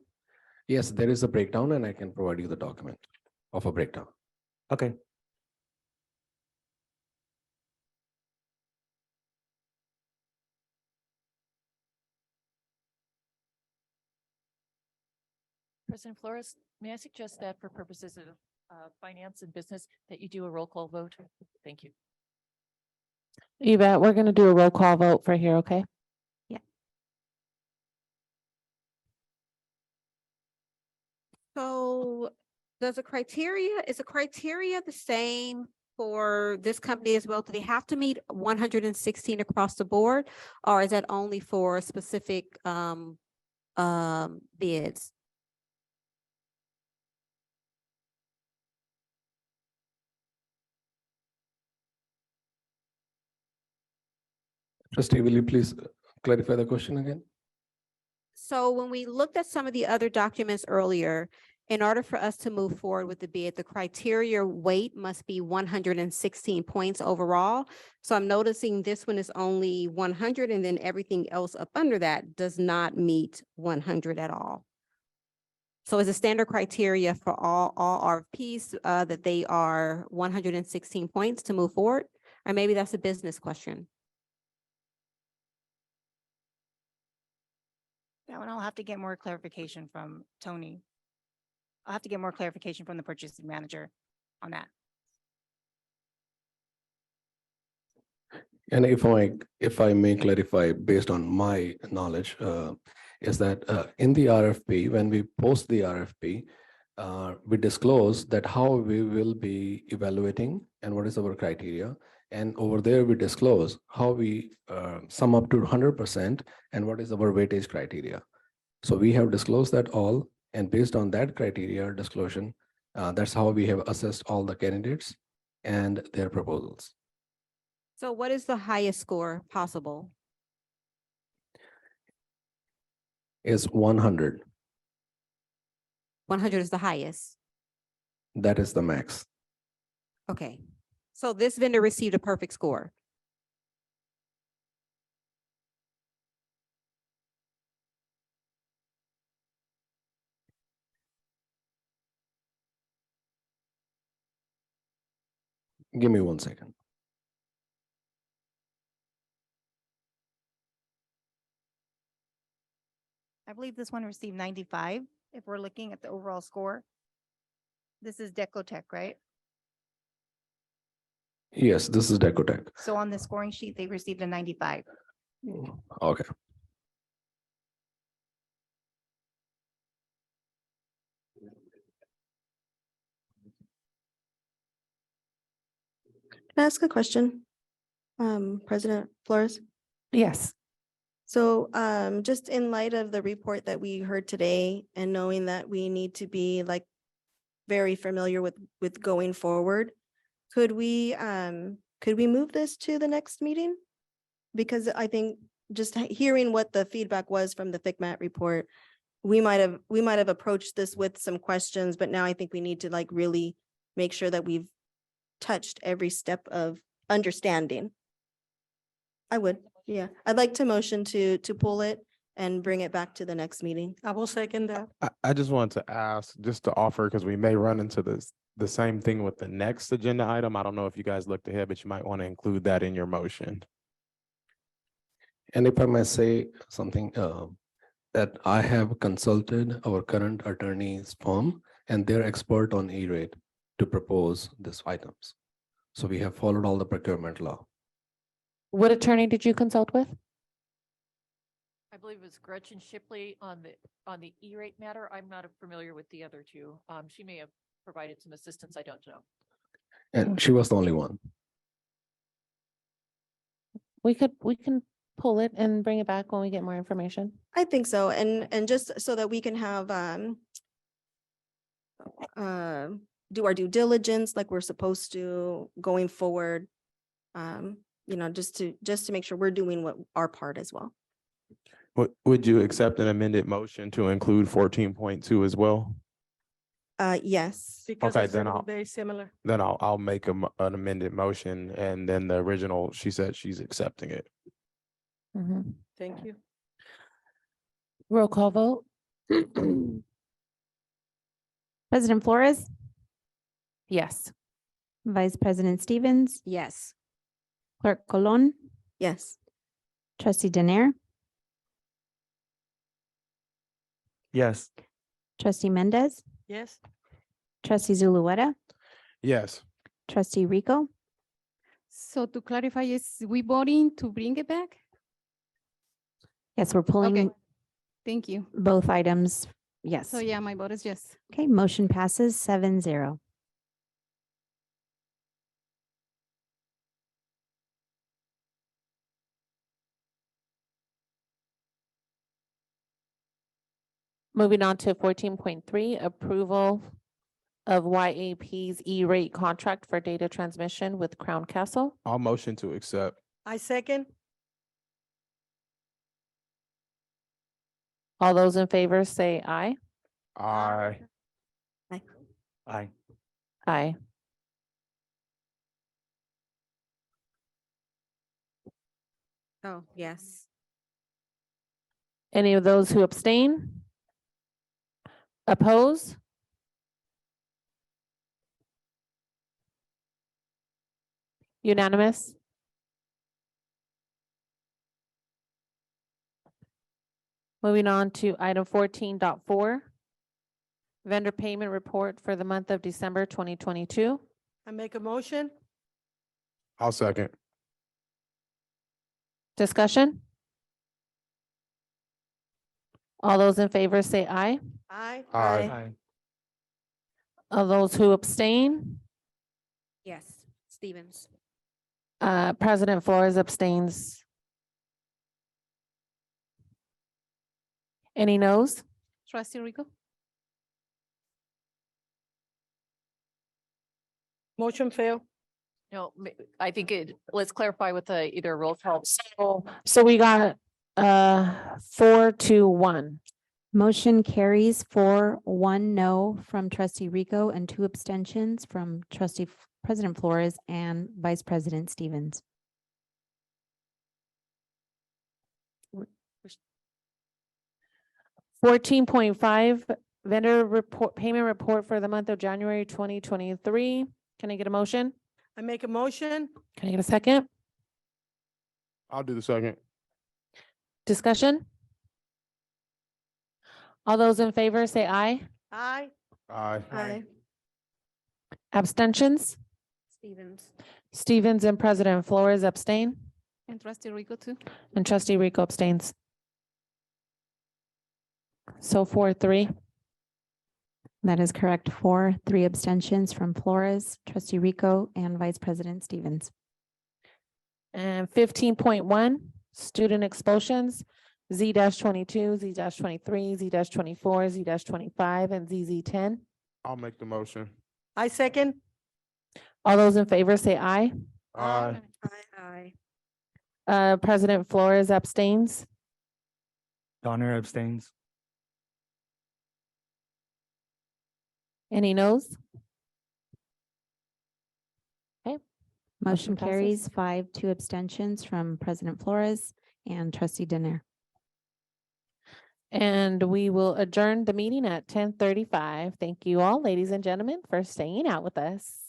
Yes, there is a breakdown and I can provide you the document of a breakdown. Okay. President Flores, may I suggest that for purposes of finance and business, that you do a roll call vote? Thank you. You bet. We're gonna do a roll call vote for here, okay? So is the criteria the same for this company as well? Do they have to meet 116 across the board? Or is that only for specific bids? Trustee, will you please clarify the question again? So when we looked at some of the other documents earlier, in order for us to move forward with the bid, the criteria weight must be 116 points overall. So I'm noticing this one is only 100, and then everything else up under that does not meet 100 at all. So is a standard criteria for all RFPs that they are 116 points to move forward? Or maybe that's a business question. That one I'll have to get more clarification from Tony. I'll have to get more clarification from the purchasing manager on that. And if I may clarify based on my knowledge, is that in the RFP, when we post the RFP, we disclose that how we will be evaluating and what is our criteria. And over there, we disclose how we sum up to 100% and what is our weightage criteria. So we have disclosed that all, and based on that criteria disclosure, that's how we have assessed all the candidates and their proposals. So what is the highest score possible? Is 100. 100 is the highest. That is the max. Okay. So this vendor received a perfect score. Give me 1 second. I believe this one received 95, if we're looking at the overall score. This is Decotech, right? Yes, this is Decotech. So on the scoring sheet, they received a 95. Okay. Can I ask a question? President Flores? Yes. So just in light of the report that we heard today and knowing that we need to be like very familiar with going forward, could we move this to the next meeting? Because I think just hearing what the feedback was from the Fikmat report, we might have approached this with some questions, but now I think we need to like really make sure that we've touched every step of understanding. I would, yeah. I'd like to motion to pull it and bring it back to the next meeting. I will second that. I just wanted to ask, just to offer, because we may run into the same thing with the next agenda item. I don't know if you guys looked ahead, but you might want to include that in your motion. And if I may say something, that I have consulted our current attorney's firm and they're expert on E-rate to propose these items. So we have followed all the procurement law. What attorney did you consult with? I believe it was Gretchen Shipley on the E-rate matter. I'm not familiar with the other two. She may have provided some assistance. I don't know. And she was the only one. We can pull it and bring it back when we get more information. I think so. And just so that we can have do our due diligence like we're supposed to going forward. You know, just to make sure we're doing what our part as well. Would you accept an amended motion to include 14.2 as well? Yes. Because Okay, it's then very similar. Then I'll make an amended motion, and then the original, she said she's accepting it. Thank you. Roll call vote. President Flores, Yes. Vice President Stevens, Yes. Clerk Colon, Yes. Trustee Danair, Yes. Trustee Mendez, Yes. Trustee Zulueta, Yes. Trustee Rico. So to clarify, is we voting to bring it back? Yes, we're pulling Okay. Thank you. both items. Yes. So yeah, my vote is yes. Okay, motion passes 7-0. Moving on to 14.3, approval of YAP's E-rate contract for data transmission with Crown Castle. I'll motion to accept. I second. All those in favor say aye. Aye. Aye. Aye. Oh, yes. Any of those who abstain? Oppose? Unanimous? Moving on to item 14.4, vendor payment report for the month of December 2022. I make a motion. I'll second. Discussion? All those in favor say aye. Aye. Aye. All those who abstain? Yes. Stevens. President Flores abstains. Any noes? Trustee Rico? Motion fail. No, I think let's clarify with either roll call. So we got 4-1. Motion carries 4-1 no from Trustee Rico and 2 abstentions from President Flores and Vice President Stevens. $14.5 vendor report payment report for the month of January 2023. Can I get a motion? I make a motion. Can I get a second? I'll do the second. Discussion? All those in favor say aye. Aye. Aye. Aye. Abstentions? Stevens. Stevens and President Flores abstain, And trustee Rico too. and trustee Rico abstains. So 4-3. That is correct. 4, 3 abstentions from Flores, trustee Rico, and Vice President Stevens. And 15.1, student expulsions, Z-22, Z-23, Z-24, Z-25, and ZZ-10. I'll make the motion. I second. All those in favor say aye. Aye. Aye. President Flores abstains. Donner abstains. Any noes? Okay, Motion passes. carries 5, 2 abstentions from President Flores and trustee Dinner. And we will adjourn the meeting at 10:35. Thank you all, ladies and gentlemen, for staying out with us.